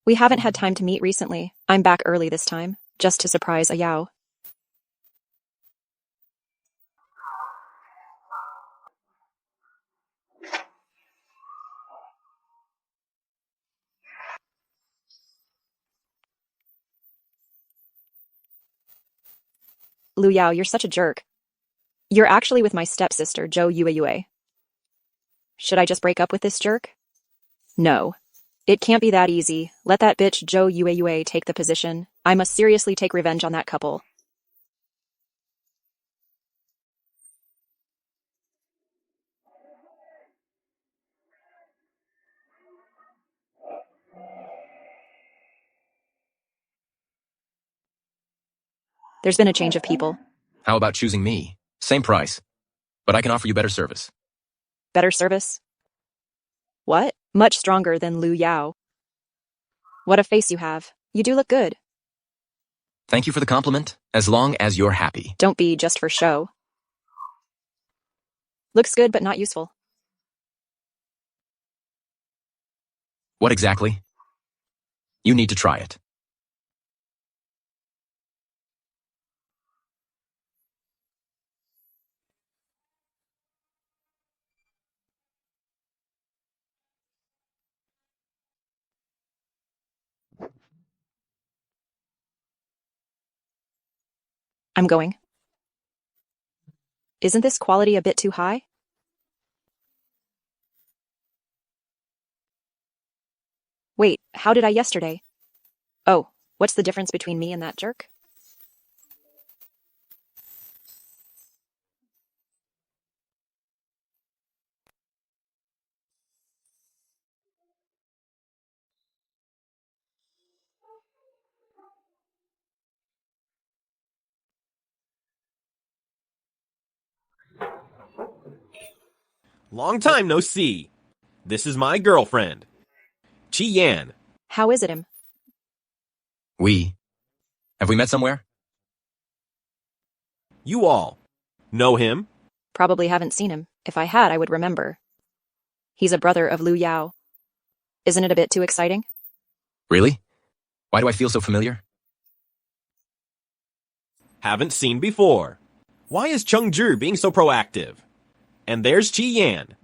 We haven't had time to meet recently. I'm back early this time, just to surprise a Yao. Liu Yao, you're such a jerk. You're actually with my stepsister, Zhou Yue. Should I just break up with this jerk? No. It can't be that easy. Let that bitch Zhou Yue take the position. I must seriously take revenge on that couple. There's been a change of people. How about choosing me? Same price, but I can offer you better service. Better service? What? Much stronger than Liu Yao. What a face you have. You do look good. Thank you for the compliment, as long as you're happy. Don't be just for show. Looks good, but not useful. What exactly? You need to try it. I'm going. Isn't this quality a bit too high? Wait, how did I yesterday? Oh, what's the difference between me and that jerk? Long time no see. This is my girlfriend, Chi Yan. How is it him? Have we met somewhere? You all know him? Probably haven't seen him. If I had, I would remember. He's a brother of Liu Yao. Isn't it a bit too exciting? Really? Why do I feel so familiar? Haven't seen before. Why is Chung Zhi being so proactive? And there's Chi Yan.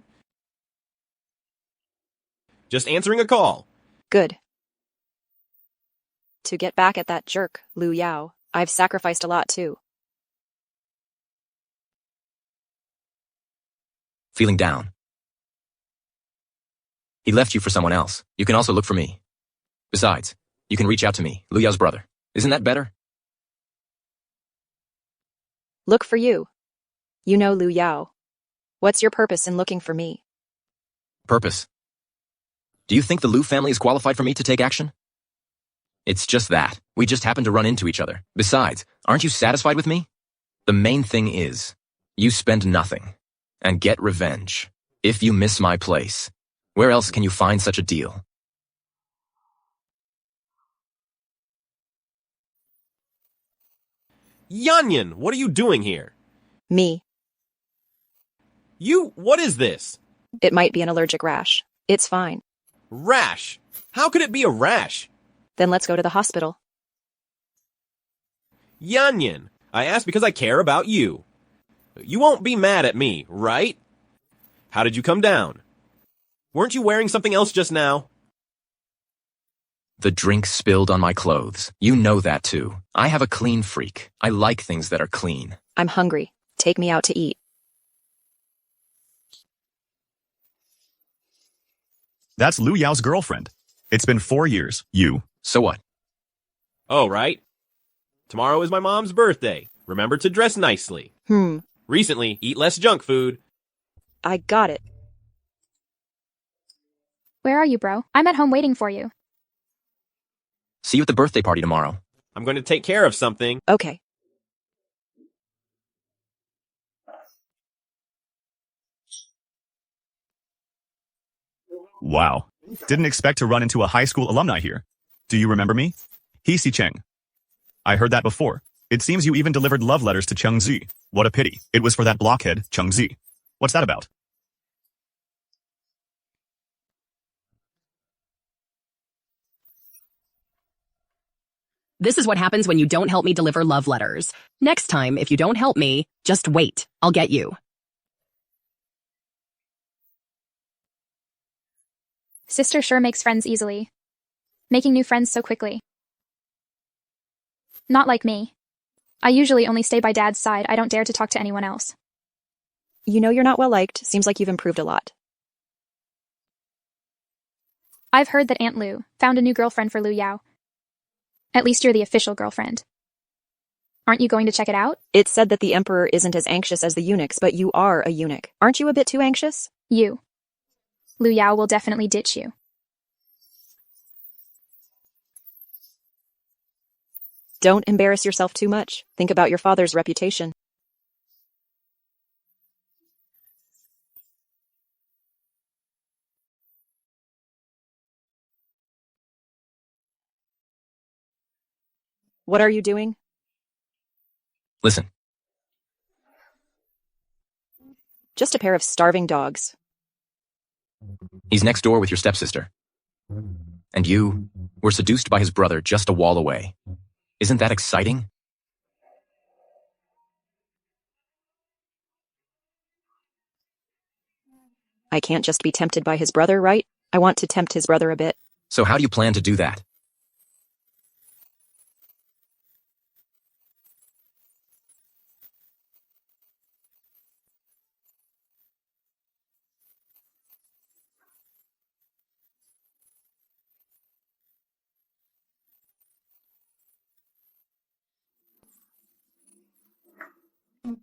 Just answering a call. Good. To get back at that jerk, Liu Yao, I've sacrificed a lot too. Feeling down. He left you for someone else. You can also look for me. Besides, you can reach out to me, Liu Yao's brother. Isn't that better? Look for you. You know Liu Yao. What's your purpose in looking for me? Purpose. Do you think the Liu family is qualified for me to take action? It's just that. We just happen to run into each other. Besides, aren't you satisfied with me? The main thing is, you spend nothing and get revenge. If you miss my place, where else can you find such a deal? Yanyan, what are you doing here? Me. What is this? It might be an allergic rash. It's fine. Rash. How could it be a rash? Then let's go to the hospital. Yanyan, I asked because I care about you. You won't be mad at me, right? How did you come down? Weren't you wearing something else just now? The drink spilled on my clothes. You know that too. I have a clean freak. I like things that are clean. I'm hungry. Take me out to eat. That's Liu Yao's girlfriend. It's been 4 years. You. So what? Oh, right. Tomorrow is my mom's birthday. Remember to dress nicely. Recently, eat less junk food. I got it. Where are you, bro? I'm at home waiting for you. See you at the birthday party tomorrow. I'm going to take care of something. Okay. Wow. Didn't expect to run into a high school alumni here. Do you remember me? Hisi Cheng. I heard that before. It seems you even delivered love letters to Cheng Zi. What a pity. It was for that blockhead, Cheng Zi. What's that about? This is what happens when you don't help me deliver love letters. Next time, if you don't help me, just wait. I'll get you. Sister sure makes friends easily. Making new friends so quickly. Not like me. I usually only stay by Dad's side. I don't dare to talk to anyone else. You know you're not well liked. Seems like you've improved a lot. I've heard that Aunt Liu found a new girlfriend for Liu Yao. At least you're the official girlfriend. Aren't you going to check it out? It said that the emperor isn't as anxious as the eunuchs, but you are a eunuch. Aren't you a bit too anxious? You. Liu Yao will definitely ditch you. Don't embarrass yourself too much. Think about your father's reputation. What are you doing? Listen, Just a pair of starving dogs. he's next door with your stepsister. And you were seduced by his brother just a wall away. Isn't that exciting? I can't just be tempted by his brother, right? I want to tempt his brother a bit. So how do you plan to do that?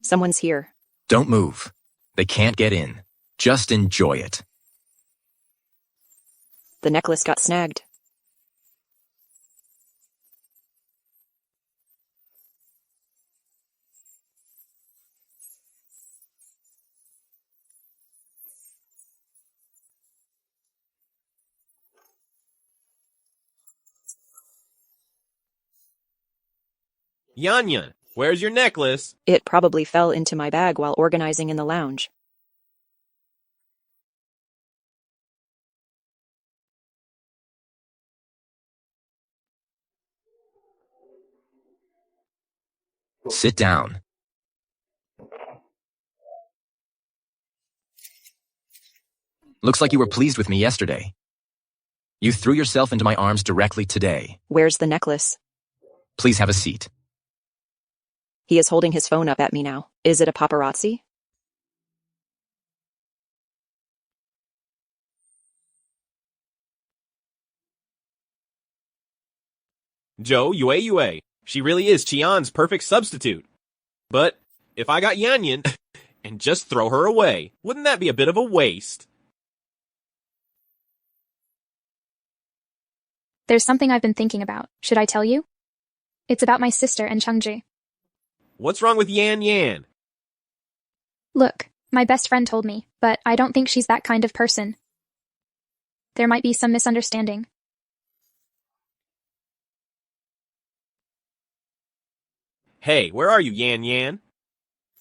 Someone's here. Don't move. They can't get in. Just enjoy it. The necklace got snagged. Yan Yan, where's your necklace? It probably fell into my bag while organizing in the lounge. Sit down. Looks like you were pleased with me yesterday. You threw yourself into my arms directly today. Where's the necklace? Please have a seat. He is holding his phone up at me now. Is it a paparazzi? Zhou Yue. She really is Qian's perfect substitute. But if I got Yan Yan and just throw her away, wouldn't that be a bit of a waste? There's something I've been thinking about. Should I tell you? It's about my sister and Chengji. What's wrong with Yan Yan? Look, my best friend told me, but I don't think she's that kind of person. There might be some misunderstanding. Hey, where are you, Yan Yan?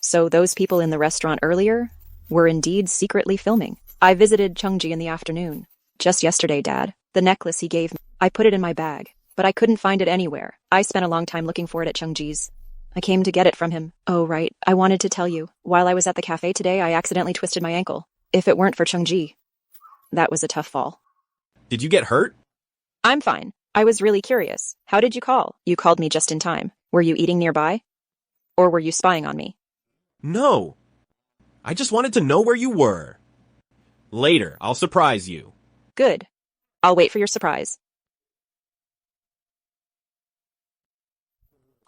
So those people in the restaurant earlier were indeed secretly filming. I visited Chengji in the afternoon. Just yesterday, Dad. The necklace he gave me. I put it in my bag, but I couldn't find it anywhere. I spent a long time looking for it at Chengji's. I came to get it from him. Oh, right. I wanted to tell you. While I was at the cafe today, I accidentally twisted my ankle. If it weren't for Chengji, that was a tough fall. Did you get hurt? I'm fine. I was really curious. How did you call? You called me just in time. Were you eating nearby? Or were you spying on me? No. I just wanted to know where you were. Later, I'll surprise you. Good. I'll wait for your surprise.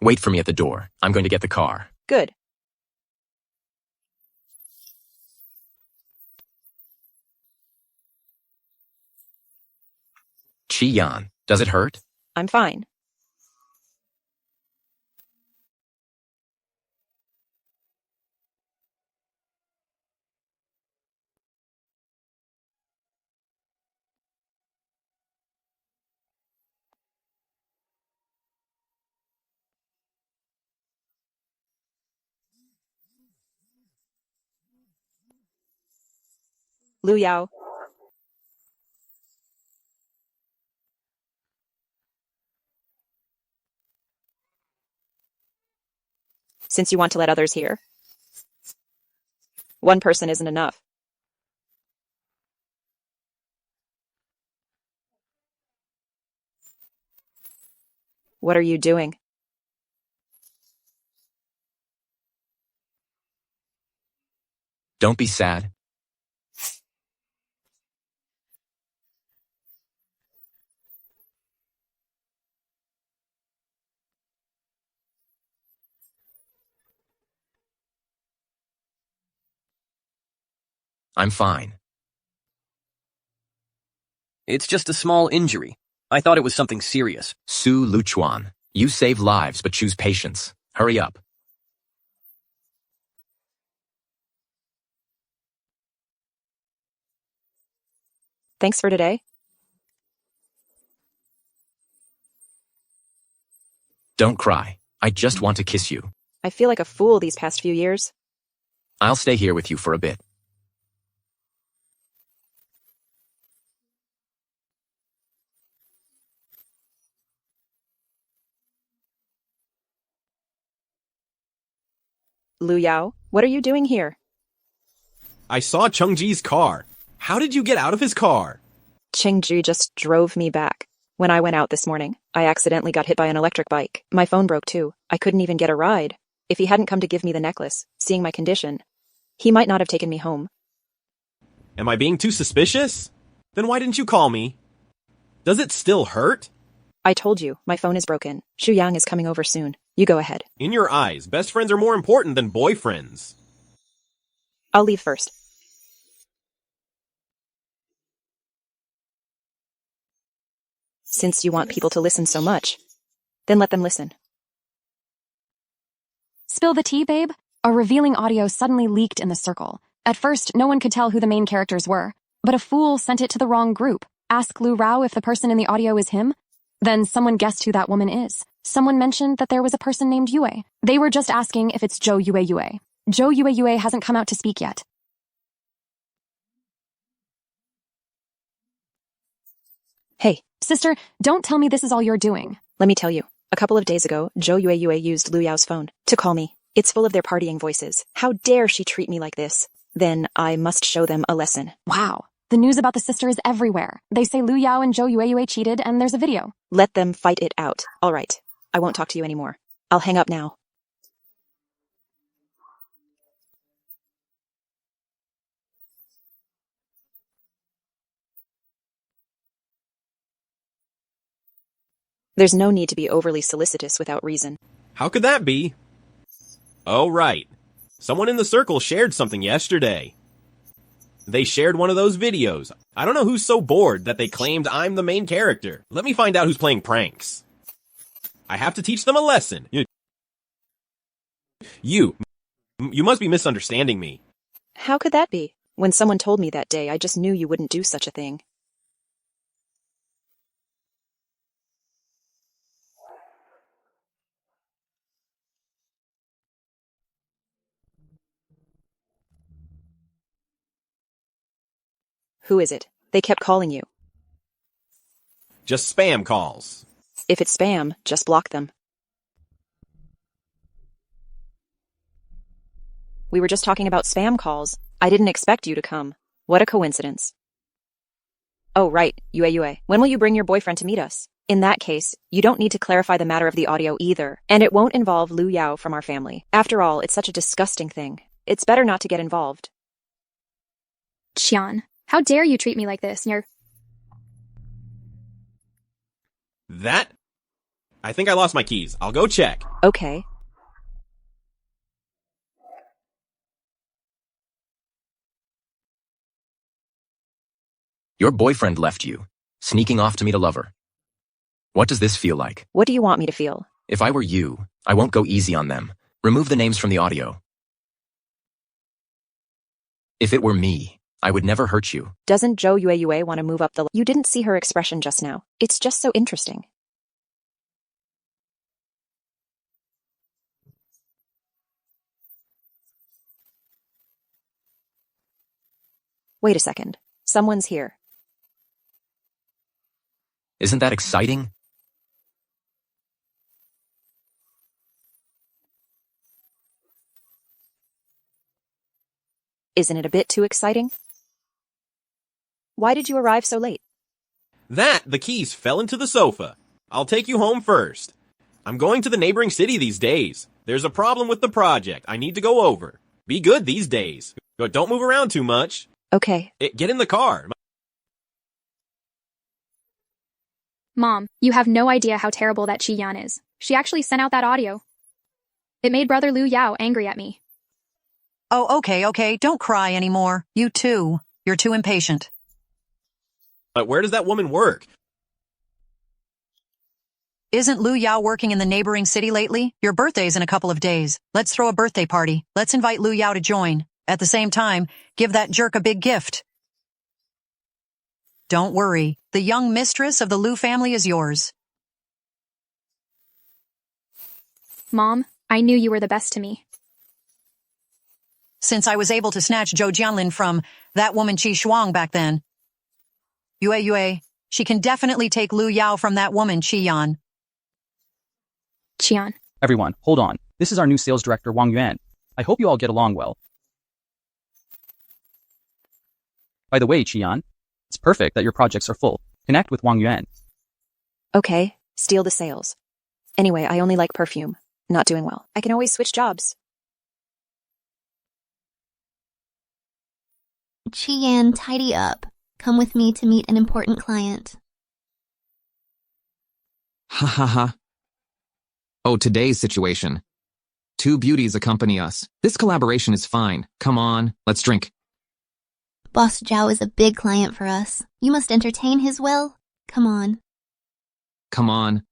Wait for me at the door. I'm going to get the car. Good. Qian, does it hurt? I'm fine. Liu Yao. since you want to let others hear. One person isn't enough. What are you doing? Don't be sad. I'm fine. It's just a small injury. I thought it was something serious. Su Luchuan, you save lives but choose patience. Hurry up. Thanks for today. Don't cry. I just want to kiss you. I feel like a fool these past few years. I'll stay here with you for a bit. Liu Yao, what are you doing here? I saw Chengji's car. How did you get out of his car? Qingji just drove me back. When I went out this morning, I accidentally got hit by an electric bike. My phone broke too. I couldn't even get a ride. If he hadn't come to give me the necklace, seeing my condition, he might not have taken me home. Am I being too suspicious? Then why didn't you call me? Does it still hurt? I told you, my phone is broken. Xu Yang is coming over soon. You go ahead. In your eyes, best friends are more important than boyfriends. I'll leave first. Since you want people to listen so much, then let them listen. Spill the tea, babe? A revealing audio suddenly leaked in the circle. At first, no one could tell who the main characters were, but a fool sent it to the wrong group. Ask Lu Rao if the person in the audio is him. Then someone guessed who that woman is. Someone mentioned that there was a person named Yue. They were just asking if it's Zhou Yue. Zhou Yue hasn't come out to speak yet. Hey, Sister, don't tell me this is all you're doing. let me tell you. A couple of days ago, Zhou Yue used Liu Yao's phone to call me. It's full of their partying voices. How dare she treat me like this? Then I must show them a lesson. Wow. The news about the sister is everywhere. They say Liu Yao and Zhou Yue cheated, and there's a video. Let them fight it out. All right. I won't talk to you anymore. I'll hang up now. There's no need to be overly solicitous without reason. How could that be? Oh, right. Someone in the circle shared something yesterday. They shared one of those videos. I don't know who's so bored that they claimed I'm the main character. Let me find out who's playing pranks. I have to teach them a lesson. You must be misunderstanding me. How could that be? When someone told me that day, I just knew you wouldn't do such a thing. Who is it? They kept calling you. Just spam calls. If it's spam, just block them. We were just talking about spam calls. I didn't expect you to come. What a coincidence. Oh, right, Yue. When will you bring your boyfriend to meet us? In that case, you don't need to clarify the matter of the audio either, and it won't involve Liu Yao from our family. After all, it's such a disgusting thing. It's better not to get involved. Qian, how dare you treat me like this? That? I think I lost my keys. I'll go check. Okay. Your boyfriend left you, sneaking off to meet a lover. What does this feel like? What do you want me to feel? If I were you, I won't go easy on them. Remove the names from the audio. If it were me, I would never hurt you. Doesn't Zhou Yue want to move up the... You didn't see her expression just now. It's just so interesting. Wait a second. Someone's here. Isn't that exciting? Isn't it a bit too exciting? Why did you arrive so late? The keys fell into the sofa. I'll take you home first. I'm going to the neighboring city these days. There's a problem with the project I need to go over. Be good these days, but don't move around too much. Okay. Get in the car. Mom, you have no idea how terrible that Qi Yan is. She actually sent out that audio. It made Brother Liu Yao angry at me. Oh, okay. Don't cry anymore. You too. You're too impatient. But where does that woman work? Isn't Liu Yao working in the neighboring city lately? Your birthday's in a couple of days. Let's throw a birthday party. Let's invite Liu Yao to join. At the same time, give that jerk a big gift. Don't worry. The young mistress of the Liu family is yours. Mom, I knew you were the best to me. Since I was able to snatch Zhou Jianlin from that woman Qi Shuang back then. Yue, she can definitely take Liu Yao from that woman Qi Yan. Qian. Everyone, hold on. This is our new sales director, Wang Yuan. I hope you all get along well. By the way, Qian, it's perfect that your projects are full. Connect with Wang Yuan. Okay, steal the sales. Anyway, I only like perfume. Not doing well. I can always switch jobs. Qian, tidy up. Come with me to meet an important client. Ha ha ha. Oh, today's situation. Two beauties accompany us. This collaboration is fine. Come on, let's drink. Boss Zhao is a big client for us. You must entertain his will. Come on. Come on.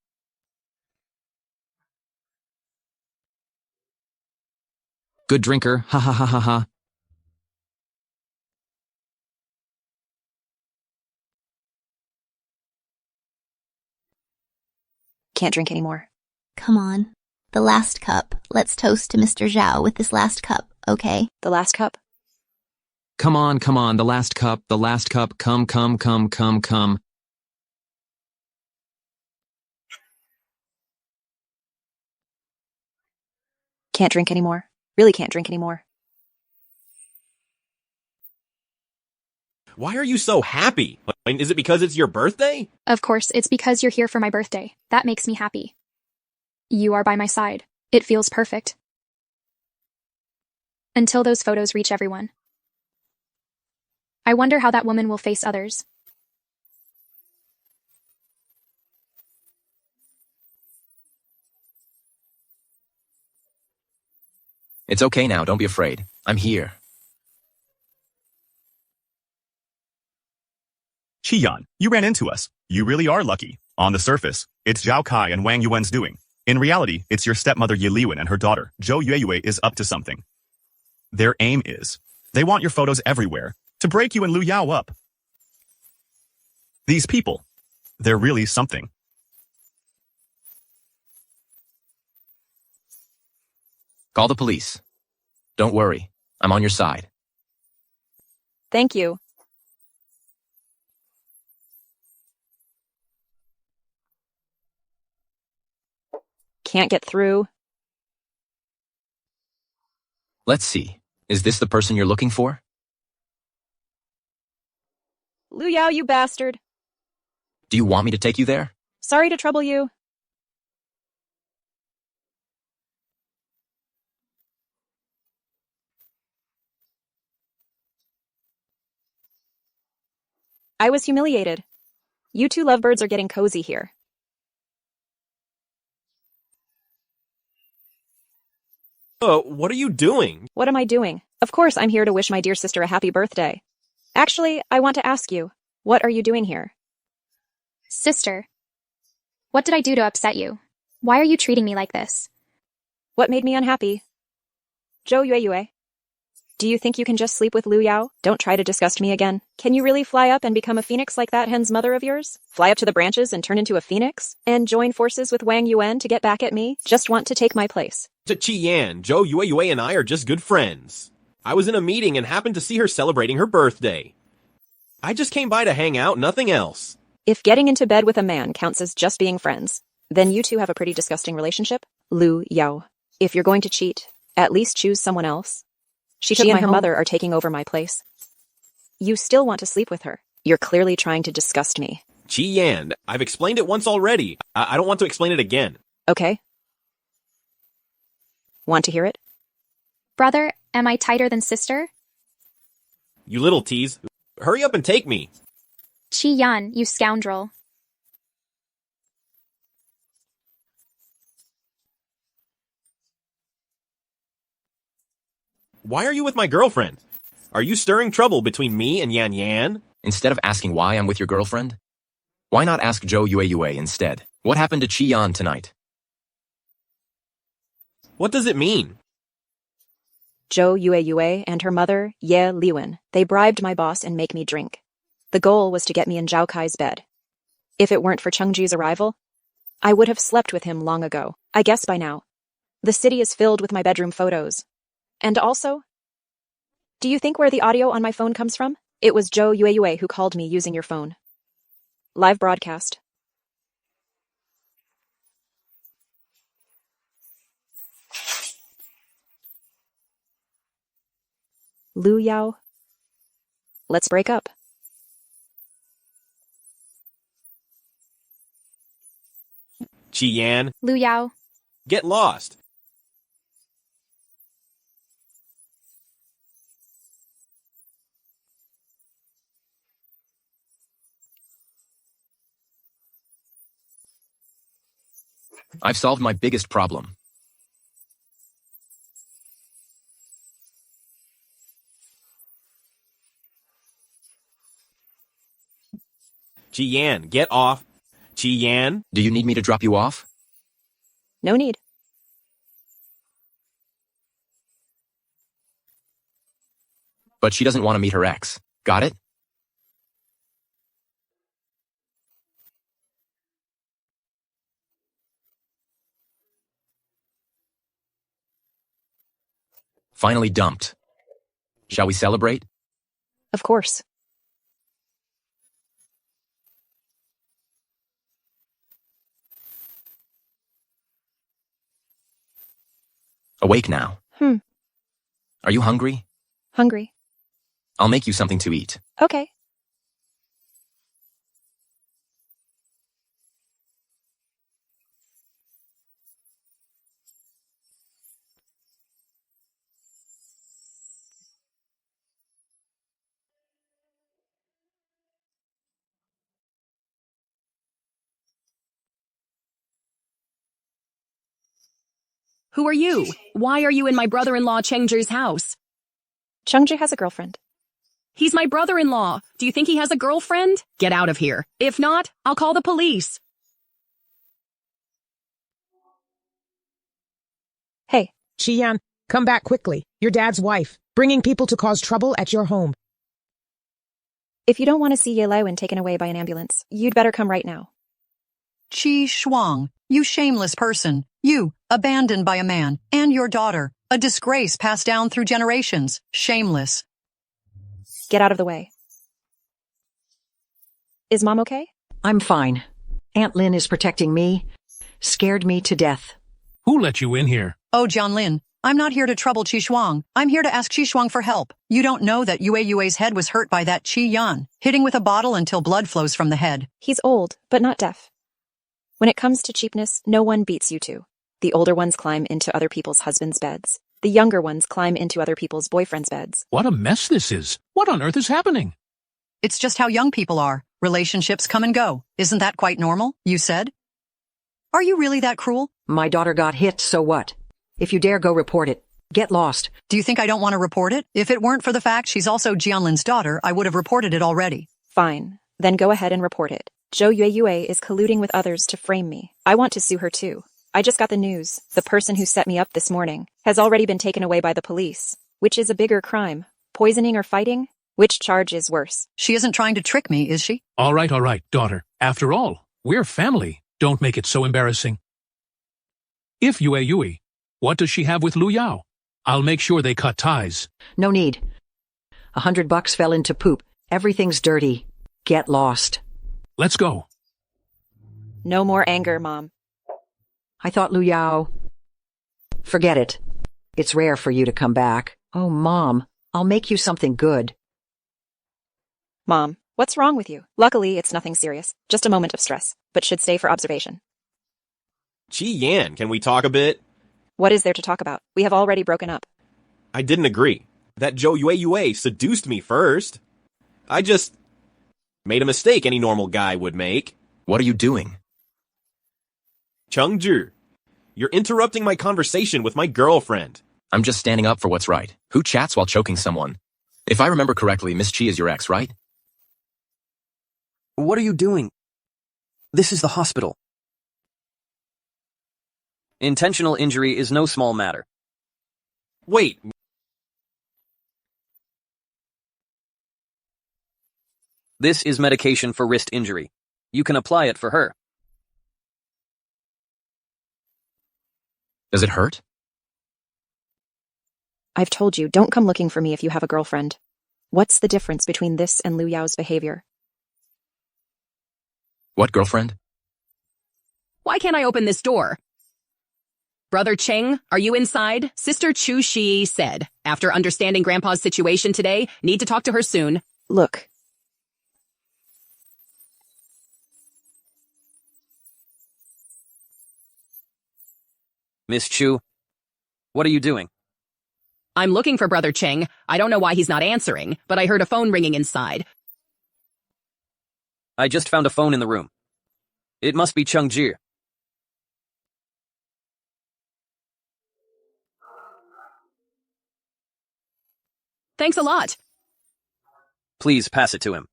Good drinker. Ha ha ha ha ha. Can't drink anymore. Come on. The last cup. Let's toast to Mr. Zhao with this last cup, okay? The last cup? Come on, the last cup, come. Can't drink anymore. Really can't drink anymore. Why are you so happy? Is it because it's your birthday? Of course, it's because you're here for my birthday. That makes me happy. You are by my side. It feels perfect. Until those photos reach everyone. I wonder how that woman will face others. It's okay now, don't be afraid. I'm here. Qiyan, you ran into us. You really are lucky. On the surface, it's Zhao Kai and Wang Yuan's doing. In reality, it's your stepmother Ye Liwen and her daughter, Zhou Yue is up to something. Their aim is, they want your photos everywhere, to break you and Liu Yao up. These people, they're really something. Call the police. Don't worry, I'm on your side. Thank you. Can't get through. Let's see. Is this the person you're looking for? Liu Yao, you bastard. Do you want me to take you there? Sorry to trouble you. I was humiliated. You two lovebirds are getting cozy here. What are you doing? What am I doing? Of course, I'm here to wish my dear sister a happy birthday. Actually, I want to ask you, what are you doing here? Sister, what did I do to upset you? Why are you treating me like this? What made me unhappy? Zhou Yue. Do you think you can just sleep with Liu Yao? Don't try to disgust me again. Can you really fly up and become a phoenix like that hen's mother of yours? Fly up to the branches and turn into a phoenix? And join forces with Wang Yuan to get back at me? Just want to take my place. Qian, Zhou Yue and I are just good friends. I was in a meeting and happened to see her celebrating her birthday. I just came by to hang out, nothing else. If getting into bed with a man counts as just being friends, then you two have a pretty disgusting relationship. Liu Yao, if you're going to cheat, at least choose someone else. She and her mother are taking over my place. You still want to sleep with her. You're clearly trying to disgust me. Chi-Yan, I've explained it once already. I don't want to explain it again. Okay. Want to hear it? Brother, am I tighter than sister? You little tease. Hurry up and take me. Chi-Yan, you scoundrel. Why are you with my girlfriend? Are you stirring trouble between me and Yan Yan? Instead of asking why I'm with your girlfriend, why not ask Zhou Yueyue instead? What happened to Chi-Yan tonight? What does it mean? Zhou Yueyue and her mother, Ye Liwen, they bribed my boss and make me drink. The goal was to get me in Zhao Kai's bed. If it weren't for Chengji's arrival, I would have slept with him long ago. I guess by now. The city is filled with my bedroom photos. And also, do you think where the audio on my phone comes from? It was Zhou Yueyue who called me using your phone. Live broadcast. Lu Yao, let's break up. Chi-Yan, Liu Yao. get lost. I've solved my biggest problem. Chi-Yan, get off. Chi-Yan, Do you need me to drop you off? No need. But she doesn't want to meet her ex. Got it? Finally dumped. Shall we celebrate? Of course. Awake now. Are you hungry? Hungry. I'll make you something to eat. Okay. Who are you? Why are you in my brother-in-law Chengji's house? Chengji has a girlfriend. He's my brother-in-law. Do you think he has a girlfriend? Get out of here. If not, I'll call the police. Hey. Chi-Yan, come back quickly. Your dad's wife, bringing people to cause trouble at your home. If you don't want to see Ye Liwen taken away by an ambulance, you'd better come right now. Qi Shuang, you shameless person. You, abandoned by a man, and your daughter. A disgrace passed down through generations. Shameless. Get out of the way. Is Mom okay? I'm fine. Aunt Lin is protecting me. Scared me to death. Who let you in here? Oh, Jianlin, I'm not here to trouble Qi Shuang. I'm here to ask Qi Shuang for help. You don't know that Yue's head was hurt by that Qi Yan, hitting with a bottle until blood flows from the head. He's old, but not deaf. When it comes to cheapness, no one beats you two. The older ones climb into other people's husbands' beds. The younger ones climb into other people's boyfriends' beds. What a mess this is. What on earth is happening? It's just how young people are. Relationships come and go. Isn't that quite normal, you said? Are you really that cruel? My daughter got hit, so what? If you dare go report it, get lost. Do you think I don't want to report it? If it weren't for the fact she's also Jianlin's daughter, I would have reported it already. Fine. Then go ahead and report it. Zhou Yueyue is colluding with others to frame me. I want to sue her too. I just got the news. The person who set me up this morning has already been taken away by the police. Which is a bigger crime? Poisoning or fighting? Which charge is worse? She isn't trying to trick me, is she? All right, daughter. After all, we're family. Don't make it so embarrassing. If Yue, what does she have with Liu Yao? I'll make sure they cut ties. No need. $100 fell into poop. Everything's dirty. Get lost. Let's go. No more anger, Mom. I thought Liu Yao... Forget it. It's rare for you to come back. Oh, Mom, I'll make you something good. Mom, what's wrong with you? Luckily, it's nothing serious. Just a moment of stress, but should stay for observation. Yan, can we talk a bit? What is there to talk about? We have already broken up. I didn't agree. That Zhou Yue seduced me first. I just made a mistake any normal guy would make. What are you doing? Chengzhi, you're interrupting my conversation with my girlfriend. I'm just standing up for what's right. Who chats while choking someone? If I remember correctly, Miss Chi is your ex, right? What are you doing? This is the hospital. Intentional injury is no small matter. Wait. This is medication for wrist injury. You can apply it for her. Does it hurt? I've told you, don't come looking for me if you have a girlfriend. What's the difference between this and Liu Yao's behavior? What girlfriend? Why can't I open this door? Brother Cheng, are you inside? Sister Chu Shi said, after understanding Grandpa's situation today, need to talk to her soon. Look. Miss Chu, what are you doing? I'm looking for Brother Cheng. I don't know why he's not answering, but I heard a phone ringing inside. I just found a phone in the room. It must be Chengzhi. Thanks a lot. Please pass it to him.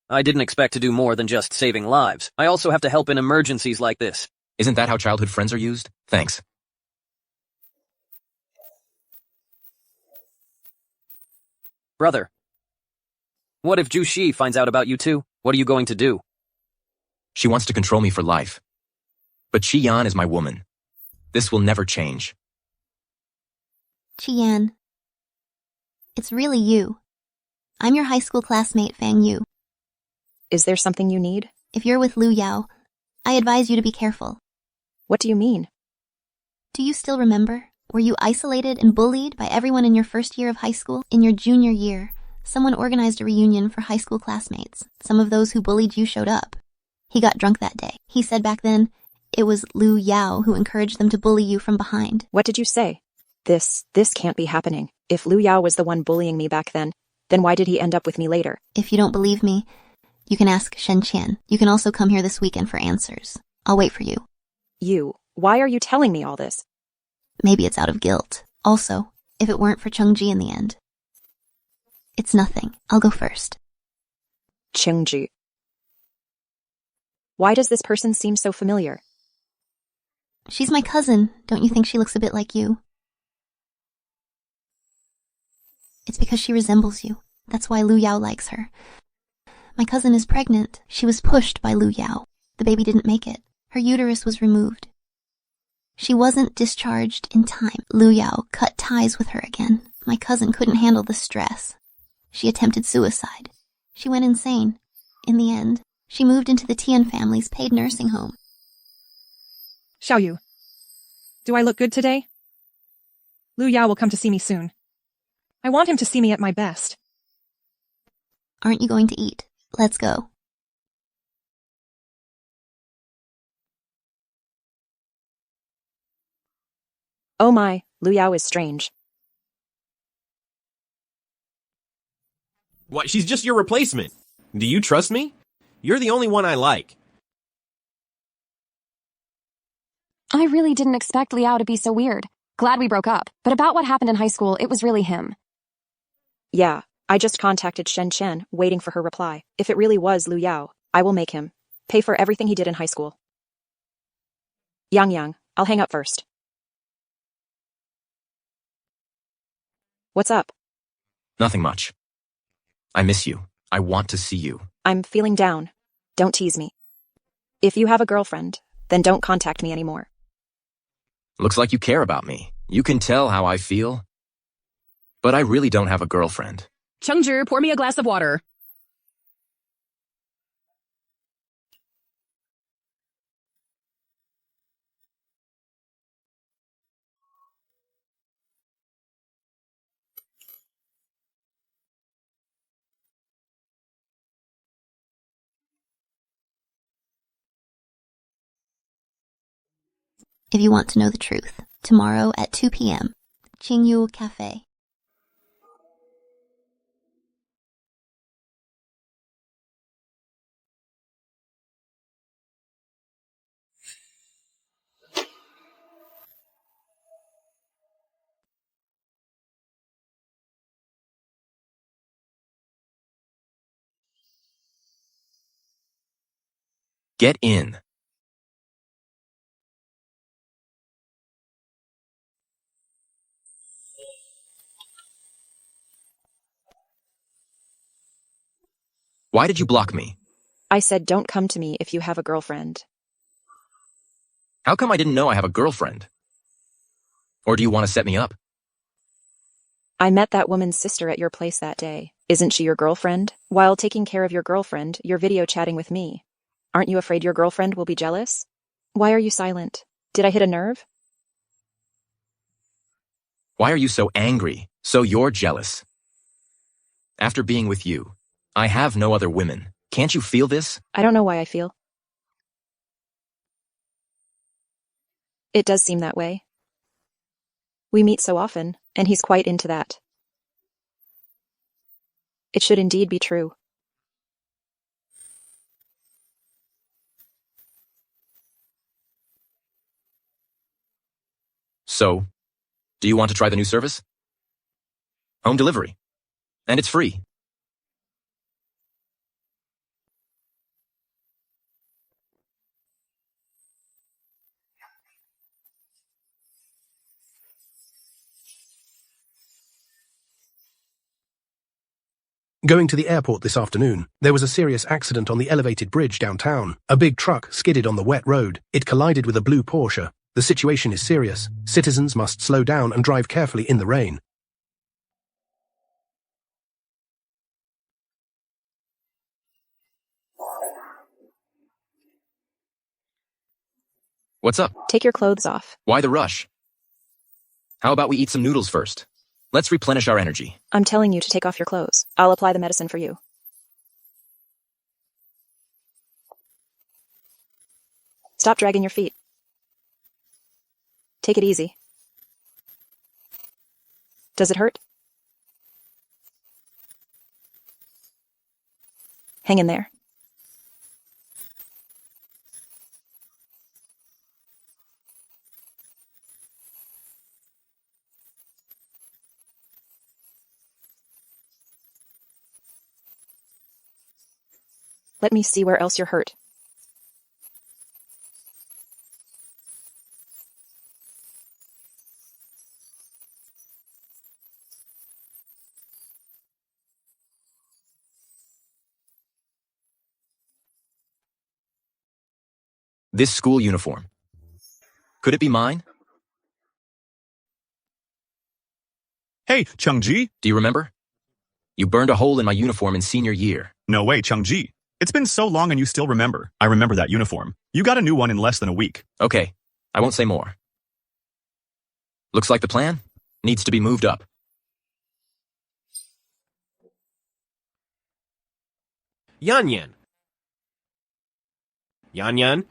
I didn't expect to do more than just saving lives. I also have to help in emergencies like this. Isn't that how childhood friends are used? Thanks. Brother, what if Zhu Shi finds out about you too? What are you going to do? She wants to control me for life. But Qian is my woman. This will never change. Qian. It's really you. I'm your high school classmate, Fang Yu. Is there something you need? If you're with Liu Yao, I advise you to be careful. What do you mean? Do you still remember? Were you isolated and bullied by everyone in your first year of high school? In your junior year, someone organized a reunion for high school classmates. Some of those who bullied you showed up. He got drunk that day. He said back then, it was Liu Yao who encouraged them to bully you from behind. What did you say? This can't be happening. If Liu Yao was the one bullying me back then why did he end up with me later? If you don't believe me, you can ask Shen Qian. You can also come here this weekend for answers. I'll wait for you. Why are you telling me all this? Maybe it's out of guilt. Also, if it weren't for Chengzhi in the end. It's nothing. I'll go first. Chengzhi. Why does this person seem so familiar? She's my cousin. Don't you think she looks a bit like you? It's because she resembles you. That's why Liu Yao likes her. My cousin is pregnant. She was pushed by Liu Yao. The baby didn't make it. Her uterus was removed. She wasn't discharged in time. Liu Yao cut ties with her again. My cousin couldn't handle the stress. She attempted suicide. She went insane. In the end, she moved into the Tian family's paid nursing home. Xiaoyu, do I look good today? Liu Yao will come to see me soon. I want him to see me at my best. Aren't you going to eat? Let's go. Oh my, Liu Yao is strange. What? She's just your replacement. Do you trust me? You're the only one I like. I really didn't expect Liao to be so weird. Glad we broke up. But about what happened in high school, it was really him. Yeah, I just contacted Shen Chen, waiting for her reply. If it really was Liu Yao, I will make him pay for everything he did in high school. Yang, I'll hang up first. What's up? Nothing much. I miss you. I want to see you. I'm feeling down. Don't tease me. If you have a girlfriend, then don't contact me anymore. Looks like you care about me. You can tell how I feel. But I really don't have a girlfriend. Chengzhi, pour me a glass of water. if you want to know the truth. Tomorrow at 2 p.m. Qingyu Cafe. Get in. Why did you block me? I said don't come to me if you have a girlfriend. How come I didn't know I have a girlfriend? Or do you want to set me up? I met that woman's sister at your place that day. Isn't she your girlfriend? While taking care of your girlfriend, you're video chatting with me. Aren't you afraid your girlfriend will be jealous? Why are you silent? Did I hit a nerve? Why are you so angry? So you're jealous. After being with you, I have no other women. Can't you feel this? I don't know why I feel. It does seem that way. We meet so often, and he's quite into that. It should indeed be true. So, do you want to try the new service? Home delivery. And it's free. Going to the airport this afternoon, there was a serious accident on the elevated bridge downtown. A big truck skidded on the wet road. It collided with a blue Porsche. The situation is serious. Citizens must slow down and drive carefully in the rain. What's up? Take your clothes off. Why the rush? How about we eat some noodles first? Let's replenish our energy. I'm telling you to take off your clothes. I'll apply the medicine for you. Stop dragging your feet. Take it easy. Does it hurt? Hang in there. Let me see where else you're hurt. This school uniform. Could it be mine? Hey, Chungji. Do you remember? You burned a hole in my uniform in senior year. No way, Chungji. It's been so long and you still remember. I remember that uniform. You got a new one in less than a week. Okay, I won't say more. Looks like the plan needs to be moved up. Yan Yan. Yan Yan?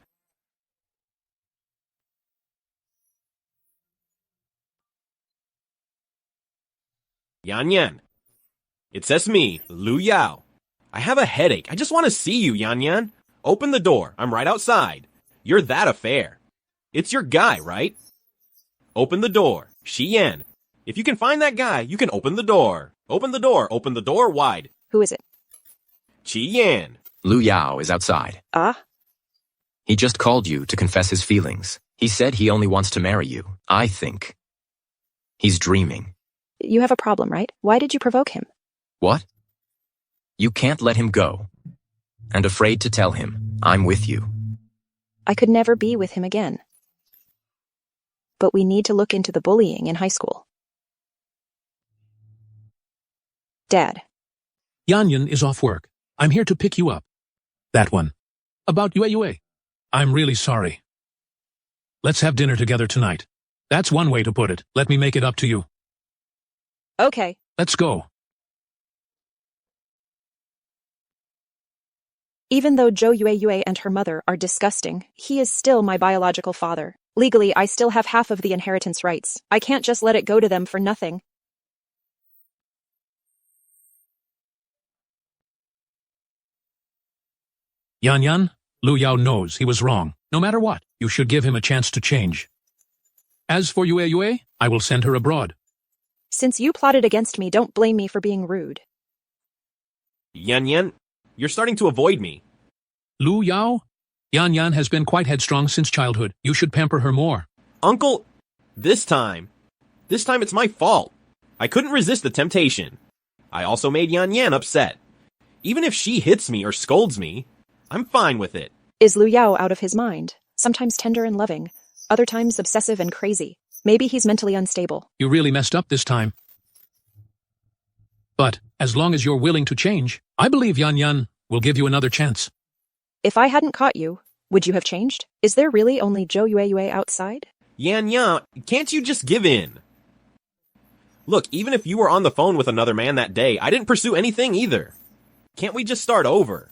Yan Yan. It says me, Liu Yao. I have a headache. I just want to see you, Yan Yan. Open the door. I'm right outside. You're that affair. It's your guy, right? Open the door. Shi Yan. If you can find that guy, you can open the door. Open the door. Open the door wide. Who is it? Qi Yan. Liu Yao is outside. Ah? He just called you to confess his feelings. He said he only wants to marry you. I think he's dreaming. You have a problem, right? Why did you provoke him? What? You can't let him go. And afraid to tell him, I'm with you. I could never be with him again. But we need to look into the bullying in high school. Dad. Yan Yan is off work. I'm here to pick you up. That one. About Yue. I'm really sorry. Let's have dinner together tonight. That's one way to put it. Let me make it up to you. Okay. Let's go. Even though Zhou Yue and her mother are disgusting, he is still my biological father. Legally, I still have half of the inheritance rights. I can't just let it go to them for nothing. Yan Yan, Liu Yao knows he was wrong. No matter what, you should give him a chance to change. As for Yue, I will send her abroad. Since you plotted against me, don't blame me for being rude. Yan Yan, you're starting to avoid me. Liu Yao, Yan Yan has been quite headstrong since childhood. You should pamper her more. Uncle, this time it's my fault. I couldn't resist the temptation. I also made Yan Yan upset. Even if she hits me or scolds me, I'm fine with it. Is Liu Yao out of his mind? Sometimes tender and loving, other times obsessive and crazy. Maybe he's mentally unstable. You really messed up this time. But, as long as you're willing to change, I believe Yan Yan will give you another chance. If I hadn't caught you, would you have changed? Is there really only Zhou Yue outside? Yan Yan, can't you just give in? Look, even if you were on the phone with another man that day, I didn't pursue anything either. Can't we just start over?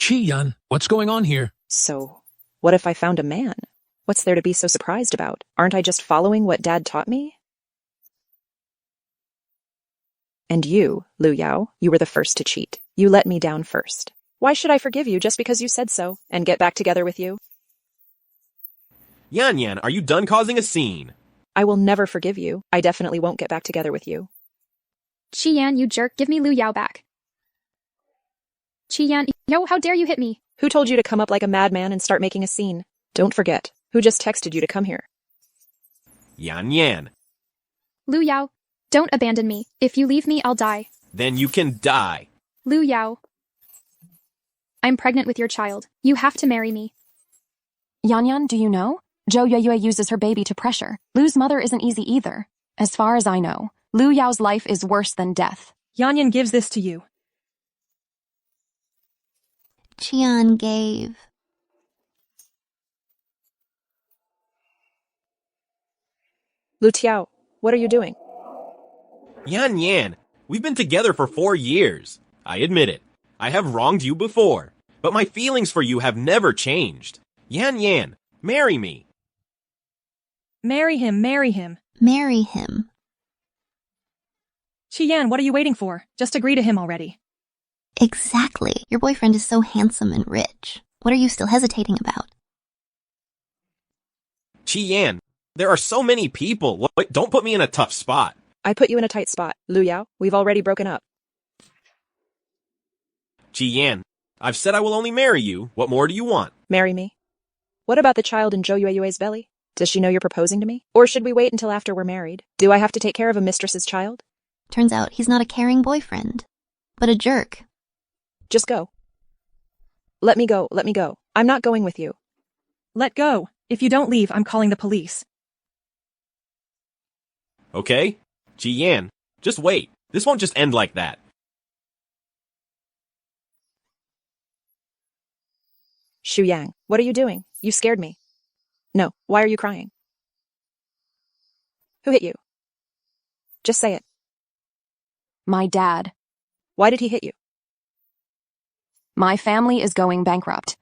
Qi Yan, what's going on here? So, what if I found a man? What's there to be so surprised about? Aren't I just following what Dad taught me? And you, Liu Yao, you were the first to cheat. You let me down first. Why should I forgive you just because you said so, and get back together with you? Yan Yan, are you done causing a scene? I will never forgive you. I definitely won't get back together with you. Qi Yan, you jerk, give me Liu Yao back. Qi Yan, yo, how dare you hit me? Who told you to come up like a madman and start making a scene? Don't forget, who just texted you to come here? Yan Yan. Liu Yao, don't abandon me. If you leave me, I'll die. Then you can die. Liu Yao. I'm pregnant with your child. You have to marry me. Yan Yan, do you know? Zhou Yue uses her baby to pressure. Liu's mother isn't easy either. As far as I know, Liu Yao's life is worse than death. Yan Yan gives this to you. Qian gave. Liu Tiao, what are you doing? Yan Yan, we've been together for 4 years. I admit it. I have wronged you before, but my feelings for you have never changed. Yan Yan, marry me. Marry him, marry him. Marry him. Qi Yan, what are you waiting for? Just agree to him already. Exactly. Your boyfriend is so handsome and rich. What are you still hesitating about? Qi Yan, there are so many people. Wait, don't put me in a tough spot. I put you in a tight spot. Liu Yao, we've already broken up. Qi Yan, I've said I will only marry you. What more do you want? Marry me? What about the child in Zhou Yue's belly? Does she know you're proposing to me? Or should we wait until after we're married? Do I have to take care of a mistress's child? Turns out he's not a caring boyfriend, but a jerk. Just go. Let me go, let me go. I'm not going with you. Let go. If you don't leave, I'm calling the police. Okay? Qi Yan, just wait. This won't just end like that. Xu Yang, what are you doing? You scared me. No, why are you crying? Who hit you? Just say it. My dad. Why did he hit you? My family is going bankrupt.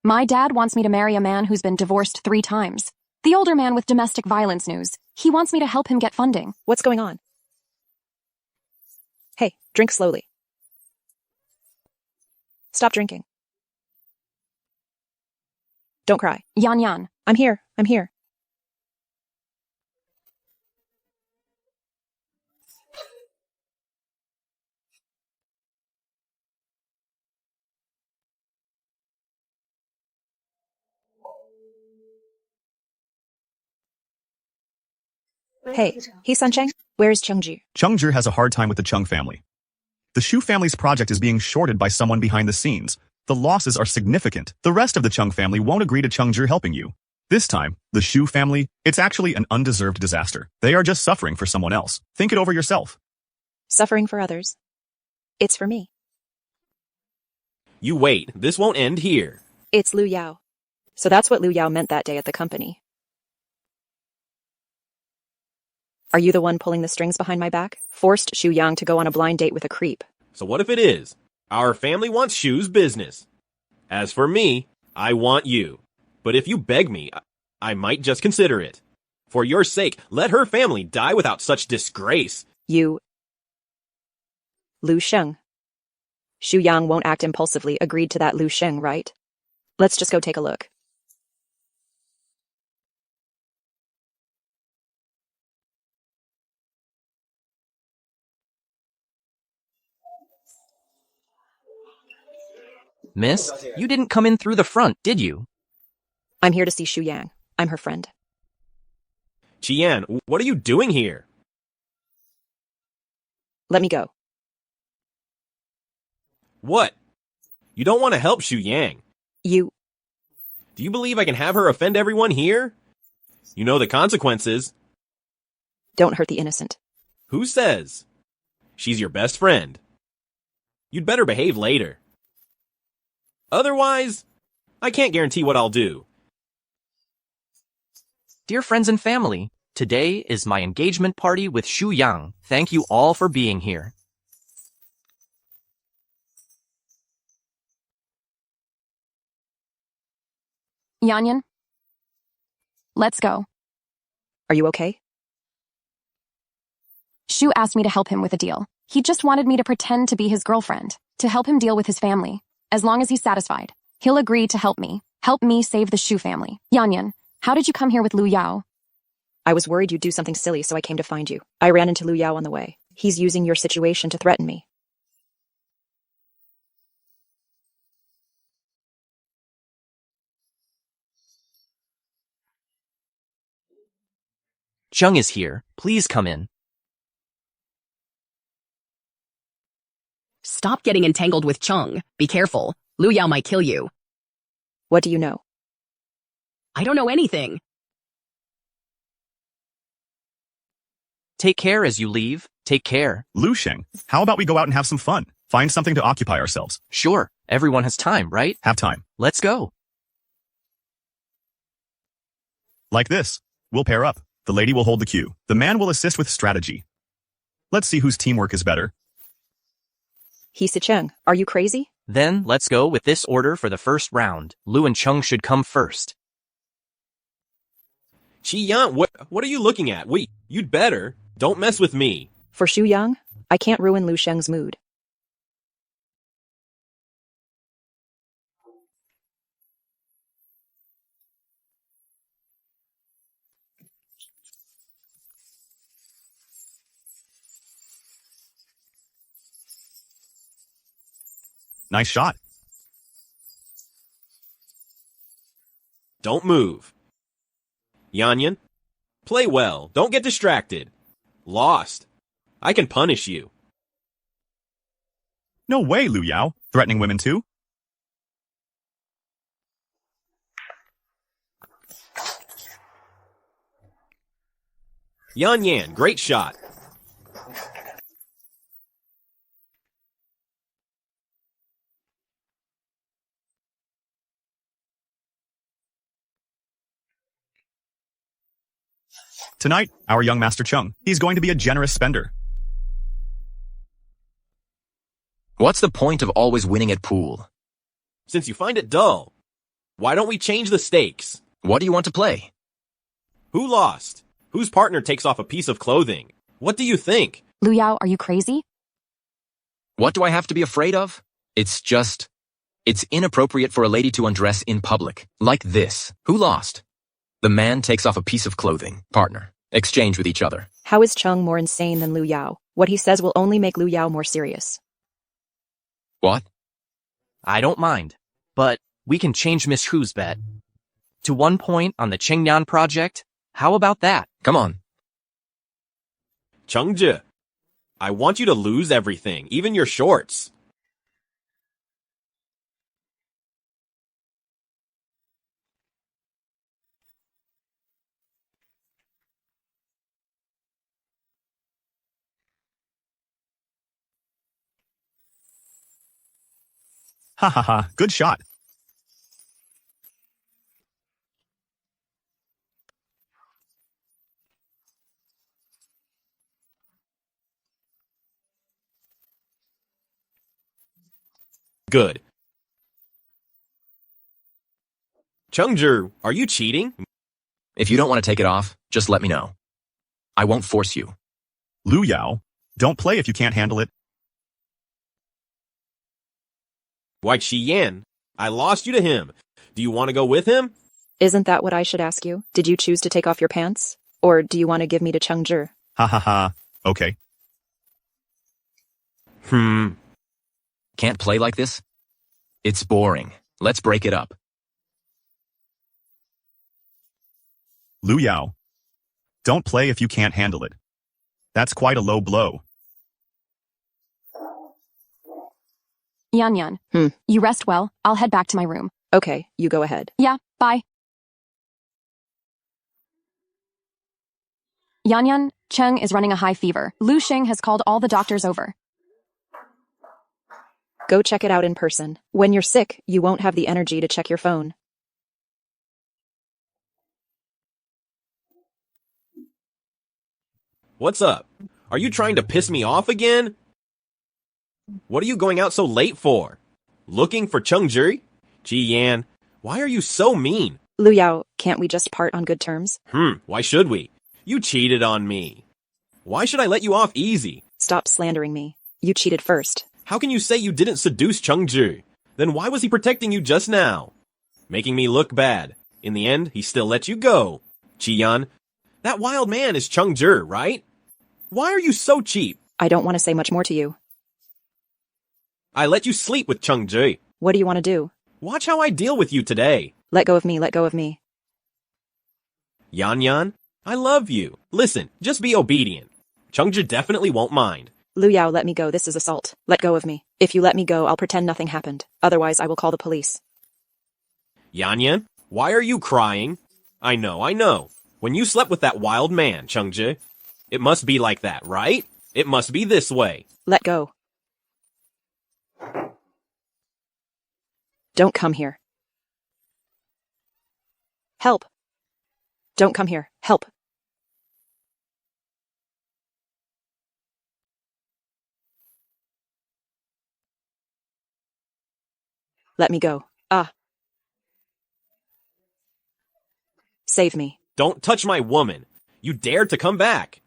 My dad wants me to marry a man who's been divorced 3 times. The older man with domestic violence news. He wants me to help him get funding. What's going on? Hey, drink slowly. Stop drinking. Don't cry. Yan Yan. I'm here. I'm here. Hey, He-san Cheng, where is Chengji? Chengji has a hard time with the Chung family. The Shu family's project is being shorted by someone behind the scenes. The losses are significant. The rest of the Chung family won't agree to Chengji helping you. This time, the Shu family, it's actually an undeserved disaster. They are just suffering for someone else. Think it over yourself. Suffering for others. It's for me. You wait. This won't end here. It's Liu Yao. So that's what Liu Yao meant that day at the company. Are you the one pulling the strings behind my back? Forced Xu Yang to go on a blind date with a creep. So what if it is? Our family wants Shu's business. As for me, I want you. But if you beg me, I might just consider it. For your sake, let her family die without such disgrace. Liu Qing. Xu Yang won't act impulsively, agreed to that Liu Qing, right? Let's just go take a look. Miss, you didn't come in through the front, did you? I'm here to see Xu Yang. I'm her friend. Qian, what are you doing here? Let me go. What? You don't want to help Xu Yang. You... Do you believe I can have her offend everyone here? You know the consequences. Don't hurt the innocent. Who says? She's your best friend. You'd better behave later. Otherwise, I can't guarantee what I'll do. Dear friends and family, today is my engagement party with Xu Yang. Thank you all for being here. Yanyan, let's go. Are you okay? Shu asked me to help him with a deal. He just wanted me to pretend to be his girlfriend, to help him deal with his family. As long as he's satisfied, he'll agree to help me save the Shu family. Yanyan, how did you come here with Liu Yao? I was worried you'd do something silly, so I came to find you. I ran into Liu Yao on the way. He's using your situation to threaten me. Chung is here. Please come in. Stop getting entangled with Chung. Be careful. Liu Yao might kill you. What do you know? I don't know anything. Take care as you leave. Take care. Liu Qing, how about we go out and have some fun? Find something to occupy ourselves. Sure. Everyone has time, right? Have time. Let's go. Like this. We'll pair up. The lady will hold the cue. The man will assist with strategy. Let's see whose teamwork is better. Hisi Cheng, are you crazy? Then, let's go with this order for the first round. Liu and Chung should come first. Qian, what are you looking at? Wait, you'd better. Don't mess with me. For Xu Yang, I can't ruin Liu Sheng's mood. Nice shot. Don't move. Yanyan, play well. Don't get distracted. Lost. I can punish you. No way, Liu Yao. Threatening women too? Yanyan, great shot. Tonight, our young Master Chung, he's going to be a generous spender. What's the point of always winning at pool? Since you find it dull, why don't we change the stakes? What do you want to play? Who lost? Whose partner takes off a piece of clothing? What do you think? Liu Yao, are you crazy? What do I have to be afraid of? It's inappropriate for a lady to undress in public. Like this. Who lost? The man takes off a piece of clothing. Partner. Exchange with each other. How is Chung more insane than Liu Yao? What he says will only make Liu Yao more serious. What? I don't mind, but we can change Miss Hu's bet. To 1 point on the Qingyan project. How about that? Come on. Chengzhi, I want you to lose everything, even your shorts. Ha ha ha, good shot. Good. Chengzhi, are you cheating? If you don't want to take it off, just let me know. I won't force you. Liu Yao, don't play if you can't handle it. Why, Qian, I lost you to him. Do you want to go with him? Isn't that what I should ask you? Did you choose to take off your pants? Or do you want to give me to Chengzhi? Ha ha ha. Okay. Can't play like this? It's boring. Let's break it up. Liu Yao, don't play if you can't handle it. That's quite a low blow. Yan Yan. You rest well. I'll head back to my room. Okay, you go ahead. Yeah, bye. Yan Yan, Cheng is running a high fever. Liu Qing has called all the doctors over. Go check it out in person. When you're sick, you won't have the energy to check your phone. What's up? Are you trying to piss me off again? What are you going out so late for? Looking for Chengzhi? Qian, why are you so mean? Liu Yao, can't we just part on good terms? Why should we? You cheated on me. Why should I let you off easy? Stop slandering me. You cheated first. How can you say you didn't seduce Chengzhi? Then why was he protecting you just now? Making me look bad. In the end, he still let you go. Qian, that wild man is Chengzhi, right? Why are you so cheap? I don't want to say much more to you. I let you sleep with Chengzhi. What do you want to do? Watch how I deal with you today. Let go of me, let go of me. Yan Yan, I love you. Listen, just be obedient. Chengzhi definitely won't mind. Liu Yao, let me go. This is assault. Let go of me. If you let me go, I'll pretend nothing happened. Otherwise, I will call the police. Yan Yan, why are you crying? I know. When you slept with that wild man, Chengzhi, it must be like that, right? It must be this way. Let go. Don't come here. Help. Don't come here. Help. Let me go. Save me. Don't touch my woman. You dared to come back.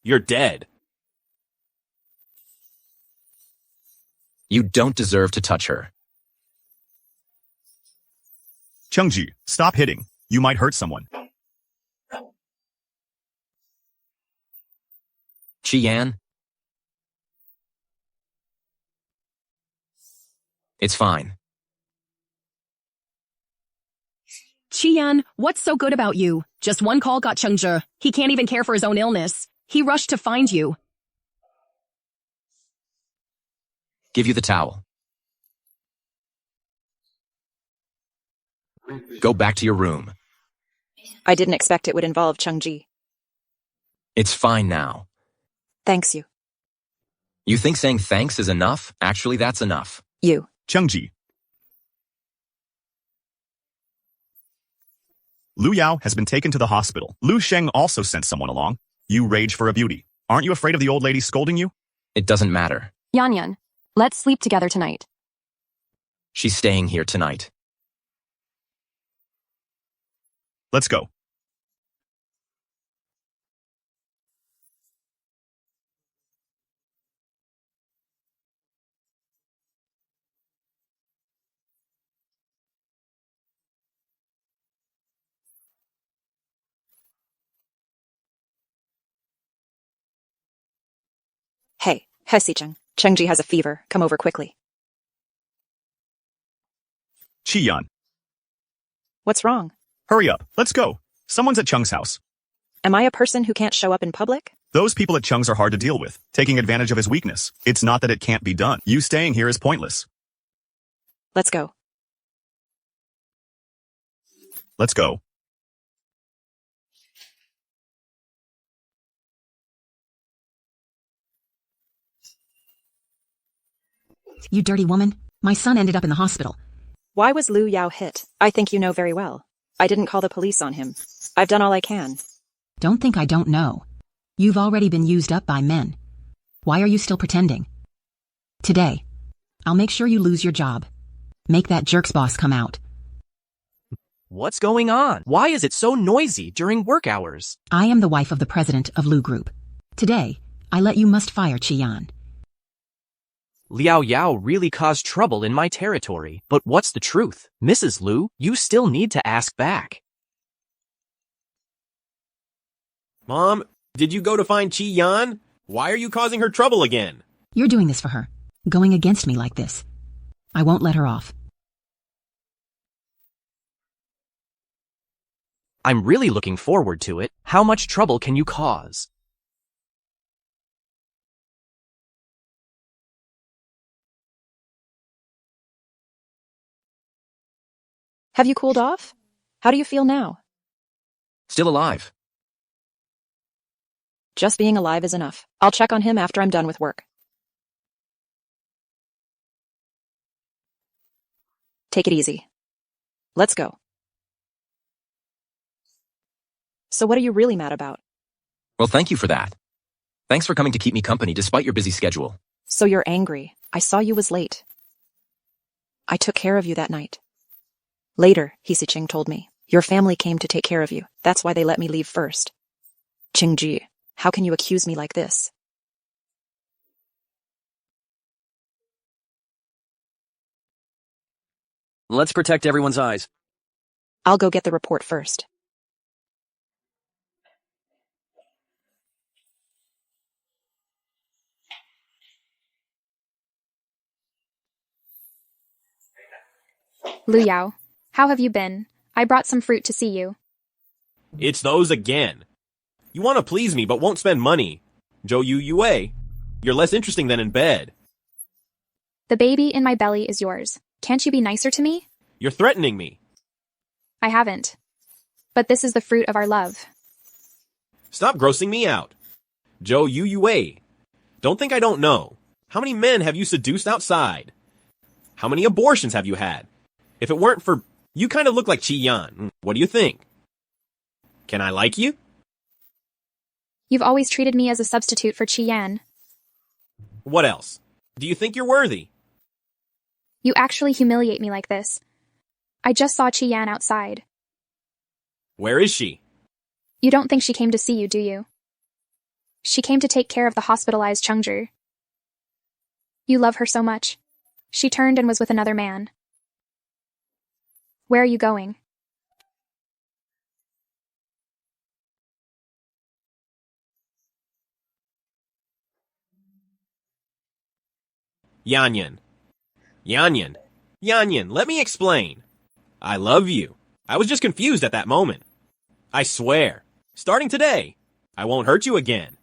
You're dead. You don't deserve to touch her. Chengzhi, stop hitting. You might hurt someone. Qian? It's fine. Qian, what's so good about you? Just one call got Chengzhi. He can't even care for his own illness. He rushed to find you. Give you the towel. Go back to your room. I didn't expect it would involve Chengzhi. It's fine now. Thanks you. You think saying thanks is enough? Actually, that's enough. You. Chengzhi. Liu Yao has been taken to the hospital. Liu Qing also sent someone along. You rage for a beauty. Aren't you afraid of the old lady scolding you? It doesn't matter. Yan Yan, let's sleep together tonight. She's staying here tonight. Let's go. Hey, Hesicheng. Chengzhi has a fever. Come over quickly. Qian, What's wrong? hurry up. Let's go. Someone's at Cheng's house. Am I a person who can't show up in public? Those people at Cheng's are hard to deal with, taking advantage of his weakness. It's not that it can't be done. You staying here is pointless. Let's go. Let's go. You dirty woman. My son ended up in the hospital. Why was Liu Yao hit? I think you know very well. I didn't call the police on him. I've done all I can. Don't think I don't know. You've already been used up by men. Why are you still pretending? Today, I'll make sure you lose your job. Make that jerk's boss come out. What's going on? Why is it so noisy during work hours? I am the wife of the president of Lu Group. Today, I let you must fire Qian. Liao Yao really caused trouble in my territory. But what's the truth? Mrs. Liu, you still need to ask back. Mom, did you go to find Qi Yan? Why are you causing her trouble again? You're doing this for her, going against me like this. I won't let her off. I'm really looking forward to it. How much trouble can you cause? Have you cooled off? How do you feel now? Still alive. Just being alive is enough. I'll check on him after I'm done with work. Take it easy. Let's go. So what are you really mad about? Well, thank you for that. Thanks for coming to keep me company despite your busy schedule. So you're angry. I saw you was late. I took care of you that night. Later, Qing told me, your family came to take care of you. That's why they let me leave first. Qingji, how can you accuse me like this? Let's protect everyone's eyes. I'll go get the report first. Liu Yao, how have you been? I brought some fruit to see you. It's those again. You want to please me but won't spend money. Zhou Yu Yue, you're less interesting than in bed. The baby in my belly is yours. Can't you be nicer to me? You're threatening me. I haven't. But this is the fruit of our love. Stop grossing me out. Zhou Yu Yue, don't think I don't know. How many men have you seduced outside? How many abortions have you had? If it weren't for... You kind of look like Qi Yan. What do you think? Can I like you? You've always treated me as a substitute for Qian. What else? Do you think you're worthy? You actually humiliate me like this. I just saw Qian outside. Where is she? You don't think she came to see you, do you? She came to take care of the hospitalized Chengzhi. You love her so much. She turned and was with another man. Where are you going? Yanyan. Yanyan. Yanyan, let me explain. I love you. I was just confused at that moment. I swear, starting today, I won't hurt you again.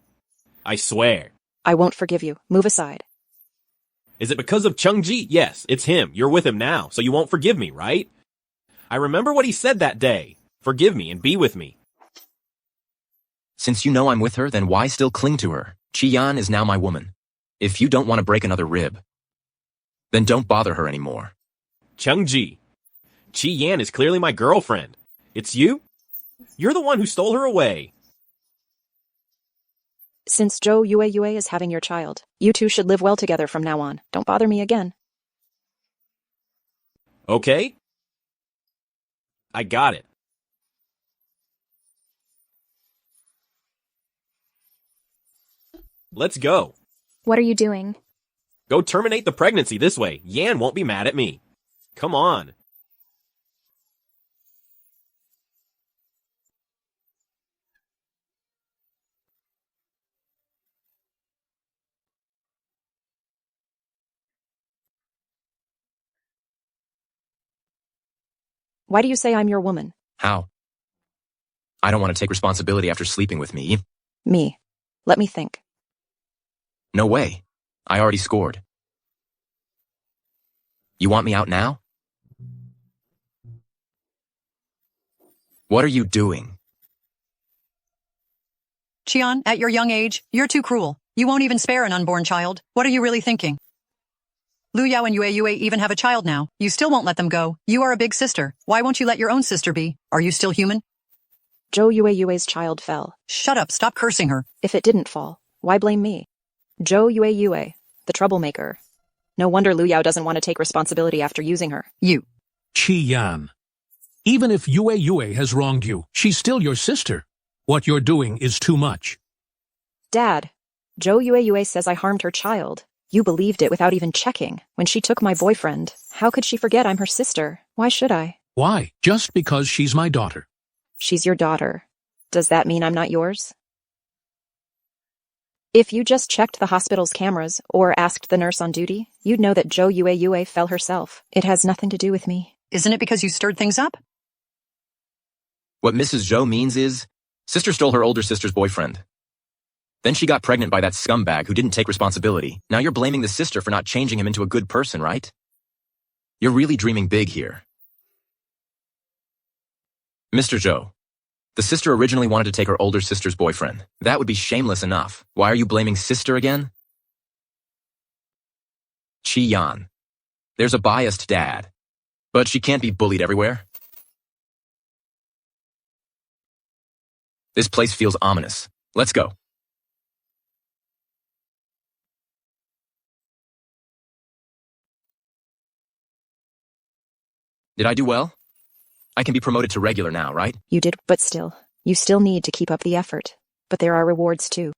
I swear. I won't forgive you. Move aside. Is it because of Chengji? Yes, it's him. You're with him now, so you won't forgive me, right? I remember what he said that day. Forgive me and be with me. Since you know I'm with her, then why still cling to her? Qi Yan is now my woman. If you don't want to break another rib, then don't bother her anymore. Chengji. Qi Yan is clearly my girlfriend. It's you? You're the one who stole her away. Since Zhou Yue is having your child, you two should live well together from now on. Don't bother me again. Okay? I got it. Let's go. What are you doing? Go terminate the pregnancy this way. Yan won't be mad at me. Come on. Why do you say I'm your woman? How? I don't want to take responsibility after sleeping with me. Me. Let me think. No way. I already scored. You want me out now? What are you doing? Qian, at your young age, you're too cruel. You won't even spare an unborn child. What are you really thinking? Liu Yao and Yue even have a child now. You still won't let them go. You are a big sister. Why won't you let your own sister be? Are you still human? Zhou Yue's child fell. Shut up. Stop cursing her. If it didn't fall, why blame me? Zhou Yue, the troublemaker. No wonder Liu Yao doesn't want to take responsibility after using her. You. Qi Yan. Even if Yue has wronged you, she's still your sister. What you're doing is too much. Dad, Zhou Yue says I harmed her child. You believed it without even checking. When she took my boyfriend, how could she forget I'm her sister? Why should I? Why? Just because she's my daughter. She's your daughter. Does that mean I'm not yours? If you just checked the hospital's cameras or asked the nurse on duty, you'd know that Zhou Yue fell herself. It has nothing to do with me. Isn't it because you stirred things up? What Mrs. Zhou means is, sister stole her older sister's boyfriend. Then she got pregnant by that scumbag who didn't take responsibility. Now you're blaming the sister for not changing him into a good person, right? You're really dreaming big here. Mr. Zhou, the sister originally wanted to take her older sister's boyfriend. That would be shameless enough. Why are you blaming sister again? Qi Yan. There's a biased dad. But she can't be bullied everywhere. This place feels ominous. Let's go. Did I do well? I can be promoted to regular now, right? You did, but still. You still need to keep up the effort. But there are rewards too.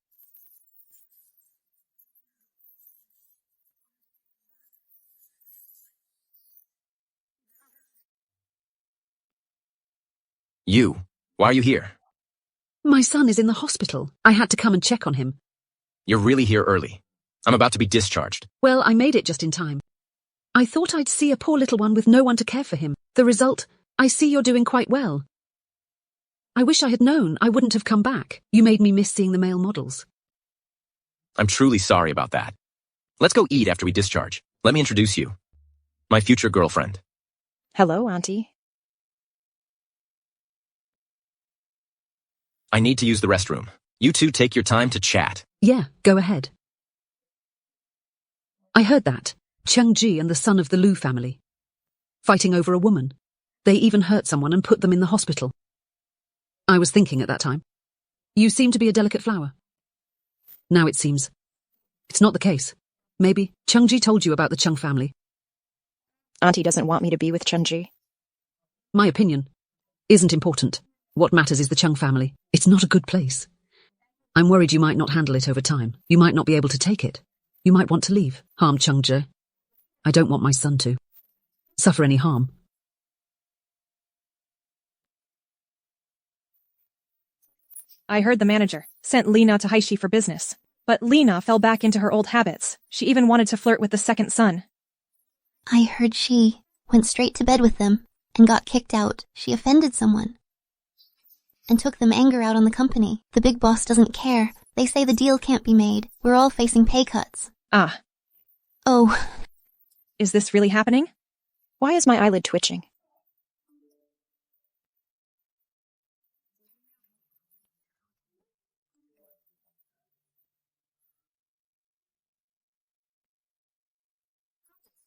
You. Why are you here? My son is in the hospital. I had to come and check on him. You're really here early. I'm about to be discharged. Well, I made it just in time. I thought I'd see a poor little one with no one to care for him. The result, I see you're doing quite well. I wish I had known. I wouldn't have come back. You made me miss seeing the male models. I'm truly sorry about that. Let's go eat after we discharge. Let me introduce you. My future girlfriend. Hello, Auntie. I need to use the restroom. You two take your time to chat. Yeah, go ahead. I heard that. Chengji and the son of the Liu family. Fighting over a woman. They even hurt someone and put them in the hospital. I was thinking at that time. You seem to be a delicate flower. Now it seems. It's not the case. Maybe Chengji told you about the Cheng family. Auntie doesn't want me to be with Chengji. My opinion isn't important. What matters is the Cheng family. It's not a good place. I'm worried you might not handle it over time. You might not be able to take it. You might want to leave, harm Chengji. I don't want my son to suffer any harm. I heard the manager sent Lena to Haishi for business. But Lena fell back into her old habits. She even wanted to flirt with the second son. I heard she went straight to bed with them and got kicked out. She offended someone and took them anger out on the company. The big boss doesn't care. They say the deal can't be made. We're all facing pay cuts. Ah. Oh. Is this really happening? Why is my eyelid twitching?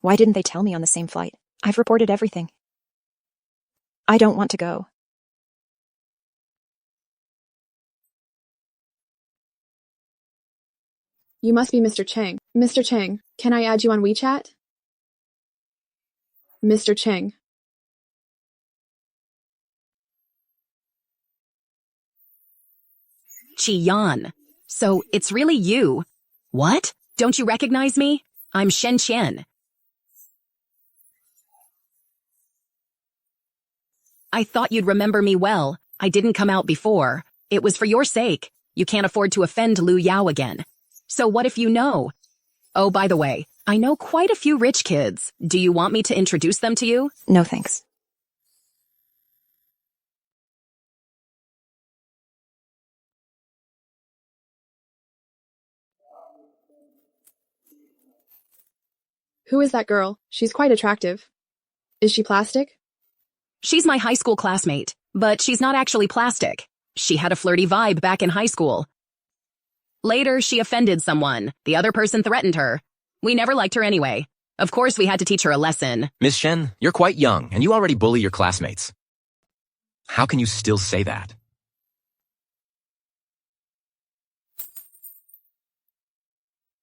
Why didn't they tell me on the same flight? I've reported everything. I don't want to go. You must be Mr. Cheng. Mr. Cheng, can I add you on WeChat? Mr. Cheng. Qi Yan. So it's really you. What? Don't you recognize me? I'm Shen Qian. I thought you'd remember me well. I didn't come out before. It was for your sake. You can't afford to offend Liu Yao again. So what if you know? Oh, by the way, I know quite a few rich kids. Do you want me to introduce them to you? No, thanks. Who is that girl? She's quite attractive. Is she plastic? She's my high school classmate, but she's not actually plastic. She had a flirty vibe back in high school. Later, she offended someone. The other person threatened her. We never liked her anyway. Of course, we had to teach her a lesson. Miss Shen, you're quite young, and you already bully your classmates. How can you still say that?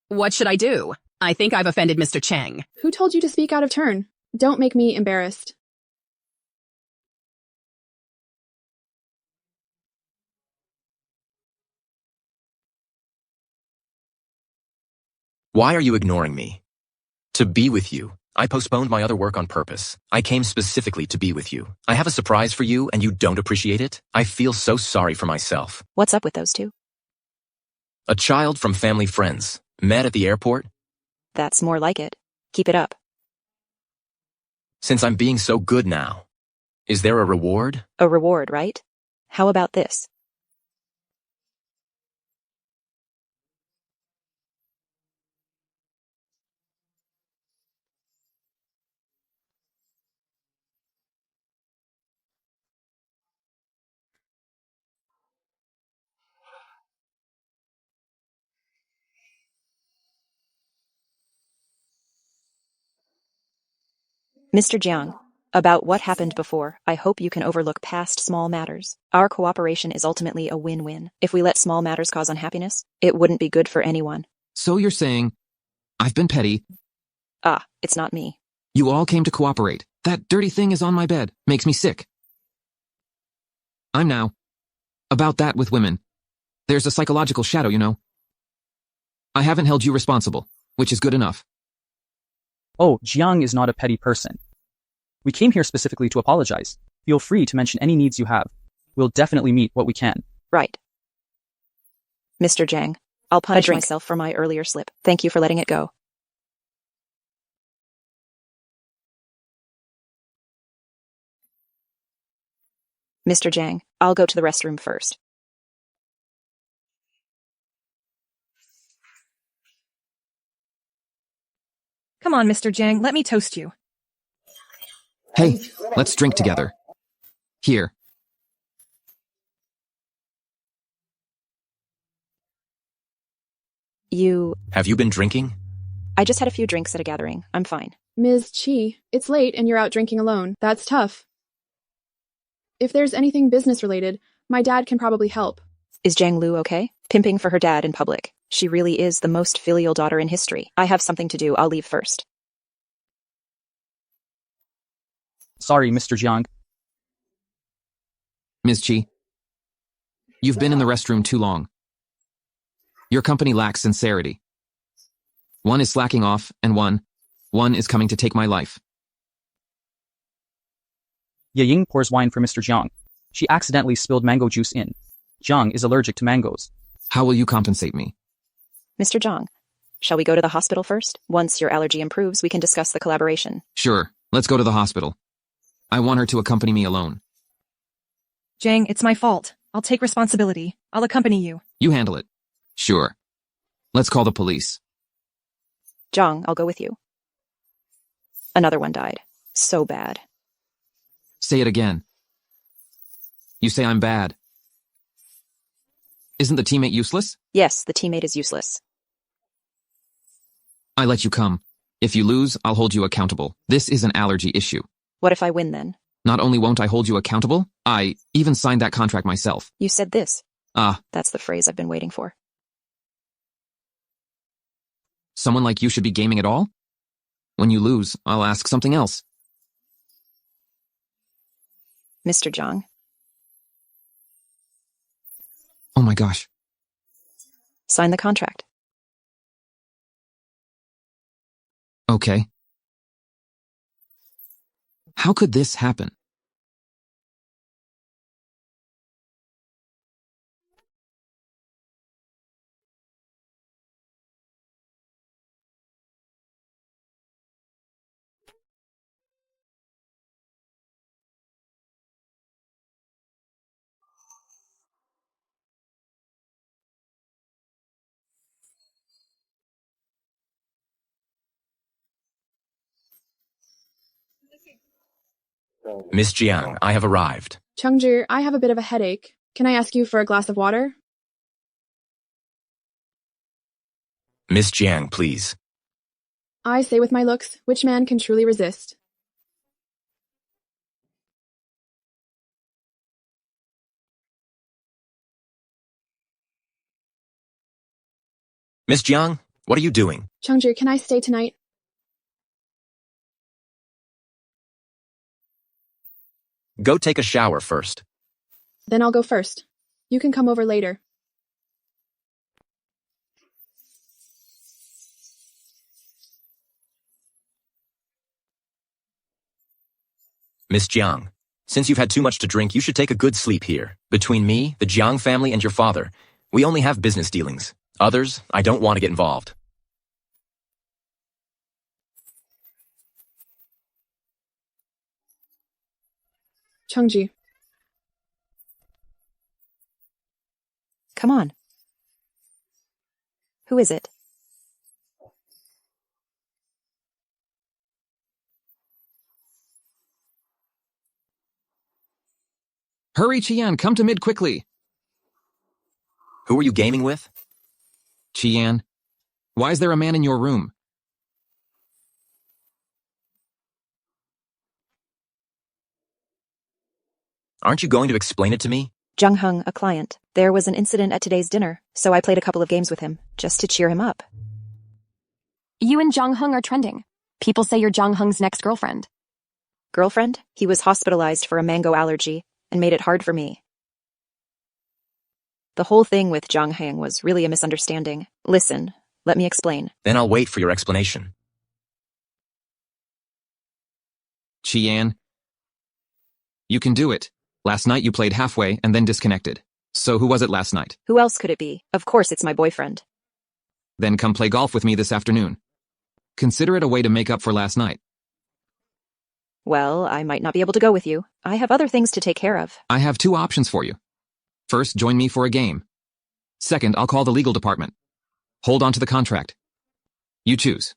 What should I do? I think I've offended Mr. Cheng. Who told you to speak out of turn? Don't make me embarrassed. Why are you ignoring me? To be with you. I postponed my other work on purpose. I came specifically to be with you. I have a surprise for you and you don't appreciate it? I feel so sorry for myself. What's up with those two? A child from family friends. Met at the airport? That's more like it. Keep it up. Since I'm being so good now, is there a reward? A reward, right? How about this? Mr. Jiang, about what happened before, I hope you can overlook past small matters. Our cooperation is ultimately a win-win. If we let small matters cause unhappiness, it wouldn't be good for anyone. So you're saying, I've been petty. Ah, it's not me. You all came to cooperate. That dirty thing is on my bed. Makes me sick. I'm now. About that with women. There's a psychological shadow, you know. I haven't held you responsible, which is good enough. Oh, Jiang is not a petty person. We came here specifically to apologize. Feel free to mention any needs you have. We'll definitely meet what we can. Right. Mr. Jiang, I'll punish myself for my earlier slip. Thank you for letting it go. Mr. Jiang, I'll go to the restroom first. Come on, Mr. Jiang, let me toast you. Hey, let's drink together. Here. Have you been drinking? I just had a few drinks at a gathering. I'm fine. Ms. Chi, it's late and you're out drinking alone. That's tough. If there's anything business-related, my dad can probably help. Is Jiang Lu okay? Pimping for her dad in public. She really is the most filial daughter in history. I have something to do. I'll leave first. Sorry, Mr. Jiang. Ms. Chi. You've been in the restroom too long. Your company lacks sincerity. One is slacking off, and one is coming to take my life. Ying pours wine for Mr. Jiang. She accidentally spilled mango juice in. Jiang is allergic to mangoes. How will you compensate me? Mr. Jiang, shall we go to the hospital first? Once your allergy improves, we can discuss the collaboration. Sure, let's go to the hospital. I want her to accompany me alone. Jiang, it's my fault. I'll take responsibility. I'll accompany you. You handle it. Sure. Let's call the police. Jiang, I'll go with you. Another one died. So bad. Say it again. You say I'm bad. Isn't the teammate useless? Yes, the teammate is useless. I let you come. If you lose, I'll hold you accountable. This is an allergy issue. What if I win then? Not only won't I hold you accountable, I even signed that contract myself. You said this. Ah. That's the phrase I've been waiting for. Someone like you should be gaming at all? When you lose, I'll ask something else. Mr. Jiang. Oh my gosh. Sign the contract. Okay. How could this happen? Miss Jiang, I have arrived. Chungju, I have a bit of a headache. Can I ask you for a glass of water? Miss Jiang, please. I say with my looks, which man can truly resist? Miss Jiang, what are you doing? Chungju, can I stay tonight? Go take a shower first. Then I'll go first. You can come over later. Miss Jiang, since you've had too much to drink, you should take a good sleep here. Between me, the Jiang family, and your father, we only have business dealings. Others, I don't want to get involved. Changji. Come on. Who is it? Hurry, Qian, come to mid quickly. Who are you gaming with? Qian, why is there a man in your room? Aren't you going to explain it to me? Jung Hung, a client. There was an incident at today's dinner, so I played a couple of games with him, just to cheer him up. You and Jung Hung are trending. People say you're Jung Hung's next girlfriend. Girlfriend? He was hospitalized for a mango allergy and made it hard for me. The whole thing with Jung Hung was really a misunderstanding. Listen, let me explain. Then I'll wait for your explanation. Qian, you can do it. Last night you played halfway and then disconnected. So who was it last night? Who else could it be? Of course it's my boyfriend. Then come play golf with me this afternoon. Consider it a way to make up for last night. Well, I might not be able to go with you. I have other things to take care of. I have two options for you. First, join me for a game. Second, I'll call the legal department. Hold on to the contract. You choose.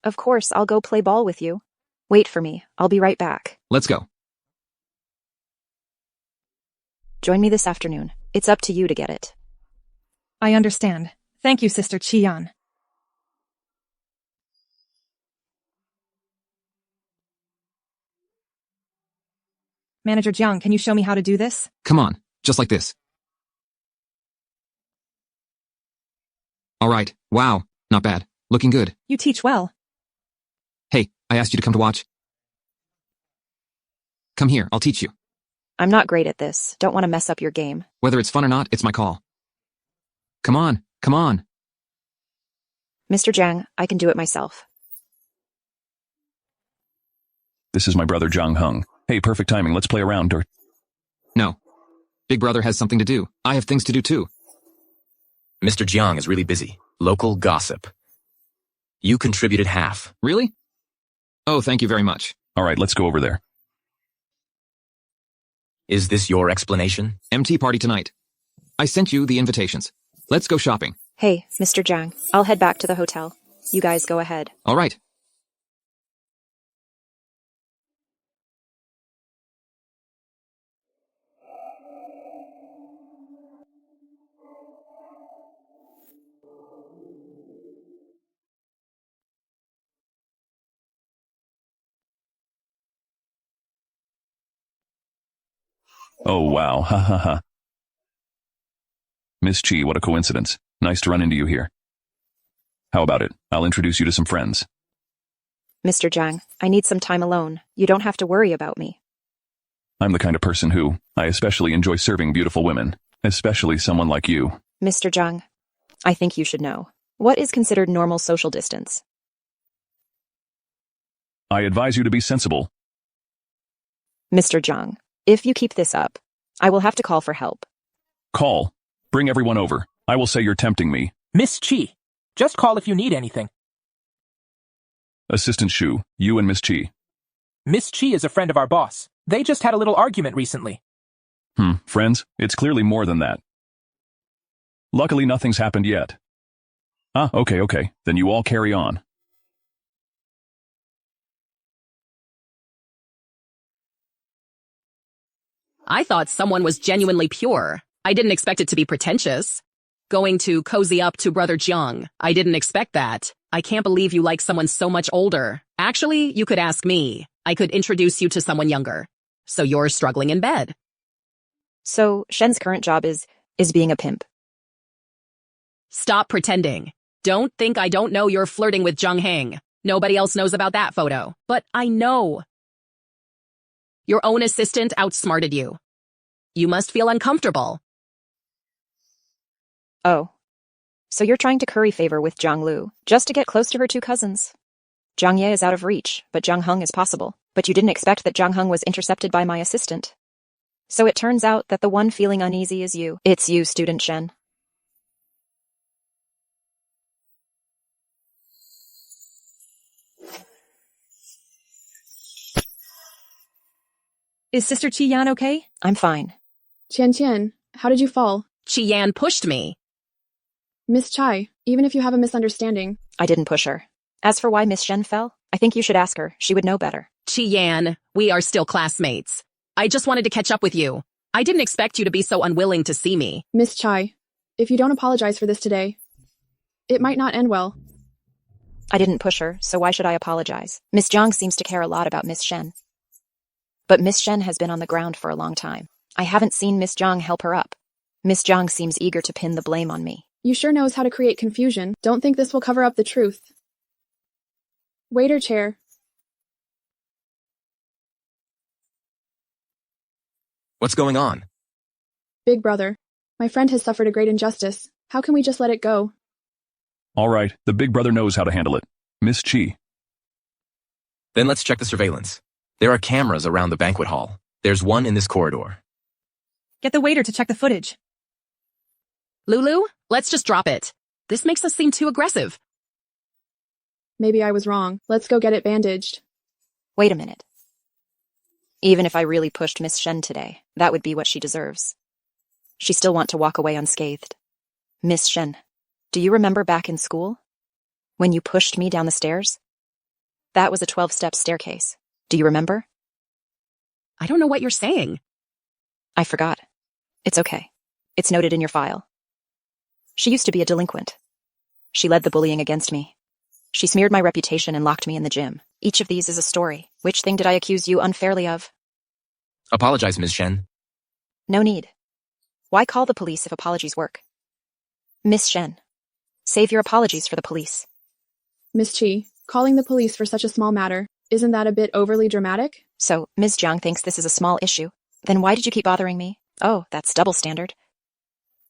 Of course, I'll go play ball with you. Wait for me. I'll be right back. Let's go. Join me this afternoon. It's up to you to get it. I understand. Thank you, Sister Qian. Manager Jiang, can you show me how to do this? Come on, just like this. All right, wow, not bad. Looking good. You teach well. Hey, I asked you to come to watch. Come here, I'll teach you. I'm not great at this. Don't want to mess up your game. Whether it's fun or not, it's my call. Come on, come on. Mr. Jiang, I can do it myself. This is my brother Jung Hung. Hey, perfect timing. Let's play a round or... No. Big brother has something to do. I have things to do too. Mr. Jiang is really busy. Local gossip. You contributed half. Really? Oh, thank you very much. All right, let's go over there. Is this your explanation? MT party tonight. I sent you the invitations. Let's go shopping. Hey, Mr. Jiang, I'll head back to the hotel. You guys go ahead. All right. Oh, wow. Ha ha ha. Miss Chi, what a coincidence. Nice to run into you here. How about it? I'll introduce you to some friends. Mr. Jiang, I need some time alone. You don't have to worry about me. I'm the kind of person who, I especially enjoy serving beautiful women, especially someone like you. Mr. Jiang, I think you should know. What is considered normal social distance? I advise you to be sensible. Mr. Jiang, if you keep this up, I will have to call for help. Call. Bring everyone over. I will say you're tempting me. Miss Chi, just call if you need anything. Assistant Shu, you and Miss Chi. Miss Chi is a friend of our boss. They just had a little argument recently. Friends, it's clearly more than that. Luckily, nothing's happened yet. Okay. Then you all carry on. I thought someone was genuinely pure. I didn't expect it to be pretentious. Going to cozy up to Brother Jiang. I didn't expect that. I can't believe you like someone so much older. Actually, you could ask me. I could introduce you to someone younger. So you're struggling in bed. So, Shen's current job is being a pimp. Stop pretending. Don't think I don't know you're flirting with Jung Hang. Nobody else knows about that photo. But I know. Your own assistant outsmarted you. You must feel uncomfortable. Oh. So you're trying to curry favor with Zhang Lu, just to get close to her two cousins. Zhang Ye is out of reach, but Zhang Heng is possible. But you didn't expect that Zhang Heng was intercepted by my assistant. So it turns out that the one feeling uneasy is you. It's you, student Shen. Is Sister Qi Yan okay? I'm fine. Qian, how did you fall? Qi Yan pushed me. Miss Chai, even if you have a misunderstanding. I didn't push her. As for why Miss Shen fell, I think you should ask her. She would know better. Qi Yan, we are still classmates. I just wanted to catch up with you. I didn't expect you to be so unwilling to see me. Miss Chai, if you don't apologize for this today, it might not end well. I didn't push her, so why should I apologize? Miss Zhang seems to care a lot about Miss Shen. But Miss Shen has been on the ground for a long time. I haven't seen Miss Zhang help her up. Miss Zhang seems eager to pin the blame on me. You sure knows how to create confusion. Don't think this will cover up the truth. Waiter chair. What's going on? Big brother, my friend has suffered a great injustice. How can we just let it go? All right, the big brother knows how to handle it. Miss Qi. Then let's check the surveillance. There are cameras around the banquet hall. There's one in this corridor. Get the waiter to check the footage. Lulu, let's just drop it. This makes us seem too aggressive. Maybe I was wrong. Let's go get it bandaged. Wait a minute. Even if I really pushed Miss Shen today, that would be what she deserves. She still want to walk away unscathed. Miss Shen, do you remember back in school? When you pushed me down the stairs? That was a 12-step staircase. Do you remember? I don't know what you're saying. I forgot. It's okay. It's noted in your file. She used to be a delinquent. She led the bullying against me. She smeared my reputation and locked me in the gym. Each of these is a story. Which thing did I accuse you unfairly of? Apologize, Ms. Shen. No need. Why call the police if apologies work? Miss Shen, save your apologies for the police. Miss Qi, calling the police for such a small matter, isn't that a bit overly dramatic? So, Ms. Jiang thinks this is a small issue. Then why did you keep bothering me? Oh, that's double standard.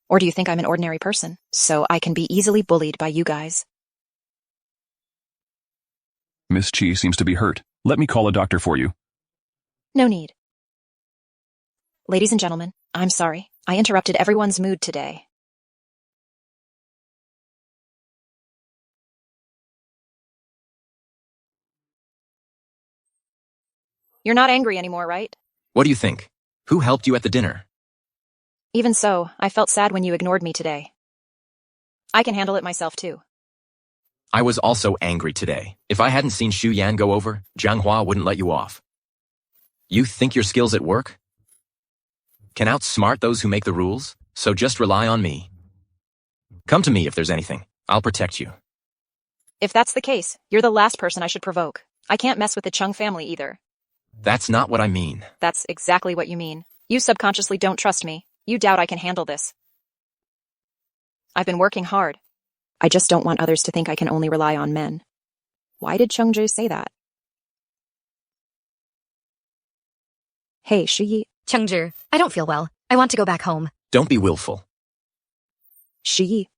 Or do you think I'm an ordinary person, so I can be easily bullied by you guys? Miss Qi seems to be hurt. Let me call a doctor for you. No need. Ladies and gentlemen, I'm sorry. I interrupted everyone's mood today. You're not angry anymore, right? What do you think? Who helped you at the dinner? Even so, I felt sad when you ignored me today. I can handle it myself too. I was also angry today. If I hadn't seen Xu Yan go over, Jiang Hua wouldn't let you off. You think your skills at work can outsmart those who make the rules? So just rely on me. Come to me if there's anything. I'll protect you. If that's the case, you're the last person I should provoke. I can't mess with the Chung family either. That's not what I mean. That's exactly what you mean. You subconsciously don't trust me. You doubt I can handle this. I've been working hard. I just don't want others to think I can only rely on men. Why did Chengzhi say that? Hey, Shi. Chengzhi, I don't feel well. I want to go back home. Don't be willful. Shi.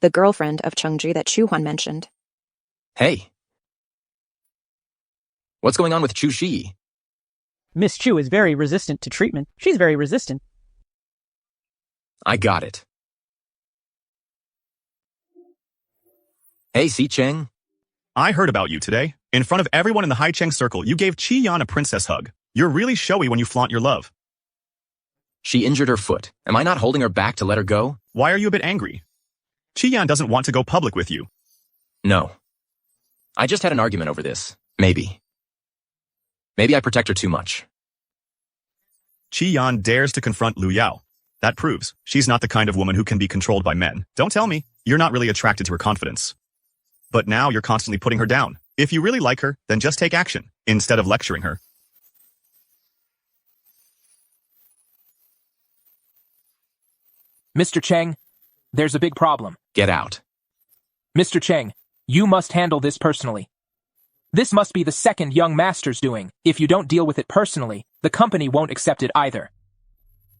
The girlfriend of Chengzhi that Chu Huan mentioned. Hey. What's going on with Chu Shi? Miss Chu is very resistant to treatment. She's very resistant. I got it. Hey, Si Cheng. I heard about you today. In front of everyone in the Hai Cheng circle, you gave Qi Yan a princess hug. You're really showy when you flaunt your love. She injured her foot. Am I not holding her back to let her go? Why are you a bit angry? Qi Yan doesn't want to go public with you. No. I just had an argument over this. Maybe. Maybe I protect her too much. Qi Yan dares to confront Liu Yao. That proves she's not the kind of woman who can be controlled by men. Don't tell me. You're not really attracted to her confidence. But now you're constantly putting her down. If you really like her, then just take action, instead of lecturing her. Mr. Cheng, there's a big problem. Get out. Mr. Cheng, you must handle this personally. This must be the second young master's doing. If you don't deal with it personally, the company won't accept it either.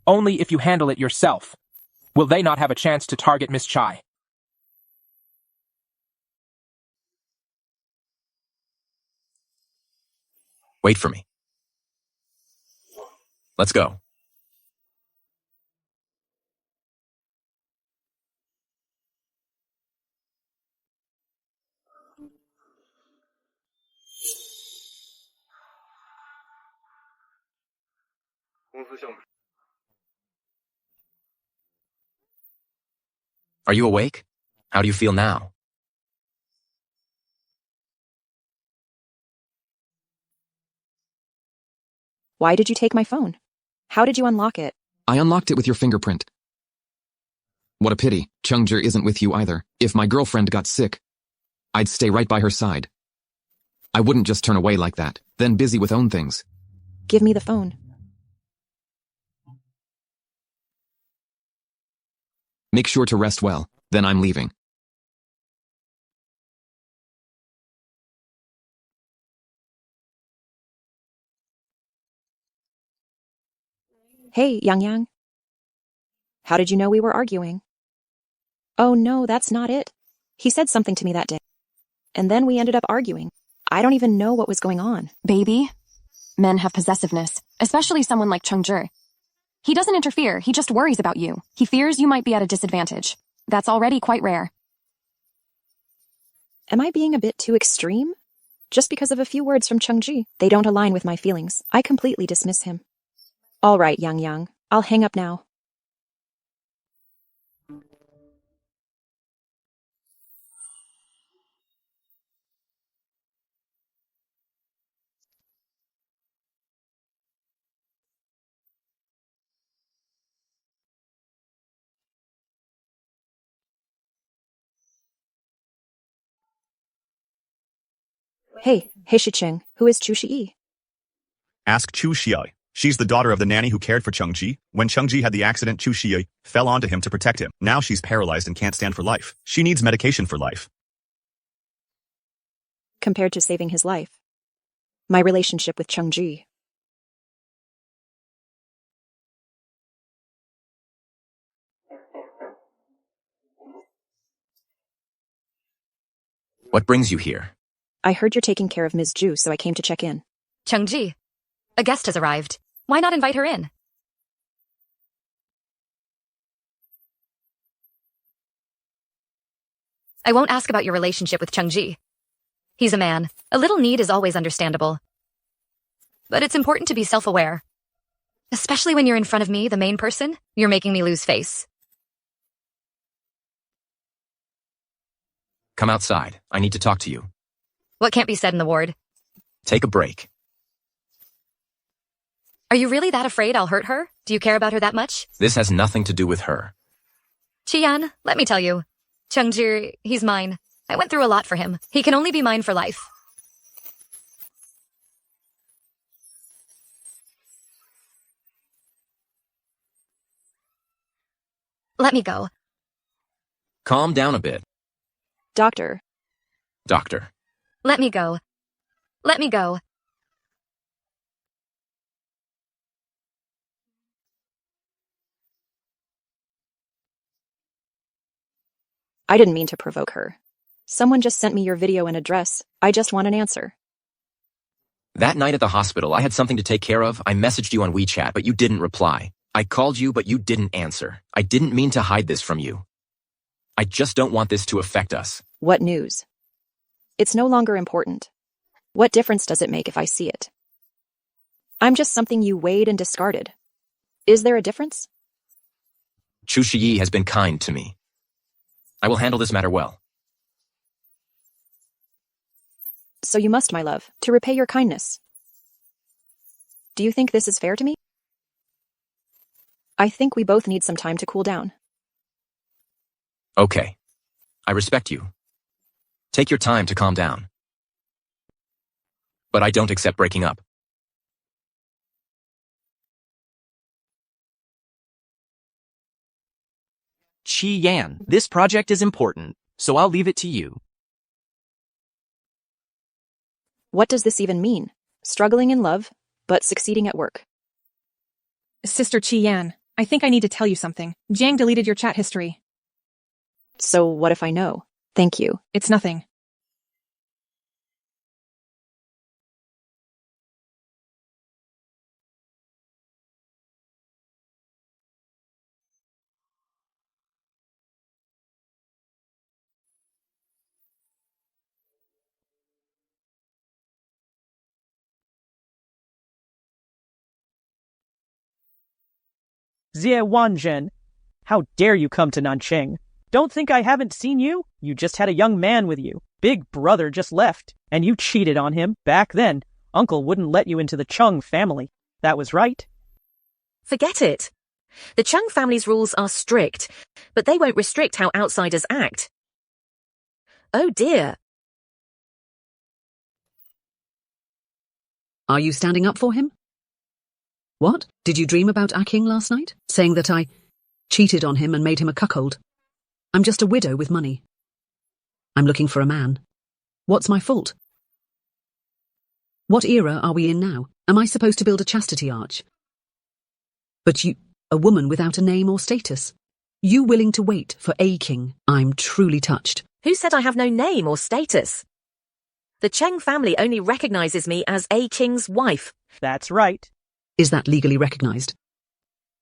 Only if you handle it yourself will they not have a chance to target Miss Chai. Wait for me. Let's go. Are you awake? How do you feel now? Why did you take my phone? How did you unlock it? I unlocked it with your fingerprint. What a pity, Chungji isn't with you either. If my girlfriend got sick, I'd stay right by her side. I wouldn't just turn away like that, then busy with own things. Give me the phone. Make sure to rest well, then I'm leaving. Hey, Yang Yang. How did you know we were arguing? Oh no, that's not it. He said something to me that day. And then we ended up arguing. I don't even know what was going on. Baby, men have possessiveness, especially someone like Chungji. He doesn't interfere, he just worries about you. He fears you might be at a disadvantage. That's already quite rare. Am I being a bit too extreme? Just because of a few words from Chungji, they don't align with my feelings. I completely dismiss him. All right, Yang Yang, I'll hang up now. Hey, Shicheng, who is Chu Shi? Ask Chu Xiai. She's the daughter of the nanny who cared for Chungji. When Chungji had the accident, Chu Xiai fell onto him to protect him. Now she's paralyzed and can't stand for life. She needs medication for life. Compared to saving his life. My relationship with Chungji. What brings you here? I heard you're taking care of Ms. Ju, so I came to check in. Chungji, a guest has arrived. Why not invite her in? I won't ask about your relationship with Chungji. He's a man. A little need is always understandable. But it's important to be self-aware. Especially when you're in front of me, the main person, you're making me lose face. Come outside. I need to talk to you. What can't be said in the ward? Take a break. Are you really that afraid I'll hurt her? Do you care about her that much? This has nothing to do with her. Qian, let me tell you. Chungji, he's mine. I went through a lot for him. He can only be mine for life. Let me go. Calm down a bit. Doctor. Doctor. Let me go. Let me go. I didn't mean to provoke her. Someone just sent me your video and address. I just want an answer. That night at the hospital, I had something to take care of. I messaged you on WeChat, but you didn't reply. I called you, but you didn't answer. I didn't mean to hide this from you. I just don't want this to affect us. What news? It's no longer important. What difference does it make if I see it? I'm just something you weighed and discarded. Is there a difference? Chu Shiyi has been kind to me. I will handle this matter well. So you must, my love, to repay your kindness. Do you think this is fair to me? I think we both need some time to cool down. Okay. I respect you. Take your time to calm down. But I don't accept breaking up. Qi Yan, this project is important, so I'll leave it to you. What does this even mean? Struggling in love, but succeeding at work. Sister Qi Yan, I think I need to tell you something. Jiang deleted your chat history. So what if I know? Thank you. It's nothing. Xie Wanzhen. How dare you come to Nanqing? Don't think I haven't seen you. You just had a young man with you. Big brother just left, and you cheated on him. Back then, uncle wouldn't let you into the Chung family. That was right. Forget it. The Chung family's rules are strict, but they won't restrict how outsiders act. Oh dear. Are you standing up for him? What? Did you dream about King last night? Saying that I cheated on him and made him a cuckold? I'm just a widow with money. I'm looking for a man. What's my fault? What era are we in now? Am I supposed to build a chastity arch? But you, a woman without a name or status. You willing to wait for a king? I'm truly touched. Who said I have no name or status? The Cheng family only recognizes me as a king's wife. That's right. Is that legally recognized?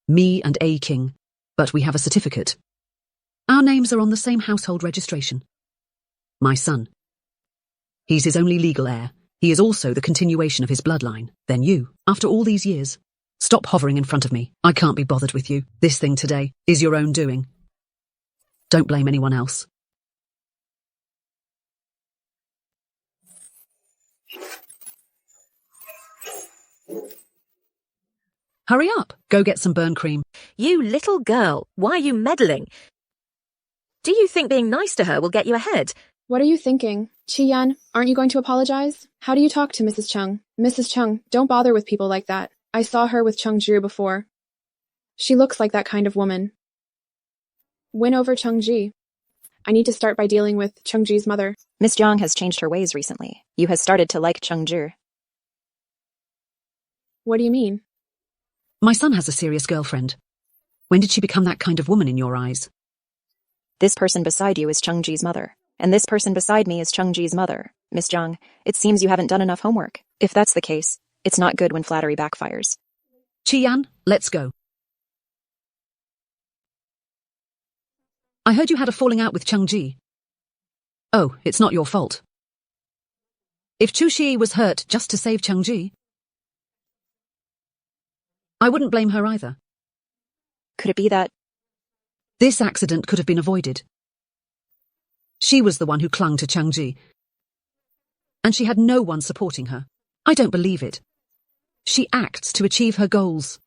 Me and a king, but we have a certificate. Our names are on the same household registration. My son. He's his only legal heir. He is also the continuation of his bloodline. Then you, after all these years, stop hovering in front of me. I can't be bothered with you. This thing today is your own doing. Don't blame anyone else. Hurry up. Go get some burn cream. You little girl, why are you meddling? Do you think being nice to her will get you ahead? What are you thinking? Chi-Yan, aren't you going to apologize? How do you talk to Mrs. Chung? Mrs. Chung, don't bother with people like that. I saw her with Chung Zhu before. She looks like that kind of woman. Win over Chung Ji. I need to start by dealing with Chung Ji's mother. Miss Jiang has changed her ways recently. You has started to like Chung Zhi. What do you mean? My son has a serious girlfriend. When did she become that kind of woman in your eyes? This person beside you is Chung Ji's mother. And this person beside me is Chung Ji's mother. Miss Jiang, it seems you haven't done enough homework. If that's the case, it's not good when flattery backfires. Chi-Yan, let's go. I heard you had a falling out with Chung Ji. Oh, it's not your fault. If Chu Xi was hurt just to save Chung Ji, I wouldn't blame her either. Could it be that this accident could have been avoided? She was the one who clung to Chung Ji, and she had no one supporting her. I don't believe it. She acts to achieve her goals.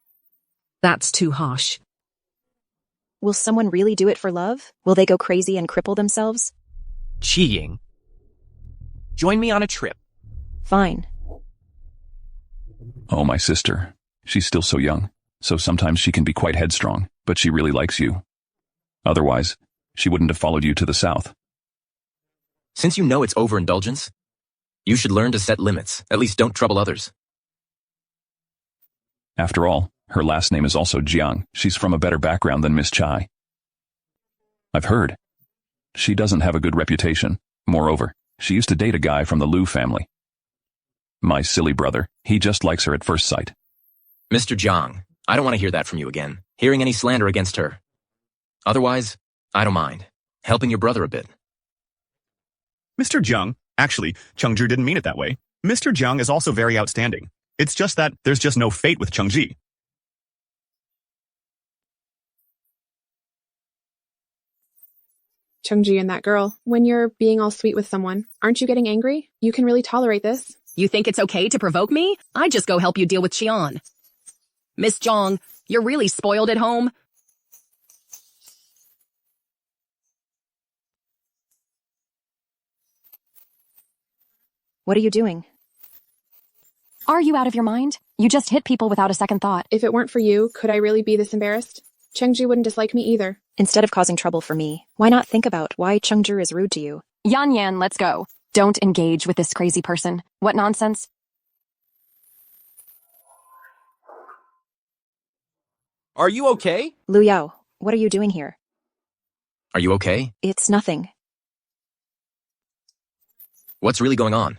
That's too harsh. Will someone really do it for love? Will they go crazy and cripple themselves? Qiying. Join me on a trip. Fine. Oh, my sister. She's still so young, so sometimes she can be quite headstrong, but she really likes you. Otherwise, she wouldn't have followed you to the south. Since you know it's overindulgence, you should learn to set limits. At least don't trouble others. After all, her last name is also Jiang. She's from a better background than Miss Chai. I've heard. She doesn't have a good reputation. Moreover, she used to date a guy from the Liu family. My silly brother, he just likes her at first sight. Mr. Jiang, I don't want to hear that from you again. Hearing any slander against her. Otherwise, I don't mind. Helping your brother a bit. Mr. Jiang, actually, Chengzhi didn't mean it that way. Mr. Jiang is also very outstanding. It's just that there's just no fate with Chengzhi. Chung-Ji and that girl, when you're being all sweet with someone, aren't you getting angry? You can really tolerate this. You think it's okay to provoke me? I just go help you deal with Xian. Miss Zhang, you're really spoiled at home. What are you doing? Are you out of your mind? You just hit people without a second thought. If it weren't for you, could I really be this embarrassed? Chengzhi wouldn't dislike me either. Instead of causing trouble for me, why not think about why Chengzhi is rude to you? Yan Yan, let's go. Don't engage with this crazy person. What nonsense? Are you okay? Liu Yao, what are you doing here? Are you okay? It's nothing. What's really going on?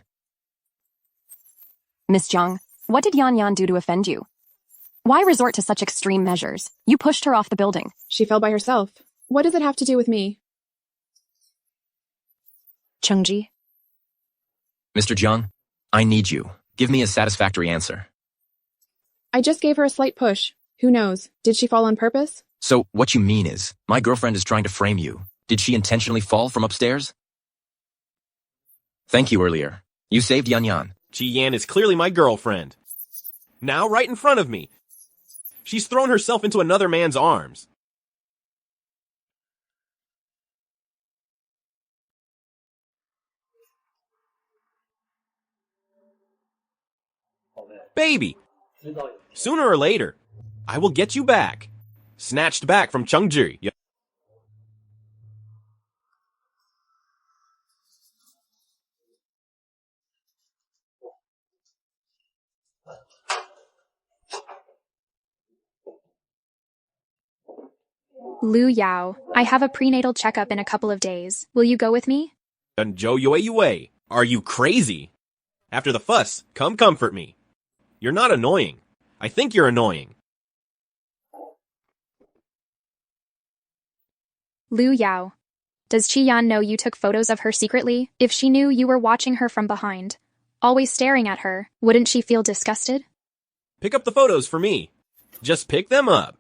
Miss Jiang, what did Yan Yan do to offend you? Why resort to such extreme measures? You pushed her off the building. She fell by herself. What does it have to do with me? Chengzhi? Mr. Jiang, I need you. Give me a satisfactory answer. I just gave her a slight push. Who knows? Did she fall on purpose? So, what you mean is, my girlfriend is trying to frame you. Did she intentionally fall from upstairs? Thank you earlier. You saved Yan Yan. Chi Yan is clearly my girlfriend. Now, right in front of me. She's thrown herself into another man's arms. Baby! Sooner or later, I will get you back. Snatched back from Chengji. Liu Yao, I have a prenatal checkup in a couple of days. Will you go with me? And Zhou Yue, are you crazy? After the fuss, come comfort me. You're not annoying. I think you're annoying. Liu Yao, does Qiyan know you took photos of her secretly? If she knew you were watching her from behind, always staring at her, wouldn't she feel disgusted? Pick up the photos for me. Just pick them up.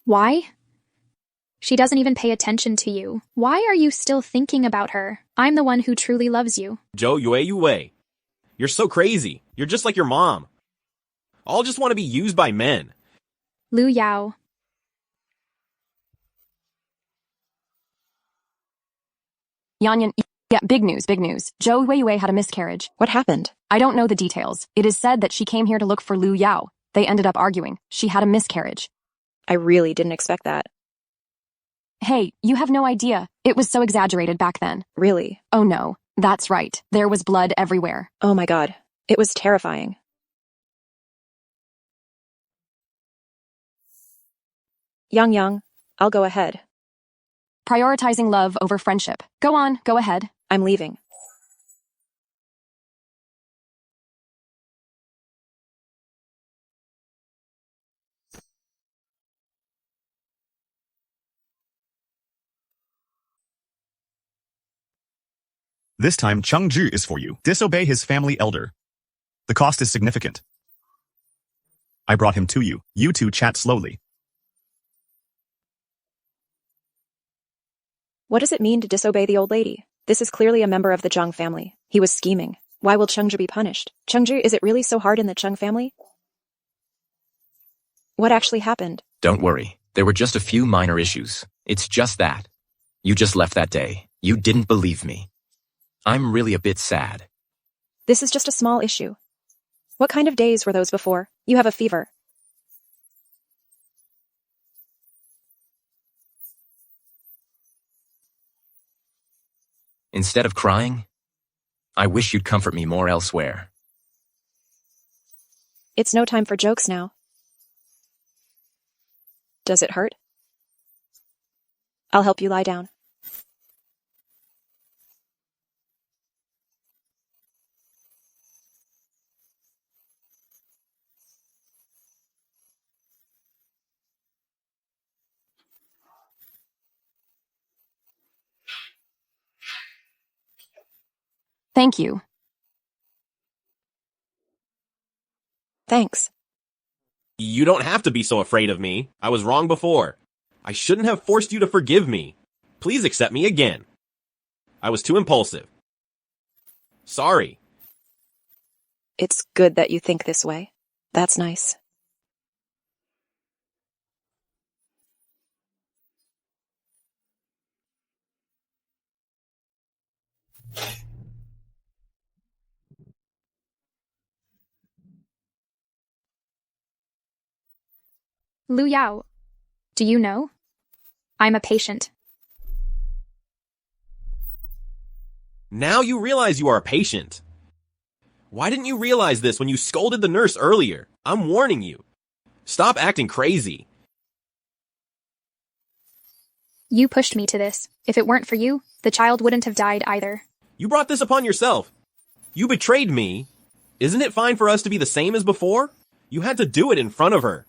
Why? She doesn't even pay attention to you. Why are you still thinking about her? I'm the one who truly loves you. Zhou Yue. You're so crazy. You're just like your mom. All just want to be used by men. Liu Yao. Yan, yeah, big news. Zhou Yue had a miscarriage. What happened? I don't know the details. It is said that she came here to look for Liu Yao. They ended up arguing. She had a miscarriage. I really didn't expect that. Hey, you have no idea. It was so exaggerated back then. Really? Oh no, that's right. There was blood everywhere. Oh my god. It was terrifying. Yang, I'll go ahead. Prioritizing love over friendship. Go on, go ahead. I'm leaving. This time, Chengji is for you. Disobey his family elder. The cost is significant. I brought him to you. You two chat slowly. What does it mean to disobey the old lady? This is clearly a member of the Zhang family. He was scheming. Why will Chengji be punished? Chengji, is it really so hard in the Cheng family? What actually happened? Don't worry. There were just a few minor issues. It's just that. You just left that day. You didn't believe me. I'm really a bit sad. This is just a small issue. What kind of days were those before? You have a fever. Instead of crying, I wish you'd comfort me more elsewhere. It's no time for jokes now. Does it hurt? I'll help you lie down. Thank you. Thanks. You don't have to be so afraid of me. I was wrong before. I shouldn't have forced you to forgive me. Please accept me again. I was too impulsive. Sorry. It's good that you think this way. That's nice. Liu Yao, do you know? I'm a patient. Now you realize you are a patient. Why didn't you realize this when you scolded the nurse earlier? I'm warning you. Stop acting crazy. You pushed me to this. If it weren't for you, the child wouldn't have died either. You brought this upon yourself. You betrayed me. Isn't it fine for us to be the same as before? You had to do it in front of her.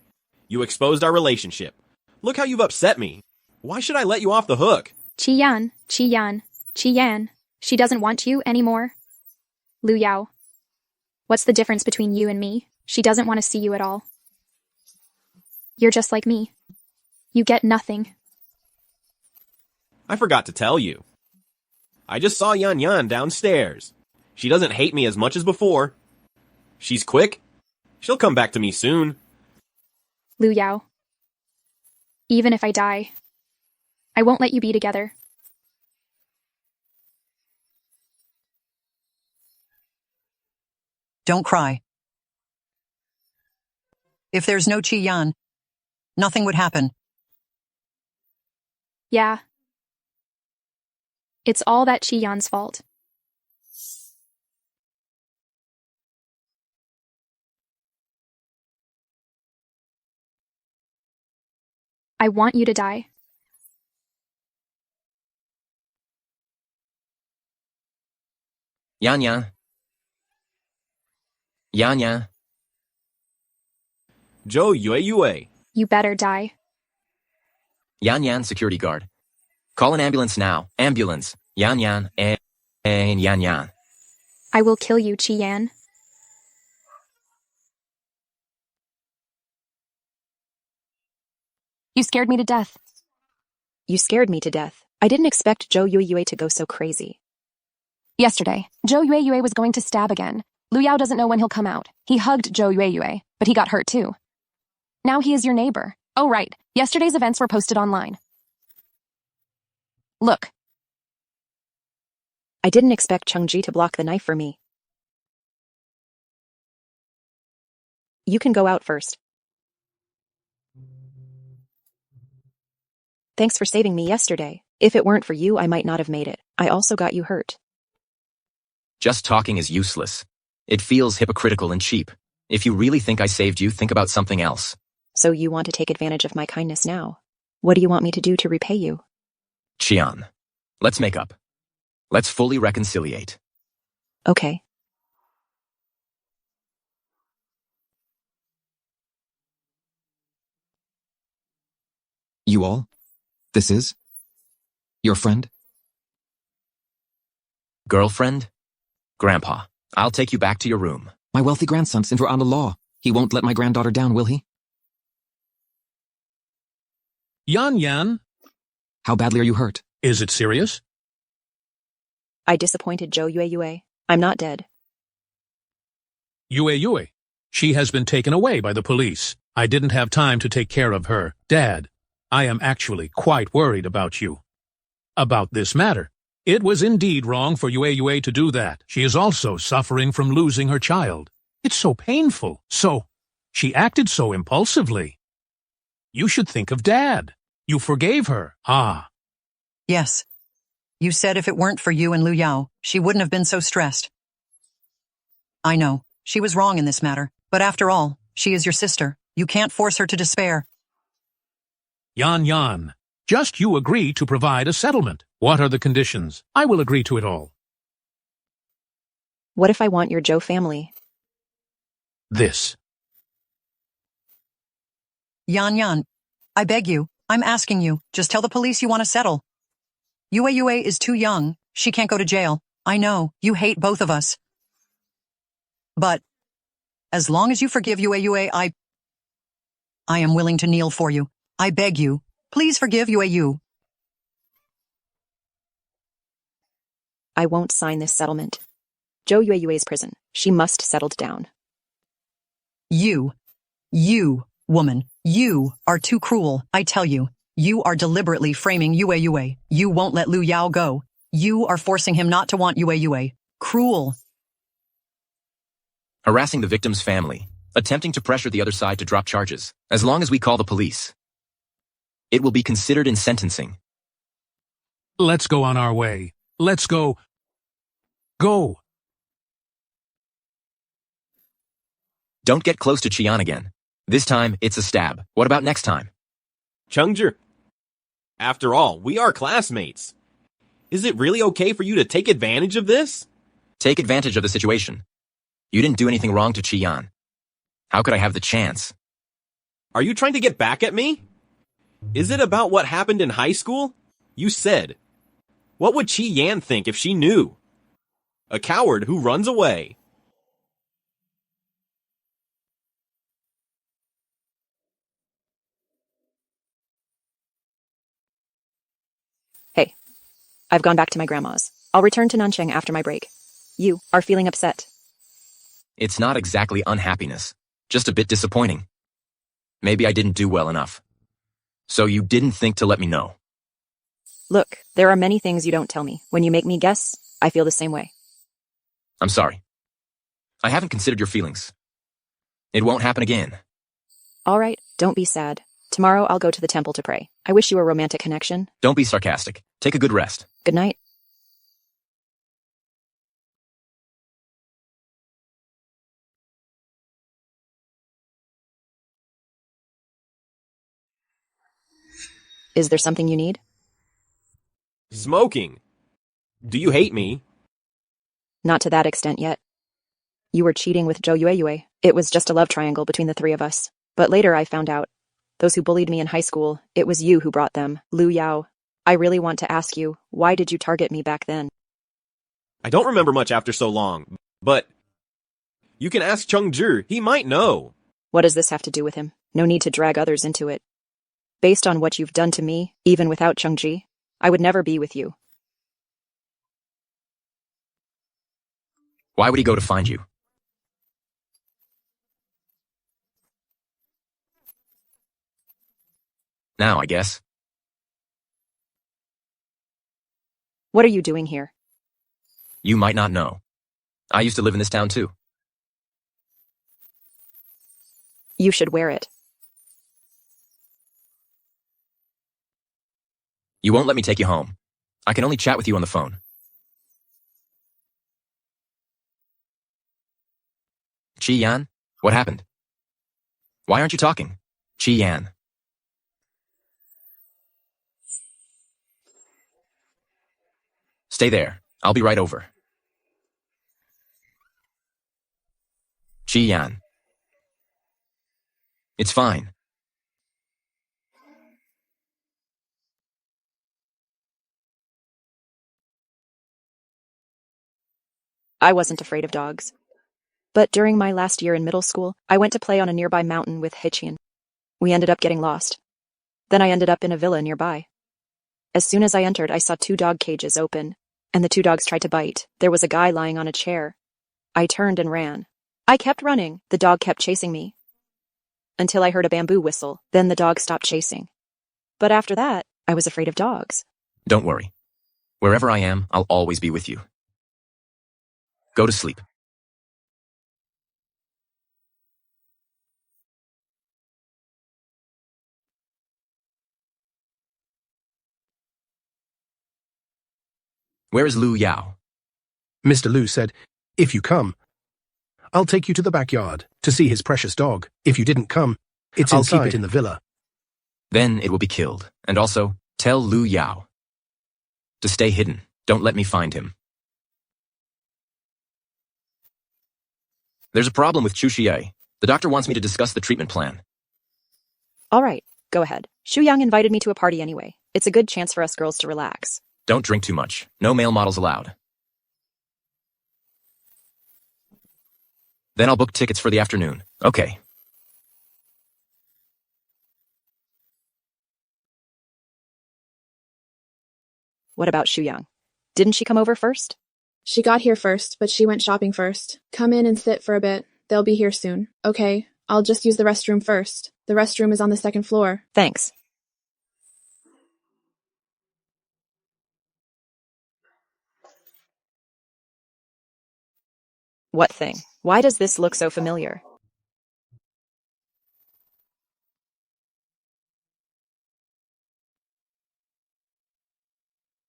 You exposed our relationship. Look how you've upset me. Why should I let you off the hook? Qiyan. She doesn't want you anymore. Liu Yao. What's the difference between you and me? She doesn't want to see you at all. You're just like me. You get nothing. I forgot to tell you. I just saw Yan Yan downstairs. She doesn't hate me as much as before. She's quick. She'll come back to me soon. Liu Yao. Even if I die, I won't let you be together. Don't cry. If there's no Qi Yan, nothing would happen. Yeah. It's all that Qi Yan's fault. I want you to die. Yan Yan. Yan Yan. Zhou Yue. You better die. Yan Yan, security guard. Call an ambulance now. Ambulance. Yan Yan and Yan Yan. I will kill you, Qi Yan. You scared me to death. You scared me to death. I didn't expect Zhou Yue to go so crazy. Yesterday, Zhou Yue was going to stab again. Liu Yao doesn't know when he'll come out. He hugged Zhou Yue, but he got hurt too. Now he is your neighbor. Oh right, yesterday's events were posted online. Look. I didn't expect Chengji to block the knife for me. You can go out first. Thanks for saving me yesterday. If it weren't for you, I might not have made it. I also got you hurt. Just talking is useless. It feels hypocritical and cheap. If you really think I saved you, think about something else. So you want to take advantage of my kindness now? What do you want me to do to repay you? Qian, let's make up. Let's fully reconciliate. Okay. You all? This is? Your friend? Girlfriend? Grandpa, I'll take you back to your room. My wealthy grandson's in for on the law. He won't let my granddaughter down, will he? Yan Yan, How badly are you hurt? is it serious? I disappointed Zhou Yue. I'm not dead. Yue. She has been taken away by the police. I didn't have time to take care of her. Dad, I am actually quite worried about you. About this matter. It was indeed wrong for Yue to do that. She is also suffering from losing her child. It's so painful. She acted so impulsively. You should think of Dad. You forgave her. Ah. Yes. You said if it weren't for you and Liu Yao, she wouldn't have been so stressed. I know, she was wrong in this matter, but after all, she is your sister. You can't force her to despair. Yan, just you agree to provide a settlement. What are the conditions? I will agree to it all. What if I want your Zhou family? This. Yan, I beg you, I'm asking you, just tell the police you want to settle. Yue is too young. She can't go to jail. I know, you hate both of us. But, as long as you forgive Yue, I am willing to kneel for you. I beg you, please forgive Yue. I won't sign this settlement. Zhou Yue's prison. She must settle down. You, woman, you are too cruel, I tell you. You are deliberately framing Yue. You won't let Liu Yao go. You are forcing him not to want Yue. Cruel. Harassing the victim's family. Attempting to pressure the other side to drop charges. As long as we call the police. It will be considered in sentencing. Let's go on our way. Let's go. Go. Don't get close to Qian again. This time, it's a stab. What about next time? Chengzhi. After all, we are classmates. Is it really okay for you to take advantage of this? Take advantage of the situation. You didn't do anything wrong to Qian. How could I have the chance? Are you trying to get back at me? Is it about what happened in high school? You said. What would Qi Yan think if she knew? A coward who runs away. I've gone back to my grandma's. I'll return to Nancheng after my break. You are feeling upset. It's not exactly unhappiness, just a bit disappointing. Maybe I didn't do well enough. So you didn't think to let me know. Look, there are many things you don't tell me. When you make me guess, I feel the same way. I'm sorry. I haven't considered your feelings. It won't happen again. All right, don't be sad. Tomorrow I'll go to the temple to pray. I wish you a romantic connection. Don't be sarcastic. Take a good rest. Good night. Is there something you need? Smoking. Do you hate me? Not to that extent yet. You were cheating with Zhou Yueyue. It was just a love triangle between the three of us. But later I found out. Those who bullied me in high school, it was you who brought them. Liu Yao. I really want to ask you, why did you target me back then? I don't remember much after so long, but you can ask Cheng Zhi. He might know. What does this have to do with him? No need to drag others into it. Based on what you've done to me, even without Chengji, I would never be with you. Why would he go to find you? Now, I guess. What are you doing here? You might not know. I used to live in this town too. You should wear it. You won't let me take you home. I can only chat with you on the phone. Qi Yan? What happened? Why aren't you talking? Qi Yan. Stay there. I'll be right over. Qi Yan. It's fine. I wasn't afraid of dogs. But during my last year in middle school, I went to play on a nearby mountain with Hichian. We ended up getting lost. Then I ended up in a villa nearby. As soon as I entered, I saw 2 dog cages open, and the 2 dogs tried to bite. There was a guy lying on a chair. I turned and ran. I kept running. The dog kept chasing me. Until I heard a bamboo whistle. Then the dog stopped chasing. But after that, I was afraid of dogs. Don't worry. Wherever I am, I'll always be with you. Go to sleep. Where is Liu Yao? Mr. Liu said, "If you come, I'll take you to the backyard to see his precious dog. If you didn't come, I'll keep it in the villa." Then it will be killed. And also, tell Liu Yao to stay hidden. Don't let me find him. There's a problem with Chu Xie. The doctor wants me to discuss the treatment plan. All right, go ahead. Shu Yang invited me to a party anyway. It's a good chance for us girls to relax. Don't drink too much. No male models allowed. Then I'll book tickets for the afternoon. Okay. What about Shu Yang? Didn't she come over first? She got here first, but she went shopping first. Come in and sit for a bit. They'll be here soon. Okay, I'll just use the restroom first. The restroom is on the 2nd floor. Thanks. What thing? Why does this look so familiar?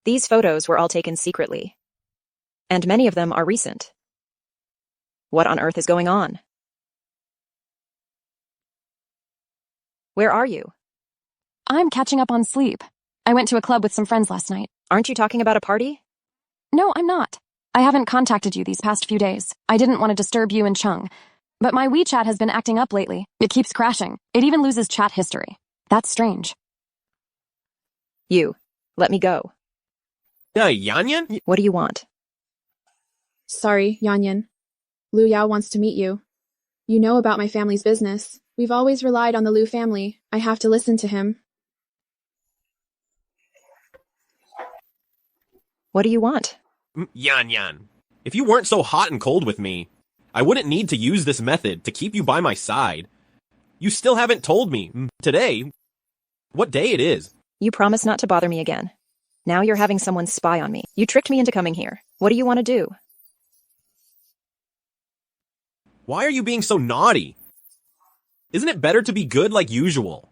These photos were all taken secretly. And many of them are recent. What on earth is going on? Where are you? I'm catching up on sleep. I went to a club with some friends last night. Aren't you talking about a party? No, I'm not. I haven't contacted you these past few days. I didn't want to disturb you and Chung. But my WeChat has been acting up lately. It keeps crashing. It even loses chat history. That's strange. You. Let me go. Yanyan? What do you want? Sorry, Yanyan. Liu Yao wants to meet you. You know about my family's business. We've always relied on the Liu family. I have to listen to him. What do you want? Yan. If you weren't so hot and cold with me, I wouldn't need to use this method to keep you by my side. You still haven't told me, today, what day it is. You promised not to bother me again. Now you're having someone spy on me. You tricked me into coming here. What do you want to do? Why are you being so naughty? Isn't it better to be good like usual?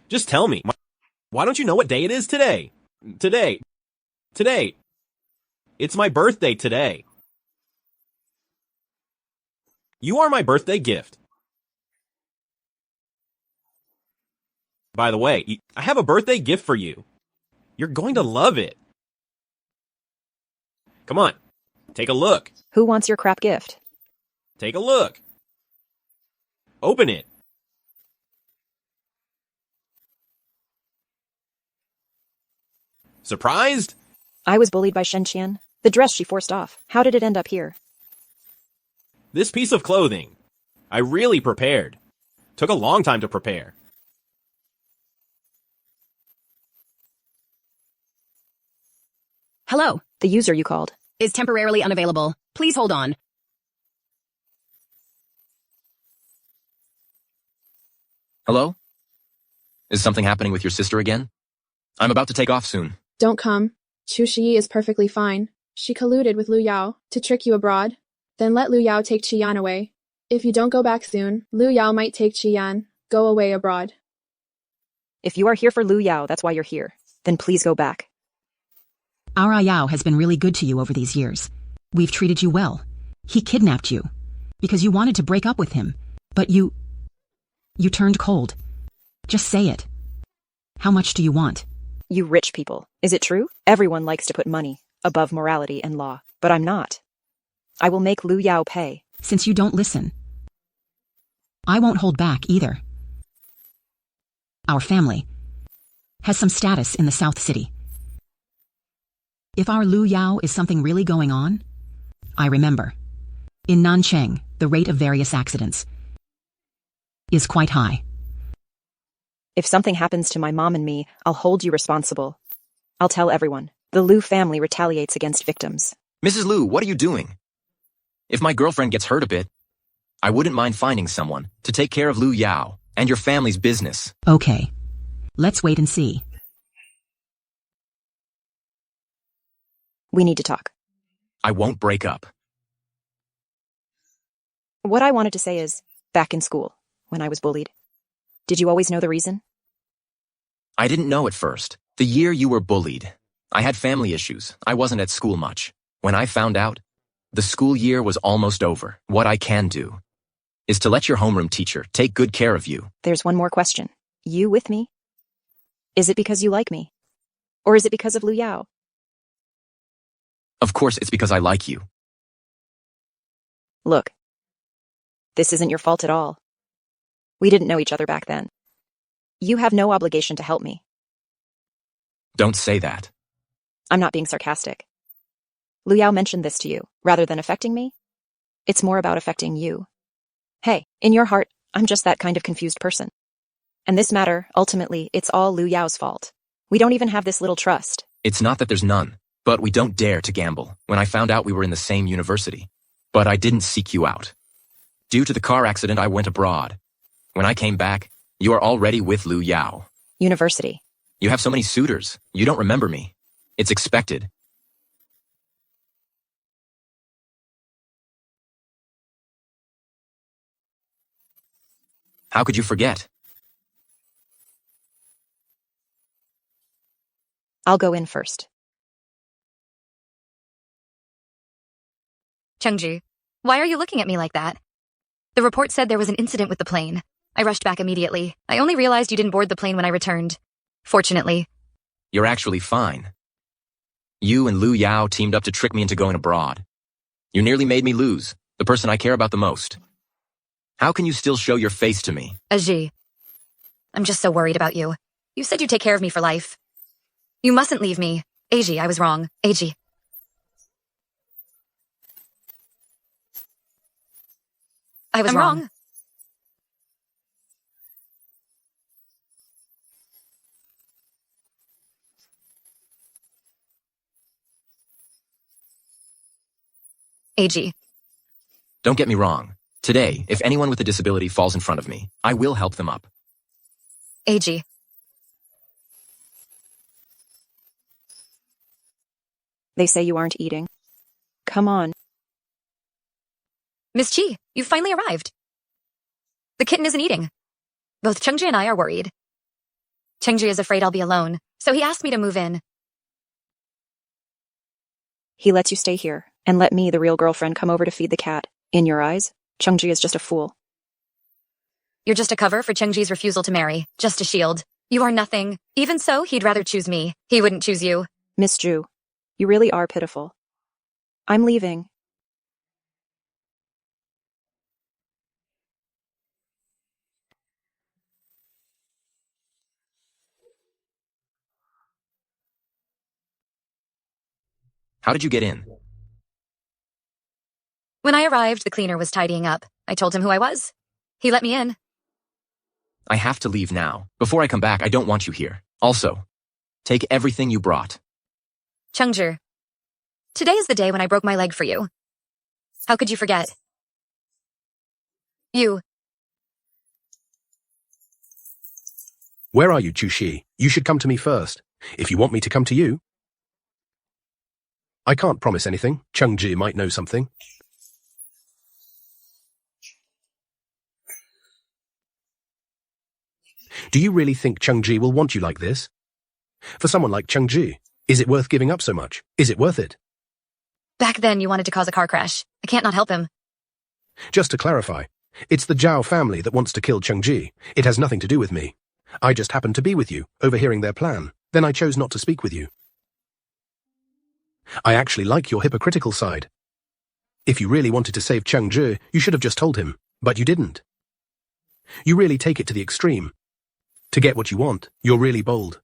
Just tell me. Why don't you know what day it is today? Today. It's my birthday today. You are my birthday gift. By the way, I have a birthday gift for you. You're going to love it. Come on, take a look. Who wants your crap gift? Take a look. Open it. Surprised? I was bullied by Shenqian. The dress she forced off. How did it end up here? This piece of clothing. I really prepared. Took a long time to prepare. Hello. The user you called is temporarily unavailable. Please hold on. Hello? Is something happening with your sister again? I'm about to take off soon. Don't come. Chu Shi is perfectly fine. She colluded with Liu Yao to trick you abroad. Then let Liu Yao take Qiyan away. If you don't go back soon, Liu Yao might take Qiyan. Go away abroad. If you are here for Liu Yao, that's why you're here. Then please go back. Our Yao has been really good to you over these years. We've treated you well. He kidnapped you because you wanted to break up with him, but you turned cold. Just say it. How much do you want? You rich people. Is it true? Everyone likes to put money above morality and law, but I'm not. I will make Liu Yao pay. Since you don't listen, I won't hold back either. Our family has some status in the South City. If our Liu Yao is something really going on, I remember. In Nancheng, the rate of various accidents is quite high. If something happens to my mom and me, I'll hold you responsible. I'll tell everyone. The Liu family retaliates against victims. Mrs. Liu, what are you doing? If my girlfriend gets hurt a bit, I wouldn't mind finding someone to take care of Liu Yao and your family's business. Okay. Let's wait and see. We need to talk. I won't break up. What I wanted to say is, back in school, when I was bullied, did you always know the reason? I didn't know at first. The year you were bullied, I had family issues. I wasn't at school much. When I found out, the school year was almost over. What I can do is to let your homeroom teacher take good care of you. There's one more question. You with me? Is it because you like me? Or is it because of Liu Yao? Of course, it's because I like you. Look, this isn't your fault at all. We didn't know each other back then. You have no obligation to help me. Don't say that. I'm not being sarcastic. Liu Yao mentioned this to you, rather than affecting me. It's more about affecting you. Hey, in your heart, I'm just that kind of confused person. And this matter, ultimately, it's all Liu Yao's fault. We don't even have this little trust. It's not that there's none, but we don't dare to gamble. When I found out we were in the same university, but I didn't seek you out. Due to the car accident, I went abroad. When I came back, you are already with Liu Yao. University. You have so many suitors. You don't remember me. It's expected. How could you forget? I'll go in first. Chengji, why are you looking at me like that? The report said there was an incident with the plane. I rushed back immediately. I only realized you didn't board the plane when I returned. Fortunately. You're actually fine. You and Liu Yao teamed up to trick me into going abroad. You nearly made me lose the person I care about the most. How can you still show your face to me? Aji, I'm just so worried about you. You said you'd take care of me for life. You mustn't leave me. Aji, I was wrong. Aji. I was wrong. AG. Don't get me wrong. Today, if anyone with a disability falls in front of me, I will help them up. AG. They say you aren't eating. Come on. Miss Chi, you've finally arrived. The kitten isn't eating. Both Chengji and I are worried. Chengji is afraid I'll be alone, so he asked me to move in. He lets you stay here, and let me, the real girlfriend, come over to feed the cat. In your eyes, Chengji is just a fool. You're just a cover for Chengji's refusal to marry, just a shield. You are nothing. Even so, he'd rather choose me. He wouldn't choose you. Miss Ju, you really are pitiful. I'm leaving. How did you get in? When I arrived, the cleaner was tidying up. I told him who I was. He let me in. I have to leave now. Before I come back, I don't want you here. Also, take everything you brought. Chengji, today is the day when I broke my leg for you. How could you forget? You. Where are you, Chu-Shi? You should come to me first. If you want me to come to you. I can't promise anything. Chengji might know something. Do you really think Chengji will want you like this? For someone like Chengji, is it worth giving up so much? Is it worth it? Back then, you wanted to cause a car crash. I can't not help him. Just to clarify, it's the Zhao family that wants to kill Chengji. It has nothing to do with me. I just happened to be with you, overhearing their plan. Then I chose not to speak with you. I actually like your hypocritical side. If you really wanted to save Chengji, you should have just told him, but you didn't. You really take it to the extreme. To get what you want, you're really bold.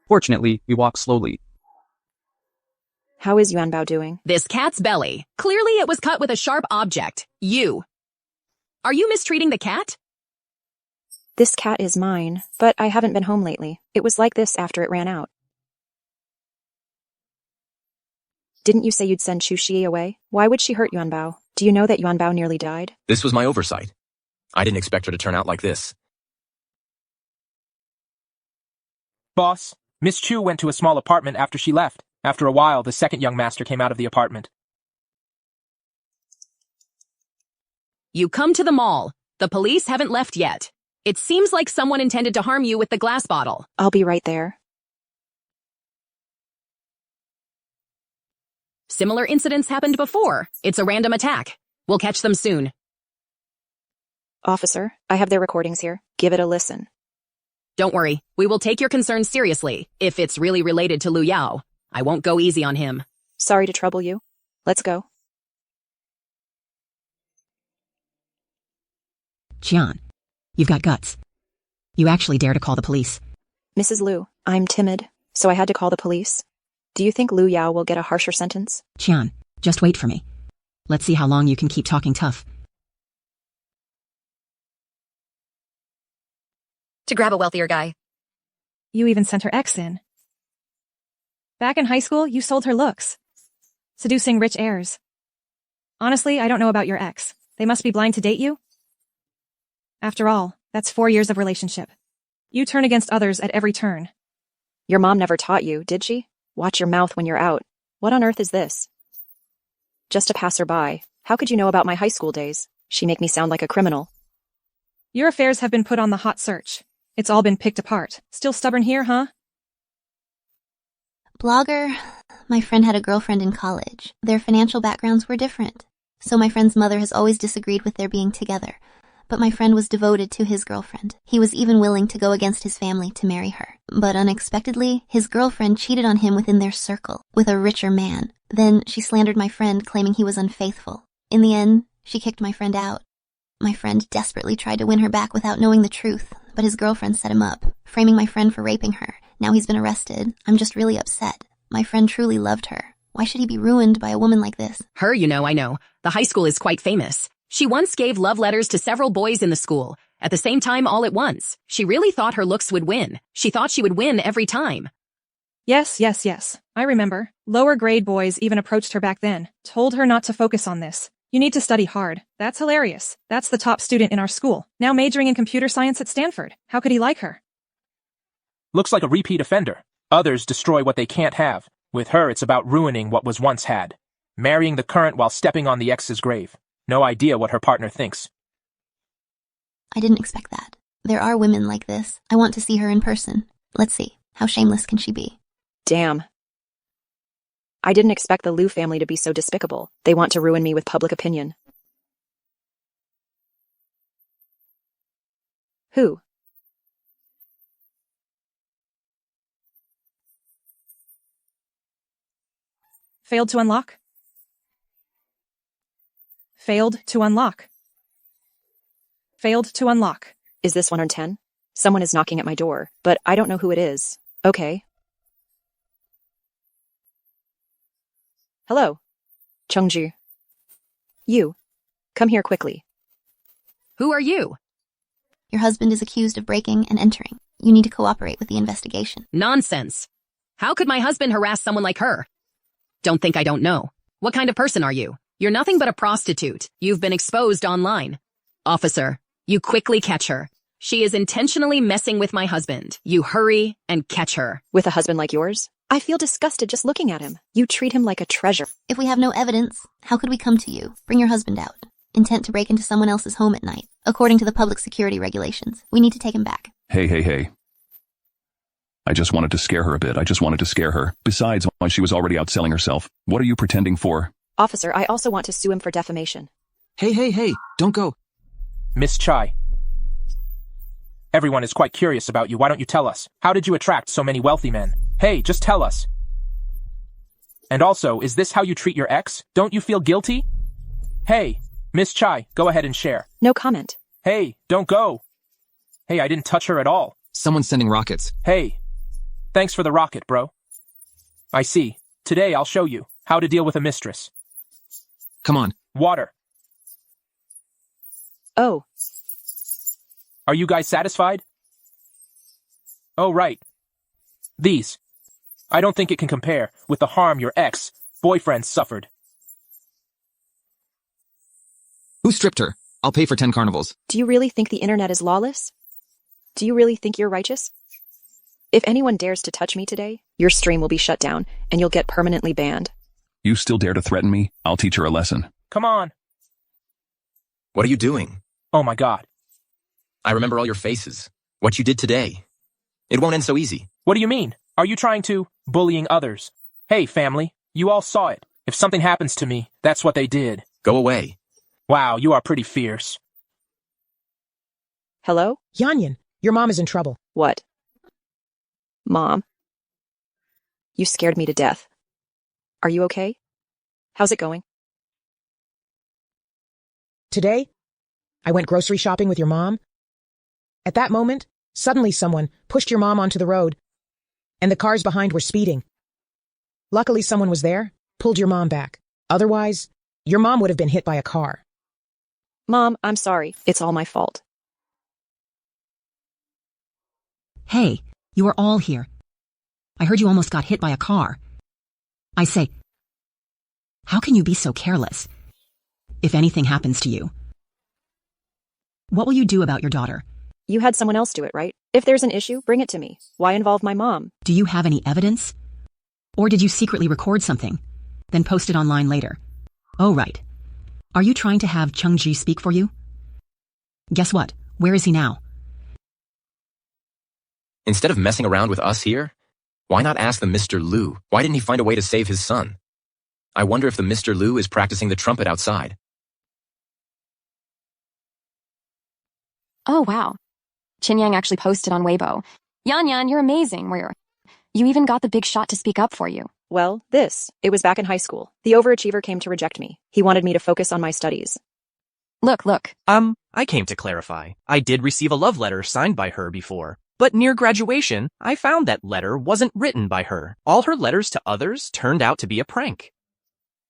Fortunately, we walk slowly. How is Yuan Bao doing? This cat's belly. Clearly it was cut with a sharp object. You. Are you mistreating the cat? This cat is mine, but I haven't been home lately. It was like this after it ran out. Didn't you say you'd send Chu-Shi away? Why would she hurt Yuan Bao? Do you know that Yuan Bao nearly died? This was my oversight. I didn't expect her to turn out like this. Boss, Miss Chu went to a small apartment after she left. After a while, the second young master came out of the apartment. You come to the mall. The police haven't left yet. It seems like someone intended to harm you with the glass bottle. I'll be right there. Similar incidents happened before. It's a random attack. We'll catch them soon. Officer, I have their recordings here. Give it a listen. Don't worry. We will take your concerns seriously. If it's really related to Liu Yao, I won't go easy on him. Sorry to trouble you. Let's go. Jian, you've got guts. You actually dare to call the police. Mrs. Liu, I'm timid, so I had to call the police. Do you think Liu Yao will get a harsher sentence? Jian, just wait for me. Let's see how long you can keep talking tough. To grab a wealthier guy. You even sent her ex in. Back in high school, you sold her looks. Seducing rich heirs. Honestly, I don't know about your ex. They must be blind to date you? After all, that's 4 years of relationship. You turn against others at every turn. Your mom never taught you, did she? Watch your mouth when you're out. What on earth is this? Just a passerby. How could you know about my high school days? She make me sound like a criminal. Your affairs have been put on the hot search. It's all been picked apart. Still stubborn here, huh? Blogger. My friend had a girlfriend in college. Their financial backgrounds were different. So my friend's mother has always disagreed with their being together. But my friend was devoted to his girlfriend. He was even willing to go against his family to marry her. But unexpectedly, his girlfriend cheated on him within their circle, with a richer man. Then she slandered my friend, claiming he was unfaithful. In the end, she kicked my friend out. My friend desperately tried to win her back without knowing the truth, but his girlfriend set him up, framing my friend for raping her. Now he's been arrested. I'm just really upset. My friend truly loved her. Why should he be ruined by a woman like this? Her, I know. The high school is quite famous. She once gave love letters to several boys in the school, at the same time all at once. She really thought her looks would win. She thought she would win every time. Yes. I remember. Lower grade boys even approached her back then, told her not to focus on this. You need to study hard. That's hilarious. That's the top student in our school, now majoring in computer science at Stanford. How could he like her? Looks like a repeat offender. Others destroy what they can't have. With her, it's about ruining what was once had. Marrying the current while stepping on the ex's grave. No idea what her partner thinks. I didn't expect that. There are women like this. I want to see her in person. Let's see. How shameless can she be? Damn. I didn't expect the Liu family to be so despicable. They want to ruin me with public opinion. Who? Failed to unlock? Failed to unlock. Failed to unlock. Is this 110? Someone is knocking at my door, but I don't know who it is. Okay. Hello. Chengju. You. Come here quickly. Who are you? Your husband is accused of breaking and entering. You need to cooperate with the investigation. Nonsense. How could my husband harass someone like her? Don't think I don't know. What kind of person are you? You're nothing but a prostitute. You've been exposed online. Officer, you quickly catch her. She is intentionally messing with my husband. You hurry and catch her. With a husband like yours? I feel disgusted just looking at him. You treat him like a treasure. If we have no evidence, how could we come to you? Bring your husband out. Intent to break into someone else's home at night. According to the public security regulations, we need to take him back. Hey. I just wanted to scare her a bit. I just wanted to scare her. Besides, why she was already out selling herself. What are you pretending for? Officer, I also want to sue him for defamation. Hey, don't go. Miss Chai. Everyone is quite curious about you. Why don't you tell us? How did you attract so many wealthy men? Hey, just tell us. And also, is this how you treat your ex? Don't you feel guilty? Hey, Miss Chai, go ahead and share. No comment. Hey, don't go. Hey, I didn't touch her at all. Someone's sending rockets. Hey, thanks for the rocket, bro. I see. Today I'll show you how to deal with a mistress. Come on. Water. Oh. Are you guys satisfied? Oh, right. These. I don't think it can compare with the harm your ex-boyfriend suffered. Who stripped her? I'll pay for 10 carnivals. Do you really think the internet is lawless? Do you really think you're righteous? If anyone dares to touch me today, your stream will be shut down, and you'll get permanently banned. You still dare to threaten me? I'll teach her a lesson. Come on. What are you doing? Oh my god. I remember all your faces. What you did today. It won't end so easy. What do you mean? Are you trying to bullying others? Hey, family, you all saw it. If something happens to me, that's what they did. Go away. Wow, you are pretty fierce. Hello? Yanyan, your mom is in trouble. What? Mom? You scared me to death. Are you okay? How's it going? Today, I went grocery shopping with your mom. At that moment, suddenly someone pushed your mom onto the road, and the cars behind were speeding. Luckily, someone was there, pulled your mom back. Otherwise, your mom would have been hit by a car. Mom, I'm sorry. It's all my fault. Hey, you are all here. I heard you almost got hit by a car. I say, how can you be so careless? If anything happens to you, what will you do about your daughter? You had someone else do it, right? If there's an issue, bring it to me. Why involve my mom? Do you have any evidence? Or did you secretly record something, then post it online later? Oh, right. Are you trying to have Chengji speak for you? Guess what? Where is he now? Instead of messing around with us here, why not ask the Mr. Liu? Why didn't he find a way to save his son? I wonder if the Mr. Liu is practicing the trumpet outside. Oh, wow. Qinyang actually posted on Weibo. Yan, you're amazing. You even got the big shot to speak up for you. Well, it was back in high school. The overachiever came to reject me. He wanted me to focus on my studies. Look. I came to clarify. I did receive a love letter signed by her before. But near graduation, I found that letter wasn't written by her. All her letters to others turned out to be a prank.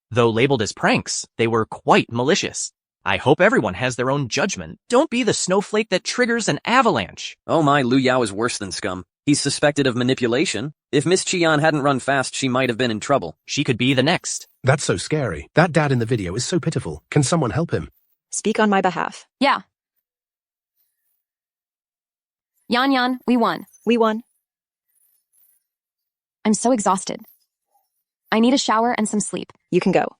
Though labeled as pranks, they were quite malicious. I hope everyone has their own judgment. Don't be the snowflake that triggers an avalanche. Oh my, Liu Yao is worse than scum. He's suspected of manipulation. If Miss Qian hadn't run fast, she might have been in trouble. She could be the next. That's so scary. That dad in the video is so pitiful. Can someone help him? Speak on my behalf. Yeah. Yan, we won. We won. I'm so exhausted. I need a shower and some sleep. You can go.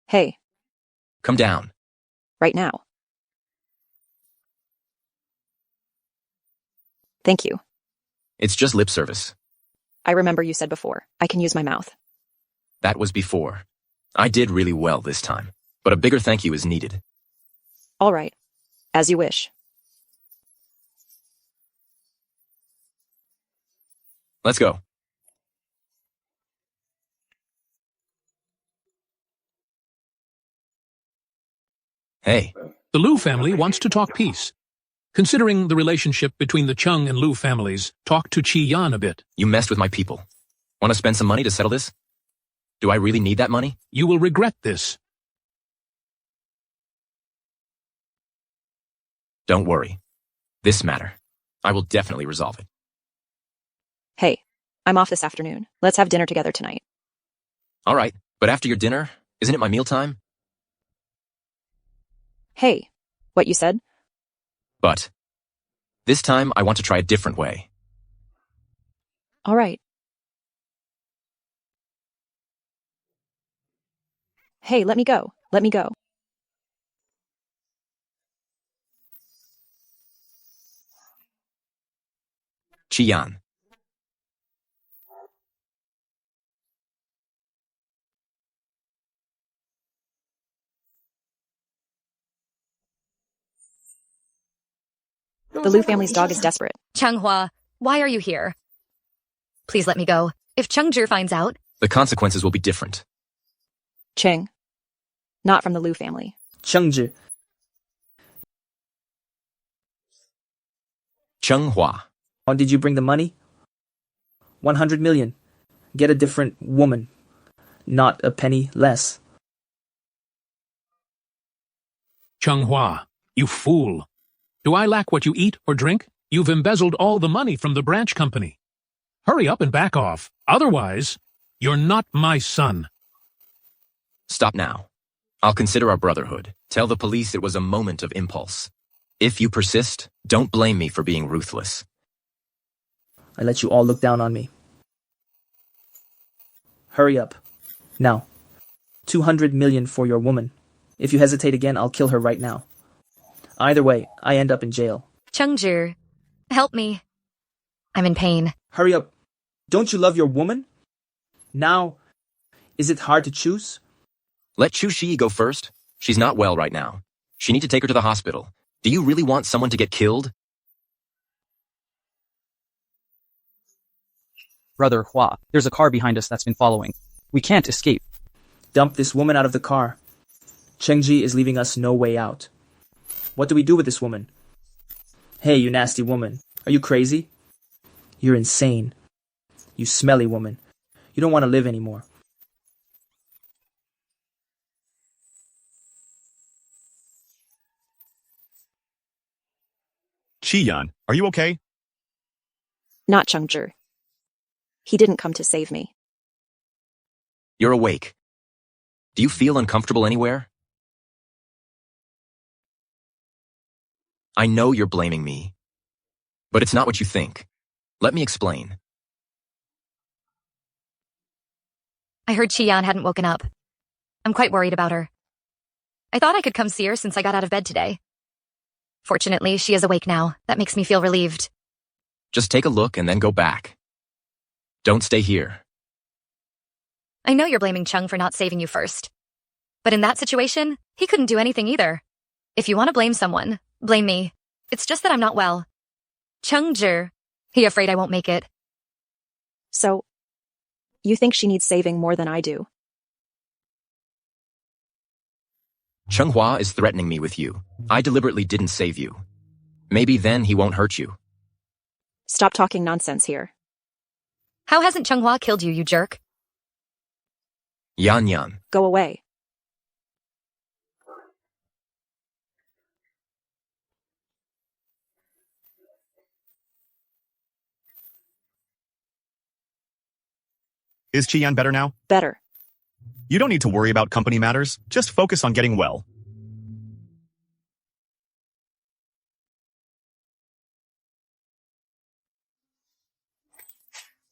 Hey. Come down. Right now. Thank you. It's just lip service. I remember you said before, I can use my mouth. That was before. I did really well this time, but a bigger thank you is needed. All right. As you wish. Let's go. Hey. The Liu family wants to talk peace. Considering the relationship between the Chung and Liu families, talk to Qi Yan a bit. You messed with my people. Want to spend some money to settle this? Do I really need that money? You will regret this. Don't worry. This matter, I will definitely resolve it. Hey, I'm off this afternoon. Let's have dinner together tonight. All right, but after your dinner, isn't it my mealtime? Hey, what you said? But this time I want to try a different way. All right. Hey, let me go. Let me go. Qian. The Liu family's dog is desperate. Changhua, why are you here? Please let me go. If Chengzhi finds out... The consequences will be different. Cheng. Not from the Liu family. Chengzhi. Chenghua. How did you bring the money? 100 million. Get a different woman. Not a penny less. Chenghua, you fool. Do I lack what you eat or drink? You've embezzled all the money from the branch company. Hurry up and back off. Otherwise, you're not my son. Stop now. I'll consider our brotherhood. Tell the police it was a moment of impulse. If you persist, don't blame me for being ruthless. I let you all look down on me. Hurry up. Now. 200 million for your woman. If you hesitate again, I'll kill her right now. Either way, I end up in jail. Chengzhi, help me. I'm in pain. Hurry up. Don't you love your woman? Now, is it hard to choose? Let Chu Shi go first. She's not well right now. She need to take her to the hospital. Do you really want someone to get killed? Brother Hua, there's a car behind us that's been following. We can't escape. Dump this woman out of the car. Chengji is leaving us no way out. What do we do with this woman? Hey, you nasty woman. Are you crazy? You're insane. You smelly woman. You don't want to live anymore. Qi Yan, are you okay? Not Chengzhi. He didn't come to save me. You're awake. Do you feel uncomfortable anywhere? I know you're blaming me, but it's not what you think. Let me explain. I heard Qian hadn't woken up. I'm quite worried about her. I thought I could come see her since I got out of bed today. Fortunately, she is awake now. That makes me feel relieved. Just take a look and then go back. Don't stay here. I know you're blaming Chung for not saving you first. But in that situation, he couldn't do anything either. If you want to blame someone, blame me. It's just that I'm not well. Chengzhi, he afraid I won't make it. So, you think she needs saving more than I do? Chenghua is threatening me with you. I deliberately didn't save you. Maybe then he won't hurt you. Stop talking nonsense here. How hasn't Chenghua killed you, you jerk? Yan Yan. Go away. Is Qian better now? Better. You don't need to worry about company matters. Just focus on getting well.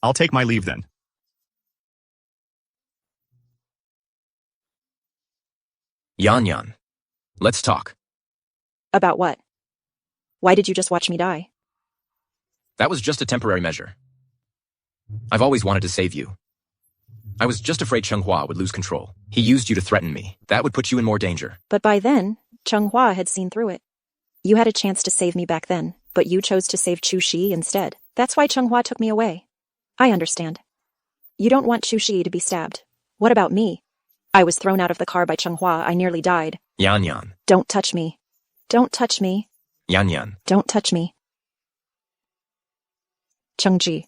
I'll take my leave then. Yan Yan. Let's talk. About what? Why did you just watch me die? That was just a temporary measure. I've always wanted to save you. I was just afraid Chenghua would lose control. He used you to threaten me. That would put you in more danger. But by then, Chenghua had seen through it. You had a chance to save me back then, but you chose to save Chu Shi instead. That's why Chenghua took me away. I understand. You don't want Chu Shi to be stabbed. What about me? I was thrown out of the car by Chenghua. I nearly died. Yan Yan. Don't touch me. Don't touch me. Yan Yan. Don't touch me. Chengji.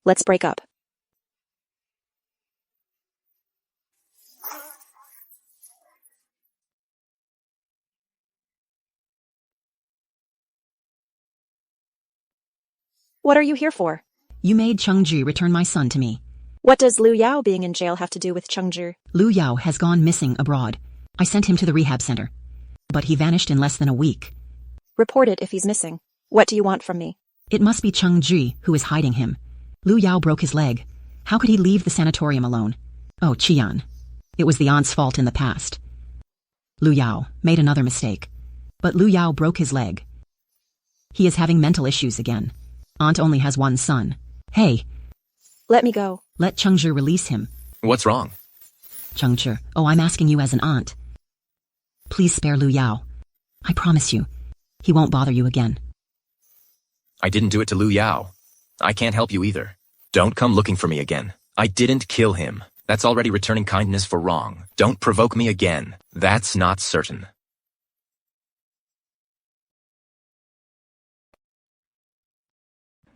Let's break up. What are you here for? You made Chengji return my son to me. What does Liu Yao being in jail have to do with Chengzhi? Liu Yao has gone missing abroad. I sent him to the rehab center. But he vanished in less than a week. Report it if he's missing. What do you want from me? It must be Chengji who is hiding him. Liu Yao broke his leg. How could he leave the sanatorium alone? Oh, Qian. It was the aunt's fault in the past. Liu Yao made another mistake. But Liu Yao broke his leg. He is having mental issues again. Aunt only has one son. Hey. Let me go. Let Chengzhi release him. What's wrong? Chengzhi, oh, I'm asking you as an aunt. Please spare Liu Yao. I promise you, he won't bother you again. I didn't do it to Liu Yao. I can't help you either. Don't come looking for me again. I didn't kill him. That's already returning kindness for wrong. Don't provoke me again. That's not certain.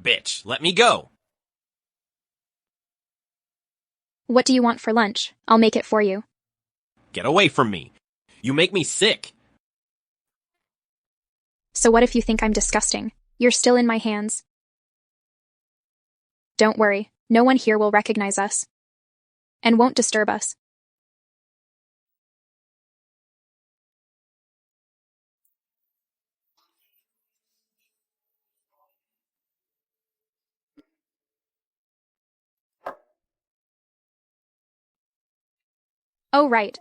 Bitch, let me go. What do you want for lunch? I'll make it for you. Get away from me. You make me sick. So what if you think I'm disgusting? You're still in my hands. Don't worry, no one here will recognize us. And won't disturb us. Oh, right.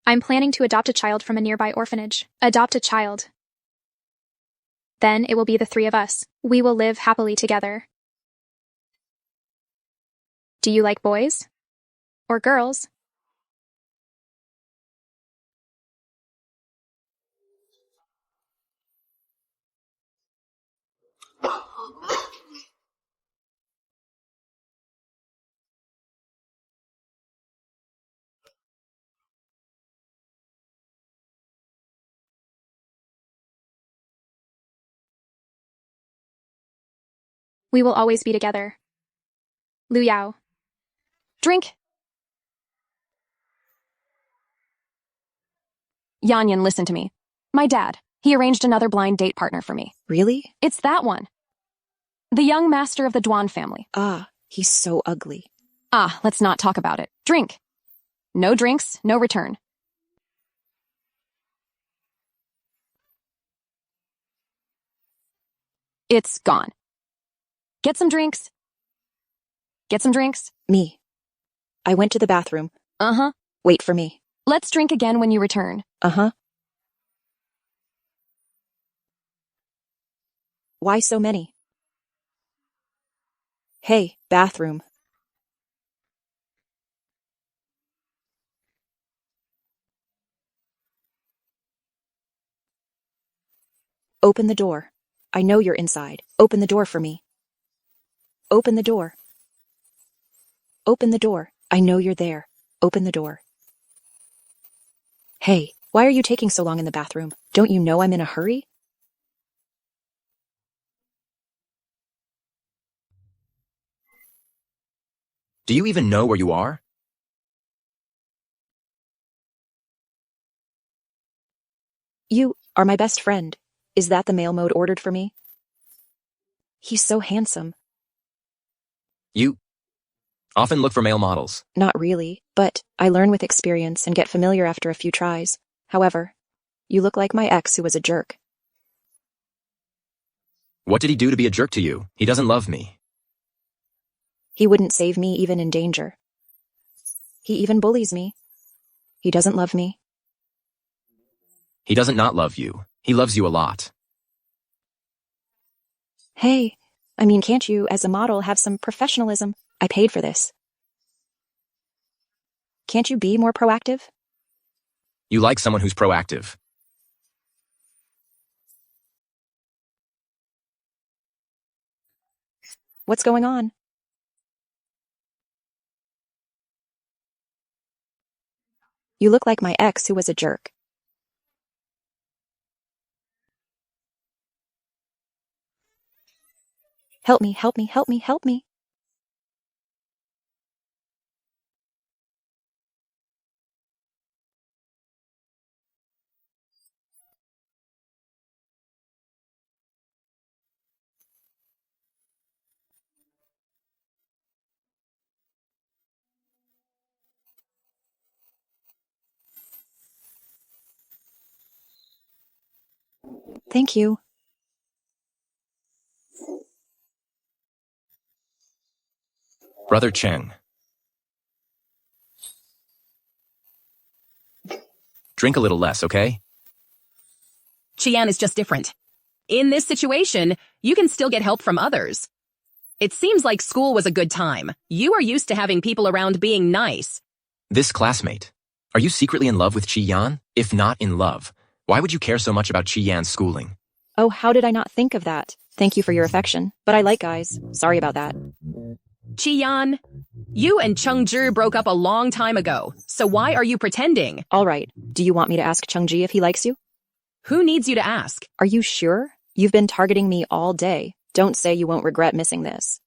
I'm planning to adopt a child from a nearby orphanage. Adopt a child. Then it will be the three of us. We will live happily together. Do you like boys? Or girls? We will always be together. Liu Yao. Drink. Yan Yan, listen to me. My dad, he arranged another blind date partner for me. Really? It's that one. The young master of the Duan family. Ah, he's so ugly. Ah, let's not talk about it. Drink. No drinks, no return. It's gone. Get some drinks. Get some drinks. Me. I went to the bathroom. Uh-huh. Wait for me. Let's drink again when you return. Uh-huh. Why so many? Hey, bathroom. Open the door. I know you're inside. Open the door for me. Open the door. Open the door. I know you're there. Open the door. Hey, why are you taking so long in the bathroom? Don't you know I'm in a hurry? Do you even know where you are? You are my best friend. Is that the mail mode ordered for me? He's so handsome. You often look for male models. Not really, but I learn with experience and get familiar after a few tries. However, you look like my ex who was a jerk. What did he do to be a jerk to you? He doesn't love me. He wouldn't save me even in danger. He even bullies me. He doesn't love me. He doesn't not love you. He loves you a lot. Hey, can't you, as a model, have some professionalism? I paid for this. Can't you be more proactive? You like someone who's proactive. What's going on? You look like my ex who was a jerk. Help me, help me, help me, help me. Thank you. Brother Cheng. Drink a little less, okay? Qian is just different. In this situation, you can still get help from others. It seems like school was a good time. You are used to having people around being nice. This classmate. Are you secretly in love with Chi Yan? If not in love, why would you care so much about Chi Yan's schooling? Oh, how did I not think of that? Thank you for your affection, but I like guys. Sorry about that. Qian, you and Chengzhi broke up a long time ago, so why are you pretending? All right. Do you want me to ask Chengji if he likes you? Who needs you to ask? Are you sure? You've been targeting me all day. Don't say you won't regret missing this.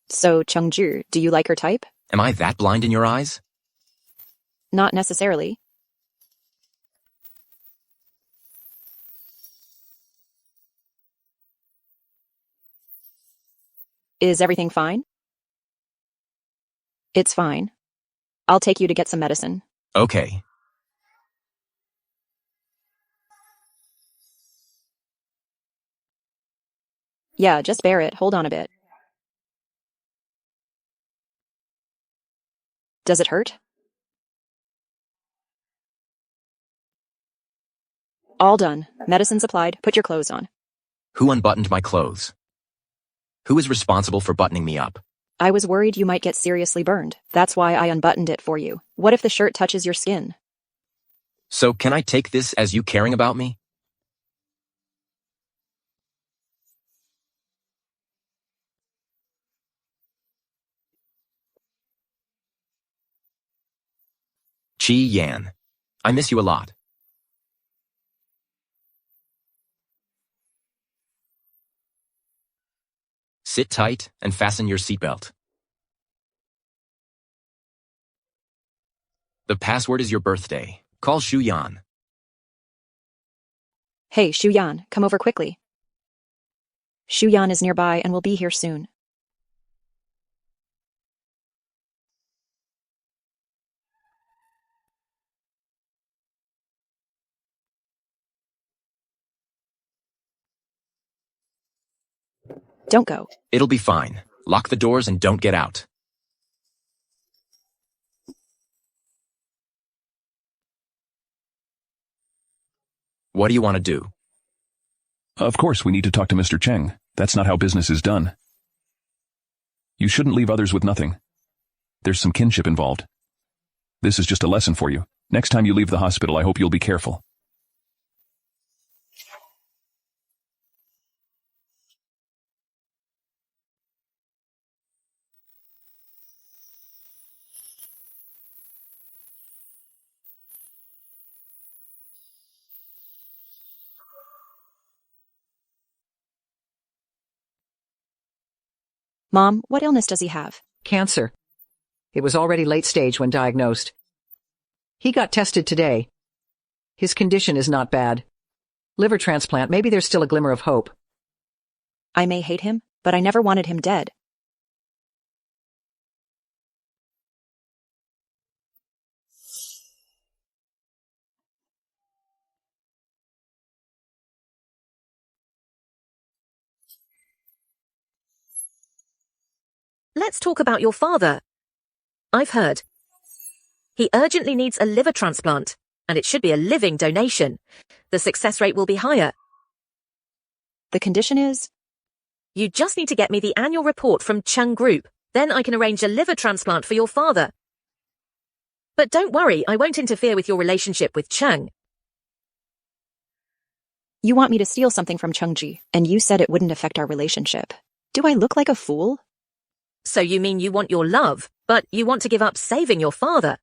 So, Chengzhi, do you like her type? Am I that blind in your eyes? Not necessarily. Is everything fine? It's fine. I'll take you to get some medicine. Okay. Yeah, just bear it. Hold on a bit. Does it hurt? All done. Medicine's applied. Put your clothes on. Who unbuttoned my clothes? Who is responsible for buttoning me up? I was worried you might get seriously burned. That's why I unbuttoned it for you. What if the shirt touches your skin? So can I take this as you caring about me? Chi Yan. I miss you a lot. Sit tight and fasten your seatbelt. The password is your birthday. Call Shu Yan. Hey, Shu Yan, come over quickly. Shu Yan is nearby and will be here soon. Don't go. It'll be fine. Lock the doors and don't get out. What do you want to do? Of course, we need to talk to Mr. Cheng. That's not how business is done. You shouldn't leave others with nothing. There's some kinship involved. This is just a lesson for you. Next time you leave the hospital, I hope you'll be careful. Mom, what illness does he have? Cancer. It was already late stage when diagnosed. He got tested today. His condition is not bad. Liver transplant, maybe there's still a glimmer of hope. I may hate him, but I never wanted him dead. Let's talk about your father. I've heard. He urgently needs a liver transplant, and it should be a living donation. The success rate will be higher. The condition is? You just need to get me the annual report from Chung Group. Then I can arrange a liver transplant for your father. But don't worry, I won't interfere with your relationship with Chung. You want me to steal something from Chungji, and you said it wouldn't affect our relationship. Do I look like a fool? So you mean you want your love, but you want to give up saving your father?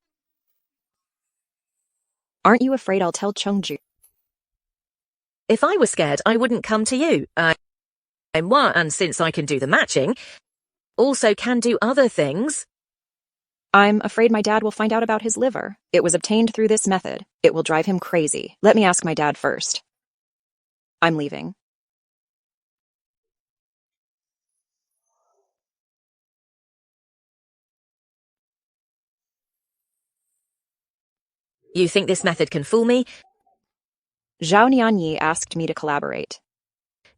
Aren't you afraid I'll tell Chungji? If I were scared, I wouldn't come to you. And since I can do the matching, also can do other things. I'm afraid my dad will find out about his liver. It was obtained through this method. It will drive him crazy. Let me ask my dad first. I'm leaving. You think this method can fool me? Zhao Nianyi asked me to collaborate.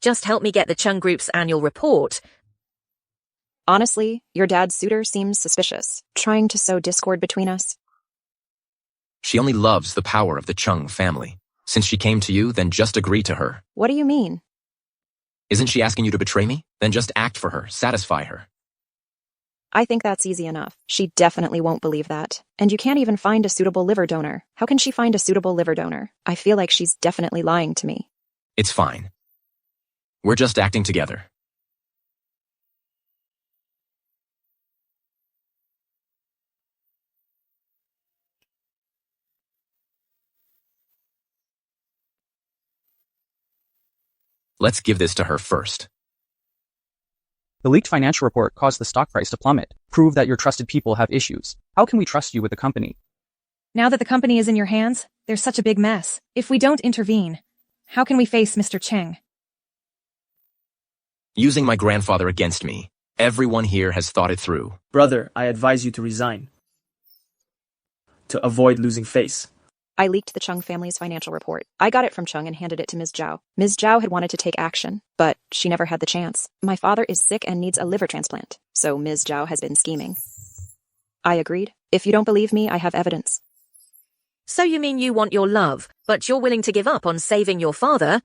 Just help me get the Chung Group's annual report. Honestly, your dad's suitor seems suspicious, trying to sow discord between us. She only loves the power of the Chung family. Since she came to you, then just agree to her. What do you mean? Isn't she asking you to betray me? Then just act for her, satisfy her. I think that's easy enough. She definitely won't believe that. And you can't even find a suitable liver donor. How can she find a suitable liver donor? I feel like she's definitely lying to me. It's fine. We're just acting together. Let's give this to her first. The leaked financial report caused the stock price to plummet, prove that your trusted people have issues. How can we trust you with the company? Now that the company is in your hands, there's such a big mess. If we don't intervene, how can we face Mr. Cheng? Using my grandfather against me. Everyone here has thought it through. Brother, I advise you to resign. To avoid losing face. I leaked the Chung family's financial report. I got it from Chung and handed it to Ms. Zhao. Ms. Zhao had wanted to take action, but she never had the chance. My father is sick and needs a liver transplant, so Ms. Zhao has been scheming. I agreed. If you don't believe me, I have evidence. So you mean you want your love, but you're willing to give up on saving your father?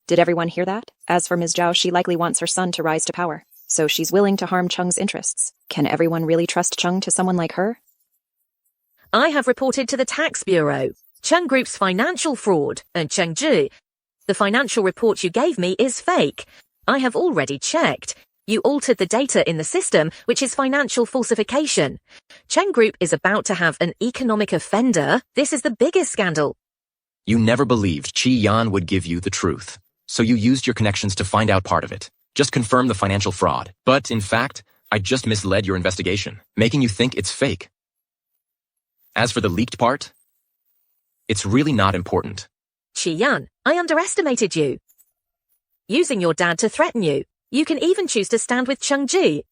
Did everyone hear that? As for Ms. Zhao, she likely wants her son to rise to power, so she's willing to harm Chung's interests. Can everyone really trust Chung to someone like her? I have reported to the tax bureau, Chung Group's financial fraud, and Chengzhi. The financial report you gave me is fake. I have already checked. You altered the data in the system, which is financial falsification. Cheng Group is about to have an economic offender. This is the biggest scandal. You never believed Qi Yan would give you the truth. So you used your connections to find out part of it. Just confirm the financial fraud. But, in fact, I just misled your investigation, making you think it's fake. As for the leaked part, it's really not important. Qi Yan, I underestimated you. Using your dad to threaten you. You can even choose to stand with Chengji.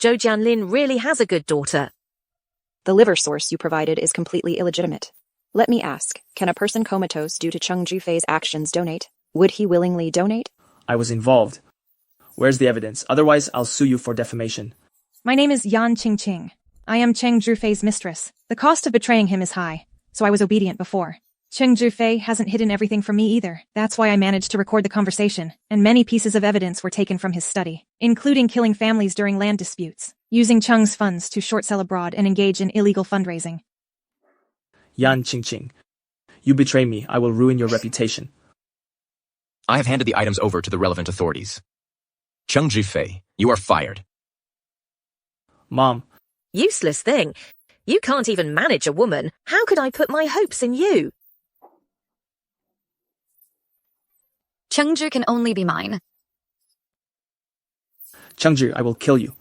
Zhou Jianlin really has a good daughter. The liver source you provided is completely illegitimate. Let me ask, can a person comatose due to Cheng Jufei's actions donate? Would he willingly donate? I was involved. Where's the evidence? Otherwise, I'll sue you for defamation. My name is Yan Qingqing. I am Cheng Jufei's mistress. The cost of betraying him is high, so I was obedient before. Cheng Jufei hasn't hidden everything from me either. That's why I managed to record the conversation, and many pieces of evidence were taken from his study, including killing families during land disputes, using Cheng's funds to short sell abroad and engage in illegal fundraising. Yan Qingqing, you betray me, I will ruin your reputation. I have handed the items over to the relevant authorities. Cheng Jufei, you are fired. Mom. Useless thing. You can't even manage a woman. How could I put my hopes in you? Chengzhi can only be mine. Chengzhi, I will kill you.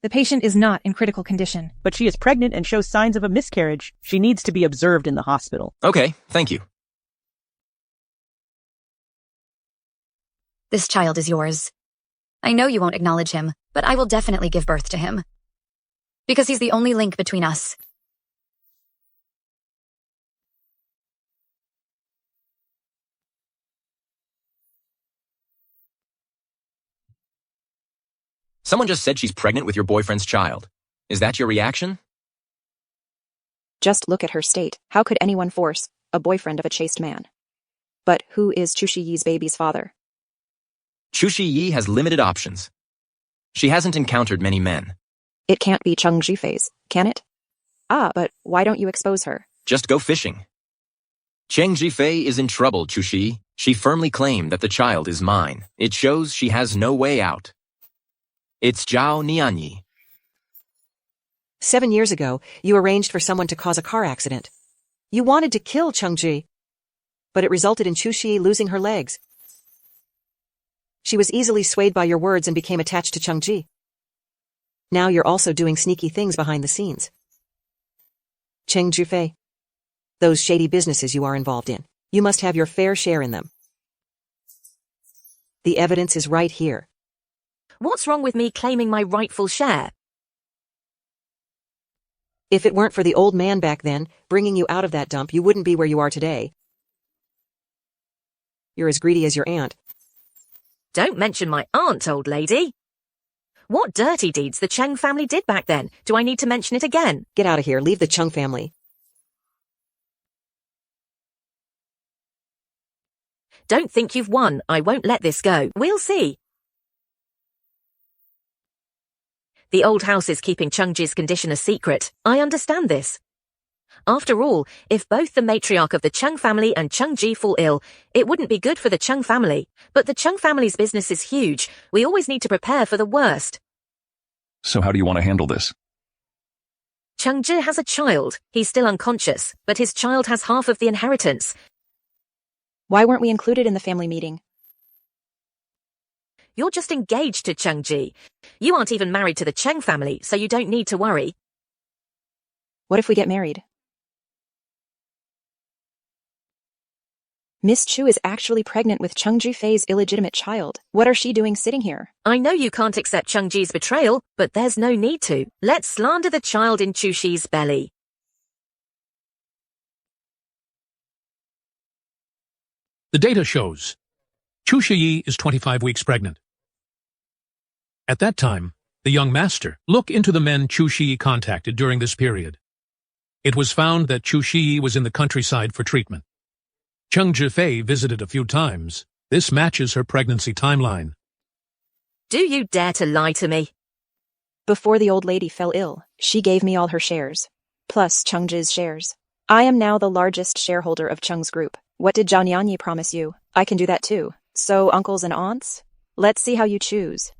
The patient is not in critical condition. But she is pregnant and shows signs of a miscarriage. She needs to be observed in the hospital. Okay, thank you. This child is yours. I know you won't acknowledge him, but I will definitely give birth to him. Because he's the only link between us. Someone just said she's pregnant with your boyfriend's child. Is that your reaction? Just look at her state. How could anyone force a boyfriend of a chaste man? But who is Chu Shiyi's baby's father? Chu Shiyi has limited options. She hasn't encountered many men. It can't be Cheng Zhifei's, can it? Ah, but why don't you expose her? Just go fishing. Cheng Zhifei is in trouble, Chu Shi. She firmly claimed that the child is mine. It shows she has no way out. It's Zhao Nianyi. 7 years ago, you arranged for someone to cause a car accident. You wanted to kill Chengji, but it resulted in Chu Shi losing her legs. She was easily swayed by your words and became attached to Chengji. Now you're also doing sneaky things behind the scenes. Cheng Zhifei, those shady businesses you are involved in, you must have your fair share in them. The evidence is right here. What's wrong with me claiming my rightful share? If it weren't for the old man back then, bringing you out of that dump, you wouldn't be where you are today. You're as greedy as your aunt. Don't mention my aunt, old lady. What dirty deeds the Cheng family did back then? Do I need to mention it again? Get out of here. Leave the Chung family. Don't think you've won. I won't let this go. We'll see. The old house is keeping Chengji's condition a secret. I understand this. After all, if both the matriarch of the Cheng family and Chengji fall ill, it wouldn't be good for the Cheng family. But the Cheng family's business is huge. We always need to prepare for the worst. So how do you want to handle this? Chengji has a child. He's still unconscious, but his child has half of the inheritance. Why weren't we included in the family meeting? You're just engaged to Chengji. You aren't even married to the Cheng family, so you don't need to worry. What if we get married? Miss Chu is actually pregnant with Cheng Zhifei's illegitimate child. What are she doing sitting here? I know you can't accept Chengji's betrayal, but there's no need to. Let's slander the child in Chu Shi's belly. The data shows Chu Shiyi is 25 weeks pregnant. At that time, the young master looked into the men Chu Shiyi contacted during this period. It was found that Chu Shiyi was in the countryside for treatment. Cheng Zhifei visited a few times. This matches her pregnancy timeline. Do you dare to lie to me? Before the old lady fell ill, she gave me all her shares, plus Chengji's shares. I am now the largest shareholder of Cheng's group. What did Zhao Nianyi promise you? I can do that too. So, uncles and aunts? Let's see how you choose.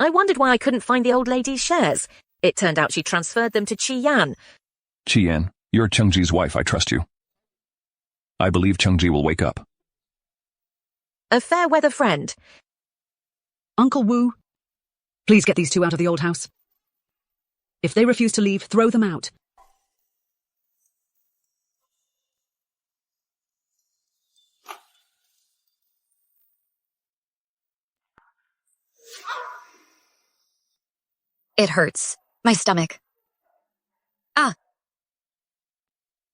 I wondered why I couldn't find the old lady's shares. It turned out she transferred them to Qian. Qian, you're Chengji's wife. I trust you. I believe Chengji will wake up. A fair weather friend. Uncle Wu, please get these two out of the old house. If they refuse to leave, throw them out. It hurts. My stomach. Ah.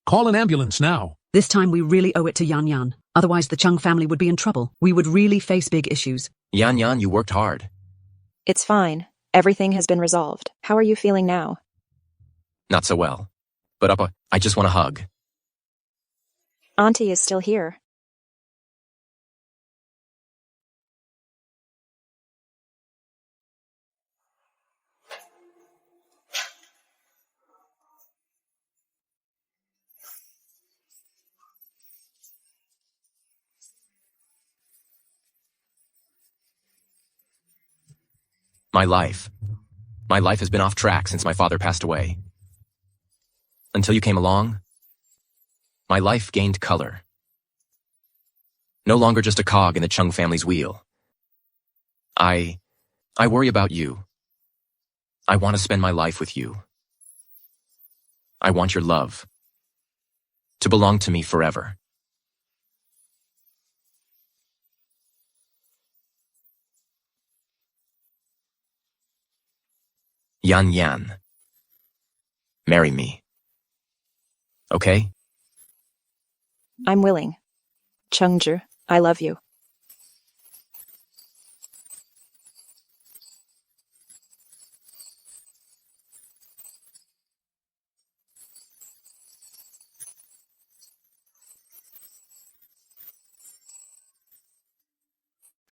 Call an ambulance now. This time we really owe it to Yan Yan. Otherwise the Chung family would be in trouble. We would really face big issues. Yan Yan, you worked hard. It's fine. Everything has been resolved. How are you feeling now? Not so well. But Appa, I just want a hug. Auntie is still here. My life has been off track since my father passed away. Until you came along, my life gained color. No longer just a cog in the Chung family's wheel. I worry about you. I want to spend my life with you. I want your love to belong to me forever. Yan Yan. Marry me. Okay? I'm willing. Chengzhi, I love you.